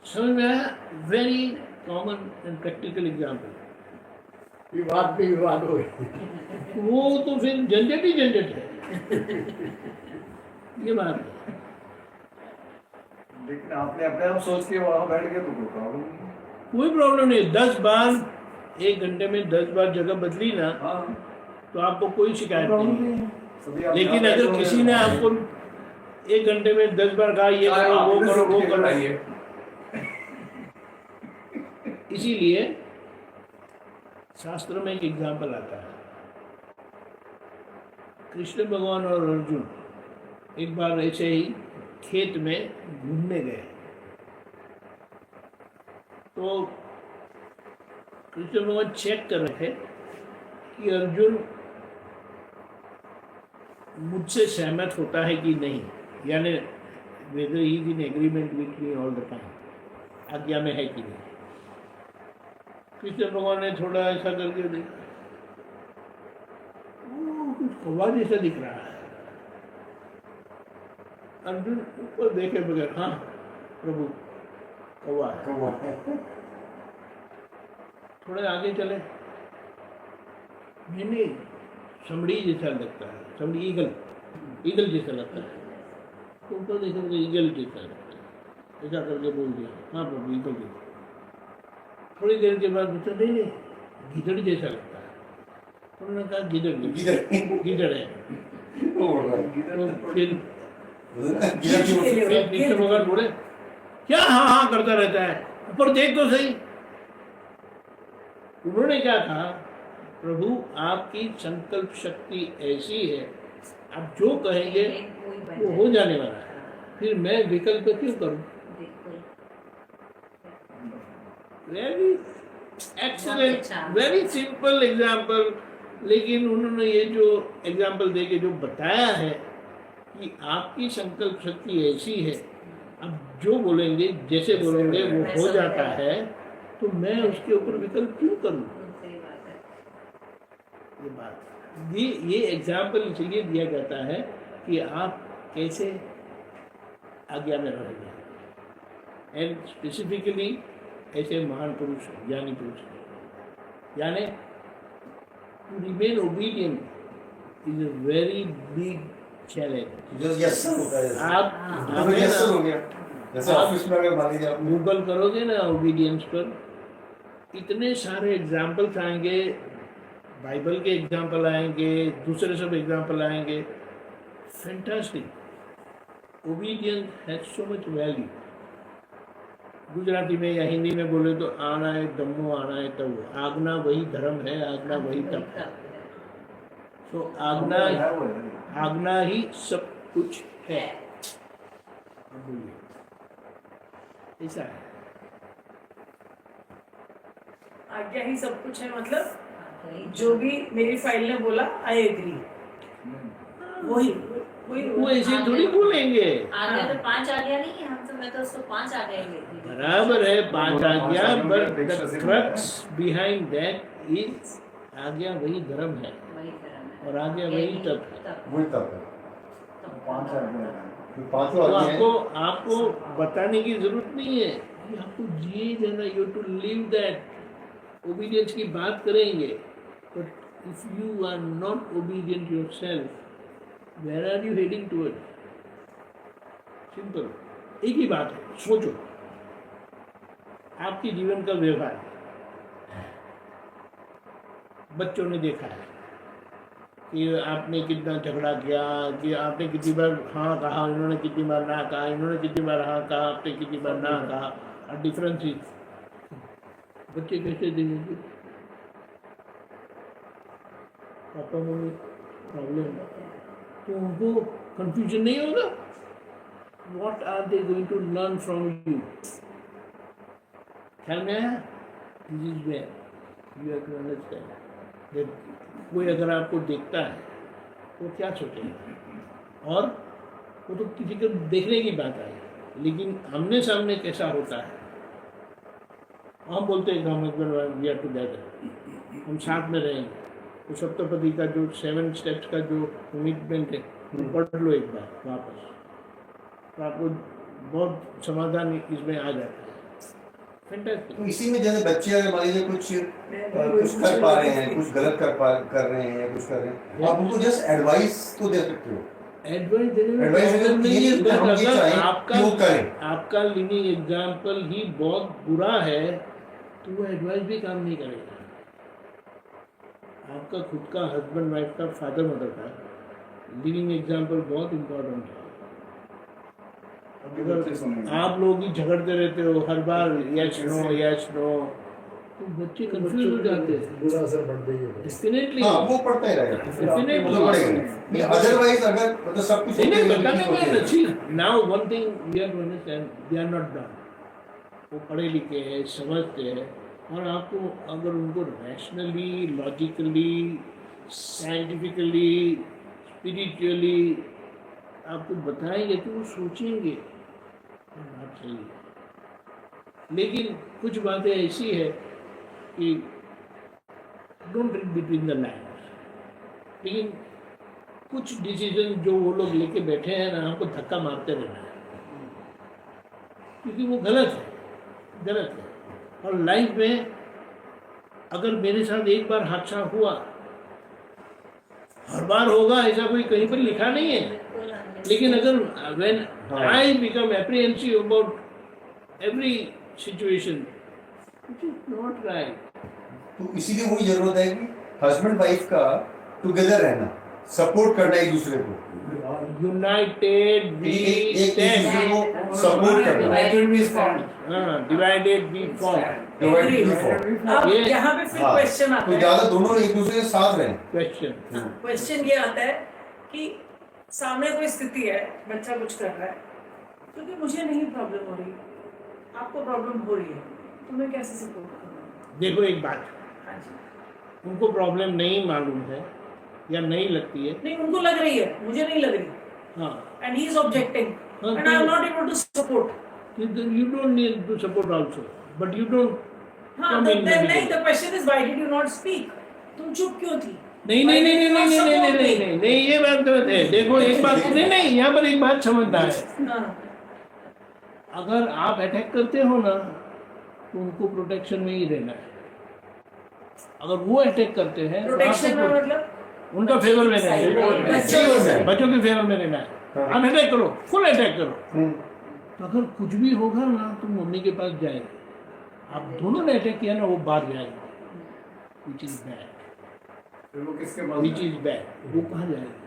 समझ में आया। Very common and practical example.
विवाद पे विवाद हो
वो तो फिर झंझट ही झंझट है। ये बात है।
लेकिन आपने अपने आप सोच के वहां बैठ के तो कोई प्रॉब्लम नहीं।
कोई प्रॉब्लम नहीं। 10 बार 1 घंटे में 10 बार जगह बदली ना
हाँ
तो आपको कोई शिकायत नहीं है।
सभी आप
लेकिन
यहाँ
अगर
बैठे
किसी
हुए
ने
हैं।
आपको 1 घंटे में 10 बार कहा ये करो वो करो वो करो, इसीलिए शास्त्र में एक एग्जाम्पल आता है। कृष्ण भगवान और अर्जुन एक बार ऐसे ही खेत में घूमने गए, तो कृष्ण भगवान चेक कर रहे थे कि अर्जुन मुझसे सहमत होता है कि नहीं, यानी weather he is in agreement with me all the time, आज्ञा में है कि नहीं। कृष्ण भगवान ने थोड़ा ऐसा करके देखा, कुछ कौवा जैसा दिख रहा है। अर्जुन ऊपर देखे बगैर, हाँ प्रभु कौवा है। थोड़े आगे चले, नहीं समड़ी जैसा लगता है, समड़ी ईगल जैसा लगता है। तो ऊपर देखा तो ईगल जैसा लगता है, ऐसा करके बोल दिया, हाँ प्रभु ईगल जैसा। थोड़ी देर के बाद पूछा नहीं नहीं गिदड़ जैसा लगता है, तो उन्होंने कहा गिदड़ गिदड़ है। तो फिर नीचे मगर बोले क्या हाँ हाँ करता रहता है, ऊपर देख तो सही। उन्होंने क्या कहा, प्रभु आपकी संकल्प शक्ति ऐसी है, आप जो कहेंगे वो हो जाने वाला है, फिर मैं विकल्प क्यों करूं। Very excellent, very simple example, लेकिन उन्होंने ये जो एग्जाम्पल दे के जो बताया है कि आपकी संकल्प शक्ति ऐसी है, आप जो बोलेंगे जैसे बोलेंगे वो हो जाता है, तो मैं उसके ऊपर विकल्प क्यों करूं। ये बात ये एग्जाम्पल इसलिए दिया जाता है कि आप कैसे आज्ञा में रहेंगे। एंड स्पेसिफिकली ऐसे महान पुरुष ज्ञानी पुरुष यानी to remain obedient is a very big challenge. आप गूगल करोगे ना ओबीडियंस पर, इतने सारे एग्जाम्पल्स आएंगे, बाइबल के एग्जाम्पल आएंगे, दूसरे सब एग्जाम्पल आएंगे। Fantastic. Obedience has so much value. Gujarati में या हिंदी में बोले तो आना है दम्मो आना है तब, आज्ञा वही धर्म है, आज्ञा वही तप है। तो आज्ञा ही सब कुछ है। ऐसा है,
आज्ञा ही सब कुछ है, मतलब जो भी मेरी फाइल ने बोला आई एग्री, वही
वो ऐसे थोड़ी बोलेंगे।
आज्ञा तो 5 आज्ञा नहीं है, हम तो मैं तो उसको 5 आज्ञा ही लेती हूँ।
बराबर है 5 आज्ञा, but the crux behind that is आज्ञा वही धर्म है,
वही धर्म है
और आज्ञा वही तप है।
वही तब है।
तो आपको बताने की जरूरत नहीं है, कि आपको जिए जाना, you to live that. Obedience की बात करेंगे, but if you are not obedient yourself, where are you heading toward. Simple, एक ही बात है, सोचो आपके जीवन का व्यवहार, बच्चों ने देखा है कि आपने कितना झगड़ा किया, कि आपने कितनी बार हाँ कहा, इन्होंने कितनी बार ना कहा, इन्होंने कितनी बार हाँ कहा, आपने कितनी बार ना कहा। और डिफरेंस इज बच्चे कैसे देंगे, पापा मम्मी प्रॉब्लम, तो उनको कंफ्यूजन नहीं होगा। What are they going to learn from you. ख्याल में आया, this is where you have to understand. कोई अगर आपको देखता है तो क्या सोचेगा, और वो तो किसी को देखने की बात है, लेकिन आमने सामने कैसा होता है। हम बोलते हैं हम husband wife we are together, हम साथ में रहेंगे। तो सप्तपदी का जो 7 स्टेप्स का जो कमिटमेंट है वो पढ़ लो एक बार वापस, तो आपको बहुत समाधान इसमें आ जाता है।
तो इसी में जैसे बच्चे अगर मान लीजिए कुछ कर पा रहे हैं, कुछ गलत कर रहे हैं या कुछ कर रहे हैं, आप उनको जस्ट एडवाइस तो दे सकते हो।
एडवाइस आपका लिविंग एग्जाम्पल ही बहुत बुरा है, तो वो एडवाइस भी काम नहीं करेगा। आपका खुद का हस्बैंड वाइफ का फादर मदर का लिविंग एग्जाम्पल बहुत इम्पोर्टेंट है। अगर आप लोग ही झगड़ते रहते हो हर बार यस नो, तो बच्चे कंफ्यूज हो जाते हैं,
बुरा असर पड़ता है।
डेफिनेटली
हाँ, वो पड़ता ही रहेगा, डेफिनेटली। अदरवाइज अगर मतलब सब कुछ
now one thing we have to understand, they are not done. वो पढ़े लिखे हैं, समझते हैं, और आपको अगर उनको रैशनली, लॉजिकली, साइंटिफिकली, स्पिरिचुअली आपको बताएंगे तो वो सोचेंगे बात सही है। लेकिन कुछ बातें ऐसी है कि don't read between the lines, लेकिन कुछ डिसीजन जो वो लोग लेके बैठे हैं ना, हमको धक्का मारते रहना है, क्योंकि वो गलत है। और लाइफ में अगर मेरे साथ एक बार हादसा हुआ, हर बार होगा ऐसा कोई कहीं पर लिखा नहीं है। लेकिन अगर when
हाँ।
I become apprehensive about every situation, which is not right.
तो इसीलिए वही जरूरत है कि हस्बैंड वाइफ का टुगेदर रहना, सपोर्ट करना एक दूसरे को,
United we
एक
stand.
दूसरे को सपोर्ट करना।
Divided we stand.
Divided we fall.
Divided we fall।
अब
ये-
यहाँ पे फिर
हाँ,
क्वेश्चन आता
तो
है।
ज्यादा दोनों एक दूसरे के साथ रहें।
Question.
क्वेश्चन ये आता है कि सामने कोई स्थिति है, बच्चा कुछ कर रहा है, क्योंकि मुझे नहीं प्रॉब्लम हो रही, आपको प्रॉब्लम हो रही है, तो मैं कैसे सपोर्ट करूँ?
देखो एक बात,
हाँ जी,
उनको प्रॉब्लम नहीं मालूम है या नहीं लगती है,
नहीं उनको लग रही है, मुझे नहीं लग रही,
हाँ,
and he is objecting,
हाँ,
and I am not able to support.
you don't need to support also, but you don't
हाँ,
come
तो
in
then
negative.
the question is why did you not speak? तुम चुप क्यों थी?
नहीं नहीं नहीं नहीं नहीं नहीं नहीं नहीं नहीं नहीं ये बात गलत है। देखो एक बात नहीं नहीं यहाँ पर एक बात समझना है,
हाँ,
अगर आप अटैक करते हो ना तो उनको प्रोटेक्शन में ही रहना है, अगर वो अटैक करते हैं तो
प्रोटेक्शन में
आपको
मतलब
उनका फेवर में रहना है,
बच्चों
बच्चों के फेवर में रहना है। आप अटैक करो, फुल अटैक करो, तो अगर कुछ भी होगा ना तो मम्मी के पास जाएंगे, आप दोनों ने अटैक किया ना वो बाहर जाएंगे, विच इज बैड,
फिर वो किसके पास
विच इज बैड, वो कहाँ जाएंगे?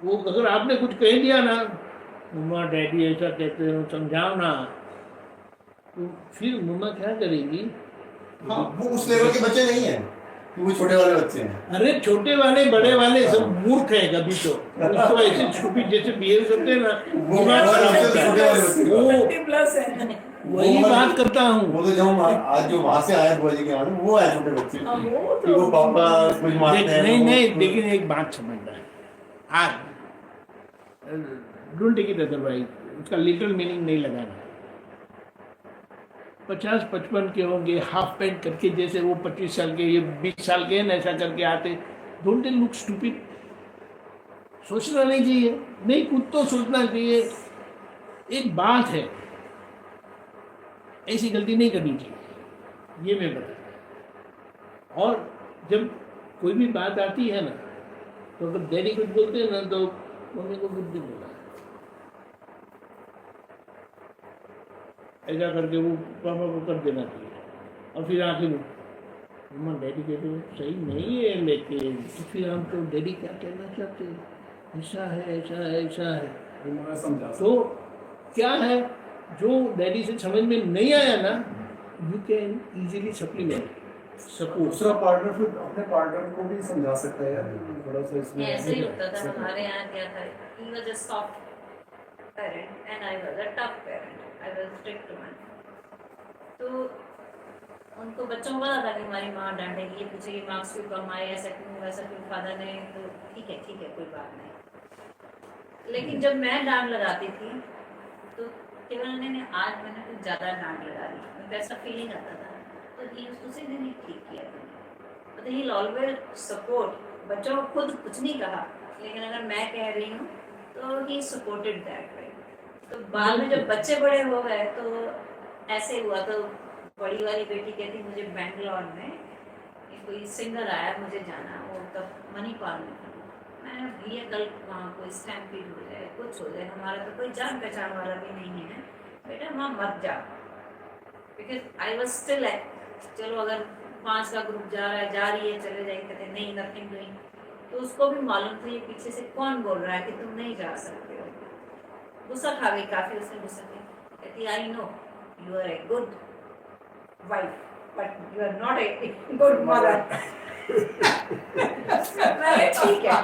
वो अगर आपने कुछ कह दिया ना, मम्मा डैडी ऐसा कहते हो समझाओ ना, तो फिर मम्मा क्या करेगी?
हाँ, वो उस लेवल के बच्चे नहीं हैं, वो छोटे वाले बच्चे हैं।
अरे छोटे वाले बड़े वाले सब मूर्ख है कभी तो, उसको ऐसे छुपी जैसे बिहेव करते हैं ना, दिमाग खराब होता
छोटे वाले
है।
बच्चे।
वो
50+ है।
वही बात करता हूँ।
वो तो जब आज जो वहां से आए बुआ जी के यहाँ, वो है छोटे बच्चे
हाँ, वो
कि वो पापा कुछ मारते हैं।
नहीं
वो-
नहीं, लेकिन एक बात समझना है, आज डोंट टेक इट अदरवाइज, उसका लिटिल मीनिंग नहीं लगाना। 50-55 के होंगे, हाफ पैंट करके, जैसे वो 25 साल के, ये 20 साल के हैं ना, ऐसा करके आते, डोंट दे लुक स्टूपिड? सोचना नहीं चाहिए? नहीं, खुद तो सोचना चाहिए। एक बात है, ऐसी गलती नहीं करनी चाहिए, ये मैं बता। और जब कोई भी बात आती है ना, तो अगर डैडी कुछ बोलते हैं ना तो मम्मी को बुद्धि बोला, ऐसा करके वो पापा को कर देना चाहिए। और फिर आखिर में मम्मा डैडी कहते हैं सही नहीं है, लेकिन तो फिर हम तो डैडी क्या कहना चाहते हैं, ऐसा है ऐसा है ऐसा है,
वो मैं समझा
तो क्या है जो डैडी से समझ में नहीं आया ना, you can easily supplement support.
दूसरा पार्टनर फिर अपने पार्टनर को भी समझा सकता है यार, थोड़ा सा इसमें
ऐसे ही होता था हमारे यहाँ। क्या था, he was a soft parent and I was a tough parent. I was strict one. तो उनको बच्चों को पता था कि हमारी माँ डांटेगी, ये पूछेगी मार्क्स क्यों कम आए, ऐसा क्यों वैसा क्यों, फादर ने तो ठीक है कोई बात नहीं। लेकिन जब मैं डांट लगाती थी तो केवल उन्होंने आज मैंने कुछ ज़्यादा डांट लगा दी, उनको ऐसा फीलिंग आता था, तो ये उसी दिन ही ठीक किया था। तो ही ऑलवेज सपोर्ट, बच्चों को खुद कुछ नहीं कहा, लेकिन अगर मैं कह रही हूँ तो ही सपोर्टेड दैट वे। तो बाद में जब बच्चे बड़े हो गए तो ऐसे हुआ, तो बड़ी वाली बेटी कहती मुझे बेंगलोर में कोई सिंगर आया, मुझे जाना, वो तब मणिपाल में था। मैंने भैया कल वहाँ कोई स्टैम्पीड हो जाए, कुछ हो जाए, हमारा तो कोई जान पहचान वाला भी नहीं है, बेटा वहाँ मत जाओ। बिकॉज आई वॉज स्टिल चलो अगर 5 का ग्रुप जा रहा है, जा रही है, चले जाएंगे, कहते नहीं नथिंग डूइंग। तो उसको भी मालूम था ये पीछे से कौन बोल रहा है कि तुम नहीं जा सकते हो। गुस्सा खा गई काफ़ी, उसने गुस्सा किया, कहती I know you are a good wife but you are not a good mother. ठीक है,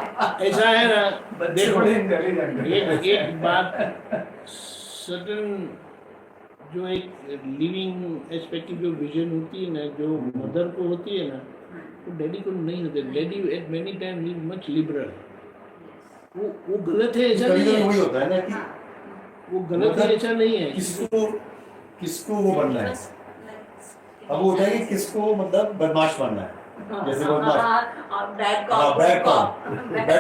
ऐसा है ना,
बच्चे
देखो
बड़े इंटेलिजेंट
एक बात, सडन जो एक लिविंग एस्पेक्ट जो विजन होती है ना, जो मदर को होती है ना, तो डैडी को नहीं होते। Daddy eight many time is much liberal. वो गलत है ऐसा नहीं
वही
है,
होता है ना कि
वो गलत है ऐसा नहीं है।
किसको वो बनना है, अब वो होता है कि किसको मतलब बदमाश बनना है, जैसे बदमाश
bad
bad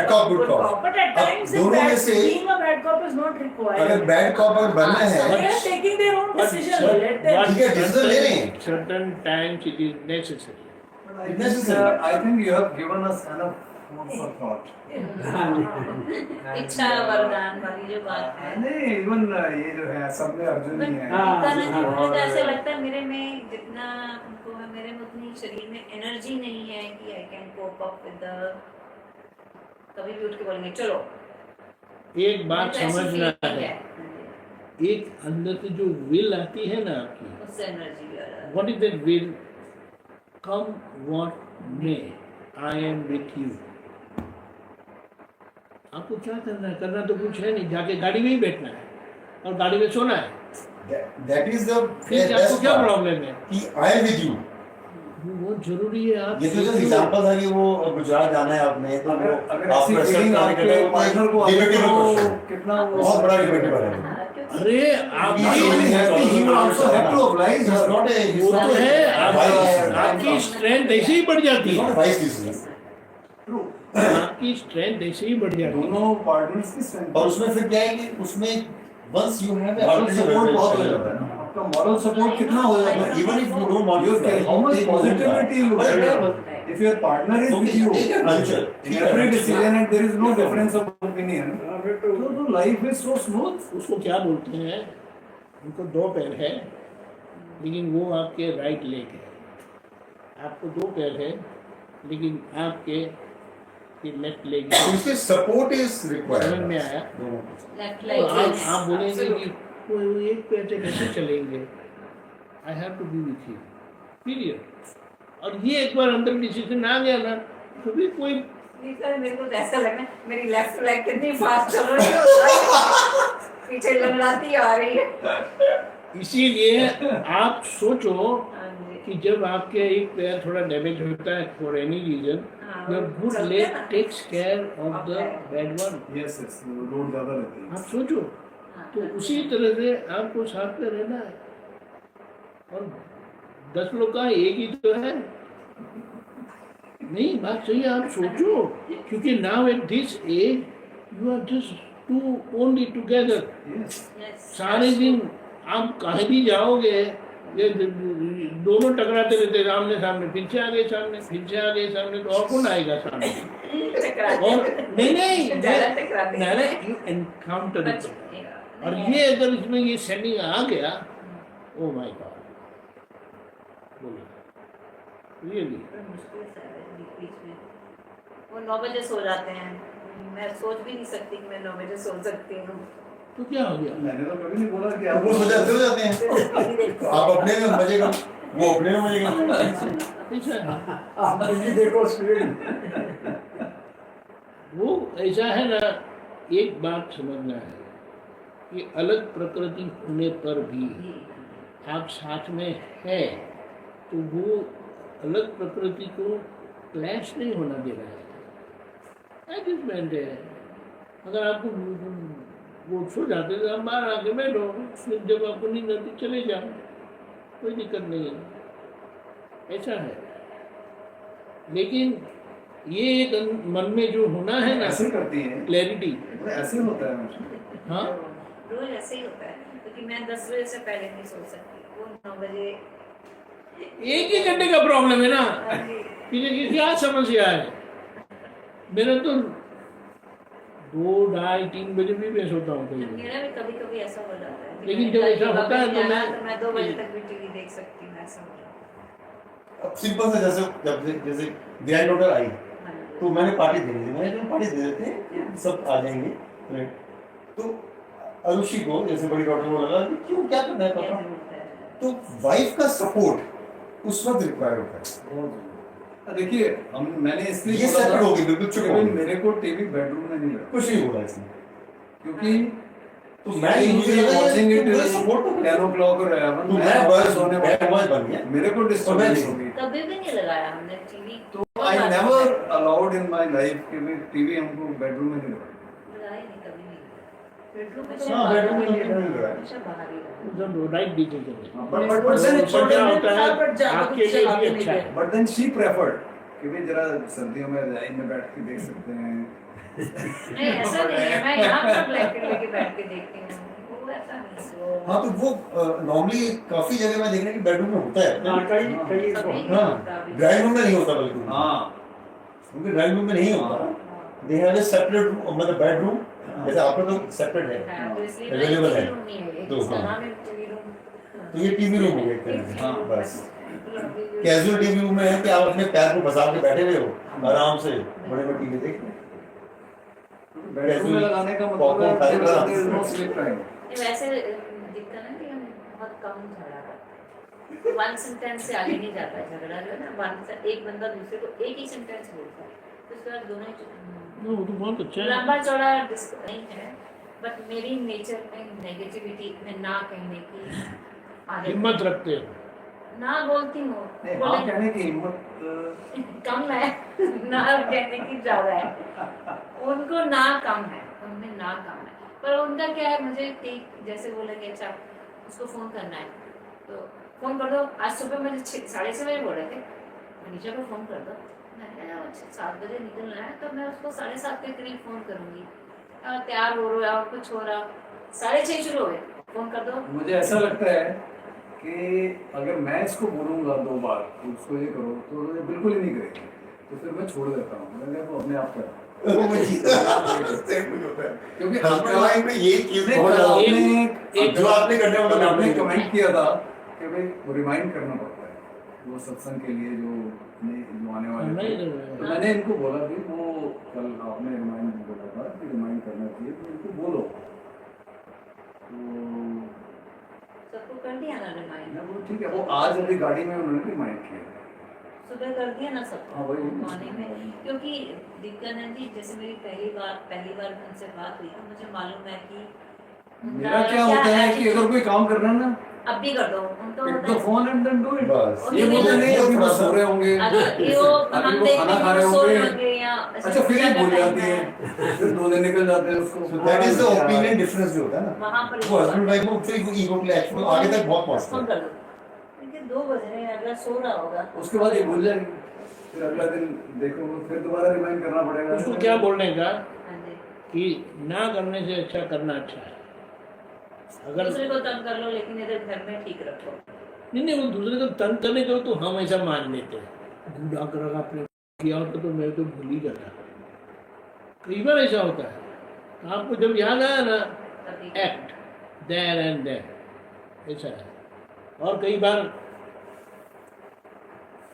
cop,
good cop.
But at
अब
times,
दोनों में से
being a bad cop is not required.
अगर बैड कॉप अगर बनना
They
है,
are taking their own decision. Let them.
ठीक है, decision ले रहे हैं।
Certain times it is necessary.
I think you have given us enough food for thought.
इच्छा वरदान वाली जो बात है,
नहीं इवन ये जो है सब में अर्जुन ही है।
पता नहीं मुझे तो ऐसे लगता है मेरे में जितना उनको है, मेरे में उतनी शरीर में एनर्जी नहीं है कि I can cope up with the, कभी भी उठ के बोलेंगे चलो।
एक बात
मुझे ऐसी
समझना
feeling
है, एक अंदर से जो विल आती है ना आपकी,
उससे एनर्जी भी आ रहा है।
What is that will? Come what may, I am with you. आपको क्या करना है? करना तो कुछ है नहीं, जाके गाड़ी में ही बैठना है और गाड़ी में सोना है।
That is the
फिर
best
आपको क्या
part,
प्रॉब्लम है?
कि I am with you।
वो बहुत जरूरी है। आप
ये तो जो एग्जांपल था कि वो गुजरात जाना है आपने, तो वो
अगर
आप
ऐसी
प्रेशर
फीलिंग
करने
आपके
के
पार्टनर को आए
डिबेटेबल
तो
क्वेश्चन,
कितना वो
बहुत बड़ा डिबेटेबल है।
हाँ, क्योंकि
अरे आप
He is only happy, he will also have to oblige her. Not a,
वो
it's
तो
not
है,
a wise decision.
आपकी स्ट्रेंथ ऐसे ही बढ़ जाती
It's
है,
not a wise decision.
आपकी स्ट्रेंथ ऐसे ही बढ़ जाती है।
दोनों पार्टनर्स की स्ट्रेंथ
और उसमें फिर क्या है कि उसमें once you have a
moral
alternative
support बहुत हो
approach,
जाता है ना, आपका मॉरल सपोर्ट कितना हो जाता है।
even if you don't want
You
to
can, how much positivity you
But
get.
yeah,
If your partner is with you
take your culture.
in every decision and there is no difference of opinion, so life is so smooth.
उसको क्या बोलते हैं? उनको दो पैर है, लेकिन वो आपके राइट लेग है। आपको दो पैर है, लेकिन आपके लेफ्ट लेग
So
है।
इसके support is required.
समझ में आया?
लेफ्ट
तो
लाइक
आप बोलेंगे कि वो एक पैर से कैसे चलेंगे? I have to be with you, period. और ये एक बार अंदर डिसीजन आ गया ना, तो भी कोई
मेरे को तो ऐसा लगा मेरी लेफ्ट लेग कितनी फास्ट चल रही है, पीछे लंगड़ाती आ रही है।
इसीलिए आप सोचो
हाँ जी।
कि जब आपके एक पैर थोड़ा डैमेज होता है फॉर एनी रीजन,
हाँ,
योर गुड
चलते
लेग
ना।
Takes care of the bad one.
Yes, yes, load ज्यादा रहती है।
आप सोचो, तो उसी तरह से आपको साथ में रहना है। और 10 लोग का एक ही तो है नहीं, बात सही है। आप सोचो, क्योंकि now at this age you are just two only together.
Yes.
सारे दिन आप कहीं भी जाओगे, ये दोनों टकराते रहते सामने सामने, फिर से आगे सामने, फिर से आगे सामने, तो और कौन आएगा सामने? और नहीं यू एनकाउंटर इट। और ये अगर इसमें ये सेटिंग आ गया, ओ माय गॉड, बोलिए रियली।
मुश्किल से है बीच में। वो 9 बजे सो जाते हैं, मैं सोच भी नहीं सकती कि मैं 9 बजे सो सकती हूँ।
तो क्या हो गया?
मैंने तो कभी नहीं बोला कि
वो
आप
हो जाते हैं। तो आप अपने में मजे करो, वो अपने में मजे करो।
ऐसा है,
आप टीवी देखो स्क्रीन।
वो ऐसा है ना। एक बात समझना है कि अलग प्रकृति होने पर भी आप साथ में है, तो वो अलग प्रकृति को क्लैश नहीं होना दे रहा है, एडजस्टमेंट है। अगर आपको वो सो जाते तो आप बाहर आके बैठो, फिर जब आपको नींद आती चले जाओ, कोई दिक्कत नहीं है, ऐसा है। लेकिन ये एक मन में जो होना है ना,
ऐसे करती हैं,
क्लैरिटी,
ऐसे होता है मुझे।
हाँ
रोज ऐसे ही होता है, क्योंकि मैं 10 बजे से पहले नहीं सो सकती। वो 9 बजे
एक ही घंटे का प्रॉब्लम है ना,
हाँ जी।
कि क्या समस्या है? मेरा तो 2, 2:30, 3 बजे भी मैं सोता हूँ कहीं।
मेरा भी कभी कभी ऐसा हो जाता है,
लेकिन जब ऐसा होता है तो
मैं 2 बजे तक भी टीवी देख सकती हूँ, ऐसा हो जाता है।
अब सिंपल सा जैसे ग्रैंड डॉटर आई,
हाँ जी।
तो मैंने पार्टी दे दी, मैंने पार्टी दे देते हैं, सब आ जाएंगे, राइट? तो अनुषी को, जैसे बड़ी डॉटर को लगा कि क्यों, क्या करना है
क्या
पापा?
जरूरत है?
तो वाइफ का सपोर्ट उस वक्त रिक्वायर होता है।
देखिए मैंने इसलिए
ये
बोला
सेपरेट
था
होगी, बिल्कुल चुप
कि
होगी,
मेरे को टीवी बेडरूम में नहीं लगा,
कुछ नहीं बोला इसने।
क्योंकि
तो मैं मुझे लगा
watching
ये
it
मुझे सपोर्ट तो
10 o'clock और 11
तो मैं बस बैड बॉय बन गया,
मेरे को डिस्टर्बेंस होगी।
कभी भी नहीं लगाया हमने टीवी,
तो I never allowed in my life कि मैं टीवी हमको बेडरूम में नहीं लगा।
लगाया नहीं, कभी नहीं। बेडरूम में
हाँ, बेडरूम में नहीं लगा।
हमेशा बाहर ही रहा।
जब राइट डिसीजन है।
बट
क्या होता है, आपके लिए भी अच्छा है।
बट देन शी प्रेफर्ड कि भाई जरा सर्दियों में रजाई में बैठ के देख सकते हैं।
नहीं ऐसा नहीं है, मैं यहाँ पर ब्लैंकेट लेके बैठ के देखती हूँ, वो ऐसा नहीं।
हाँ, तो वो नॉर्मली काफी जगह मैं देखने की बेडरूम में होता है,
कई
कभी नहीं
हाँ,
होता अभी।
ड्राइंग रूम में नहीं होता बल्कि।
हाँ
उनके ड्राइंग रूम में नहीं होता, they have a separate room, मतलब बेडरूम जैसे आपका तो सेपरेट है,
हाँ, तो इसलिए
अवेलेबल है।
रूम नहीं है,
तो
इसका
हाँ।
नाम है टीवी रूम।
तो ये टीवी रूम हो गया एक तरह से।
हाँ,
बस कैजुअल टीवी रूम में है कि आप अपने पैर को फंसा के बैठे हुए हो आराम से बड़े बड़े टीवी देख रहे हो।
बेडरूम में लगाने का मतलब
पॉपकॉर्न खाने का।
है there is no sleep time।
वैसे दिखता ना कि हम बहुत कम झगड़ा करते हैं, वन सेंटेंस से आगे नहीं जाता है झगड़ा, जो है ना, वन से एक बंदा दूसरे को एक ही सेंटेंस बोलता है, तो उसके बाद दोनों ही
वो तो बहुत अच्छा है।
लंबा चौड़ा नहीं है, बट मेरी नेचर में नेगेटिविटी में ना कहने की आदत
हिम्मत रखते हो।
ना बोलती हूँ,
नहीं, हाँ
बोले
कहने की हिम्मत
कम है, ना कहने की ज्यादा है, उनको ना कम है, उनमें ना कम है, पर उनका क्या है, मुझे ठीक जैसे बोला कि अच्छा उसको फोन करना है तो फोन कर दो। आज सुबह मुझे 6:30 बजे बोल रहे थे मनीषा को फोन कर दो, मैंने कहा 7 बजे निकलना है तो मैं उसको 7:30 के करीब फोन करूंगी, तैयार हो रहा है कुछ हो रहा, 6:30 शुरू हो गए, फोन कर दो।
मुझे ऐसा लगता है कि अगर मैं इसको बोलूँगा 2 बार तो उसको ये करो तो ये बिल्कुल ही नहीं करेगी, तो फिर मैं छोड़ देता हूँ, मैं कहता हूँ अपने आप कर, क्योंकि
हल्का लाइन में ये चीज
नहीं,
बहुत
कल
ज्यादा
आपने
जो आपने करने
कल
वाला
आपने
आपने
कमेंट किया था कि भाई वो रिमाइंड करना पड़ता है वो सत्संग के लिए जो आने वाले
नहीं,
थे,
नहीं,
तो मैंने इनको बोला कि वो कल आपने रिमाइंड बोला था कि रिमाइंड करना चाहिए, तो इनको बोलो, तो
सबको कर दिया ना रिमाइंड,
मैं बोला ठीक है, वो आज अभी गाड़ी में उन्होंने रिमाइंड किया।
सुबह कर दिया ना
हाँ,
सबको
वही।
मॉर्निंग में, क्योंकि दिक्कत है जी, जैसे मेरी पहली बार उनसे बात हुई तो मुझे मालूम है कि
मेरा क्या होता है कि अगर कोई काम करना है ना,
अब भी कर दो, उनको
पिक
होता
द
है
phone and then do it.
बस
ये बोलते नहीं अभी वो सो रहे होंगे,
ये वो
अभी
हम
वो
देख
खाना खा
रहे
रहे
सो
होंगे,
रहे होंगे या
अच्छा फिर ये भूल जाती है, फिर 2 दिन निकल जाते हैं उसको।
So that is the opinion difference जो होता है ना,
वहाँ पर
वो हस्बैंड वाइफ को फिर ईगो क्लैश में आगे तक बहुत पहुंचता
फोन
है।
कर दो, क्योंकि 2 बज रहे हैं, अगला सो रहा होगा,
उसके बाद ये भूल जाएंगे, फिर अगला दिन देखो फिर दोबारा रिमाइंड करना पड़ेगा।
उसको क्या बोलने का
हाँ जी,
कि ना करने से अच्छा करना अच्छा है। अगर
दूसरे को तंग कर लो लेकिन इधर घर में ठीक रखो।
नहीं वो दूसरे को तंग करने को तो हम ऐसा मान लेते हैं, बूढ़ा कर आपने किया होता तो मैं तो भूल ही जाता। कई बार ऐसा होता है, आपको जब याद आया ना,
तभी
एक्ट देयर एंड देयर, ऐसा है। और कई बार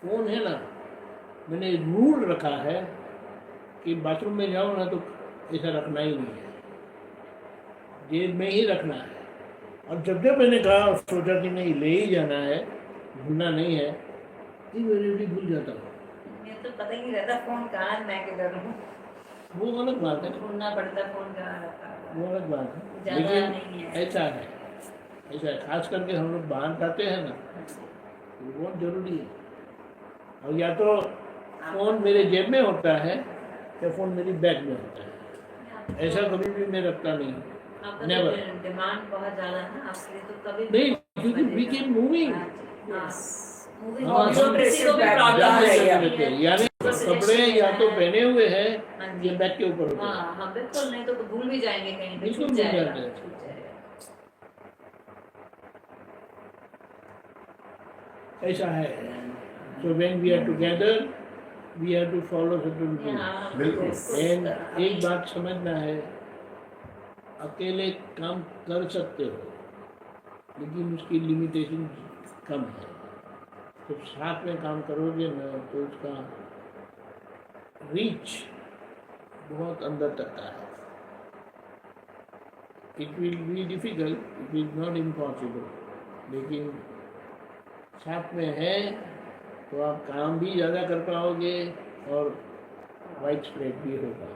फोन है ना, मैंने रूल रखा है कि बाथरूम में जाओ ना तो ऐसा रखना ही नहीं है, जेब में ही रखना है। और जब जब मैंने कहा और सोचा कि नहीं ले ही जाना है, भूलना नहीं है, इमीडिएटली भूल जाता हूँ।
मैं तो पता ही नहीं रहता फोन कहाँ है, मैं किधर हूँ,
वो अलग बात है,
ढूंढना पड़ता फोन कहाँ रखा है।
वो अलग बात है,
ज़्यादा
लेकिन
नहीं है।
ऐसा है, ऐसा है। खास करके हम लोग बाहर जाते हैं ना, तो बहुत जरूरी है। और या तो फ़ोन मेरे जेब में होता है या फ़ोन मेरी बैग में होता है, ऐसा कभी भी मैं रखता नहीं हूँ।
आपका
Never.
तो डिमांड बहुत ज़्यादा है ना, आपके तो कभी
नहीं, क्योंकि we keep moving.
मूविंग
हाँ,
किसी को भी प्रॉब्लम
ज़्यादा
है
समय रहते हैं। यानी कपड़े या तो पहने हुए हैं
हाँ
या बैग के ऊपर होते हैं।
हाँ हाँ बिल्कुल, नहीं तो भूल भी जाएंगे कहीं पे,
बिल्कुल
छूट
भूल
जाएगा,
जाते हैं।
छूट जाएगा।
ऐसा है। So when we are together, we have to follow certain rules.
हाँ,
बिल्कुल।
And एक बात समझना है, अकेले काम कर सकते हो, लेकिन उसकी लिमिटेशन कम है। तो साथ में काम करोगे ना तो उसका रीच बहुत अंदर तक का है। It will be difficult, it is not impossible, लेकिन साथ में है तो आप काम भी ज़्यादा कर पाओगे और वाइड स्प्रेड भी होगा।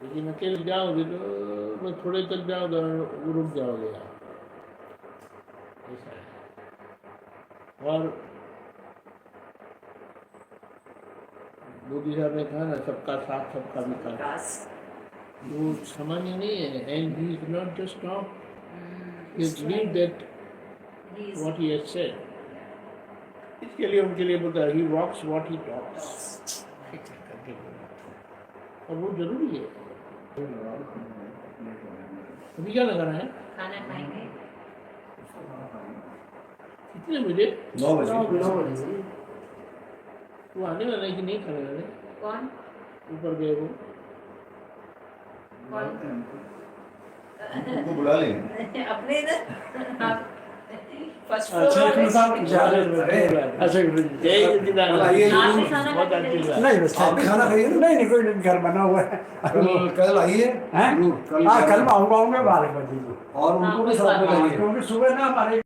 लेकिन अकेले जाओगे तो बस थोड़े तक जाओ तो रुक जाओगे आप, ऐसा है। और मोदी साहब ने कहा ना, सबका साथ सबका विकास, वो सामान्य नहीं है। And he is not just talk, he has lived that what he has said. इसके लिए उनके लिए बोलता है, he walks what he talks, और वो जरूरी है। अभी क्या लगाना है?
खाना खाएंगे
कितने बजे?
9 बजे।
वो आने वाले कि नहीं खड़े वाले
कौन
ऊपर गए वो
कौन
उनको बुला लेंगे।
अपने इधर आप फर्स्ट
अच्छा
फ्लोर
साहब अच्छा
जय सच्चिदानंद।
आइए
आप ही खाना
बहुत
खा के
अच्छी
गए?
बात।
नहीं बस
आप भी खाना खाइए ना?
नहीं कोई नहीं, घर बना हुआ है
कल आइए
हैं?
जरूर,
हाँ कल मैं आऊँगा 12 बजे
और उनको भी
हाँ,
साथ में
हाँ,
लाइए।
क्योंकि सुबह ना हमारे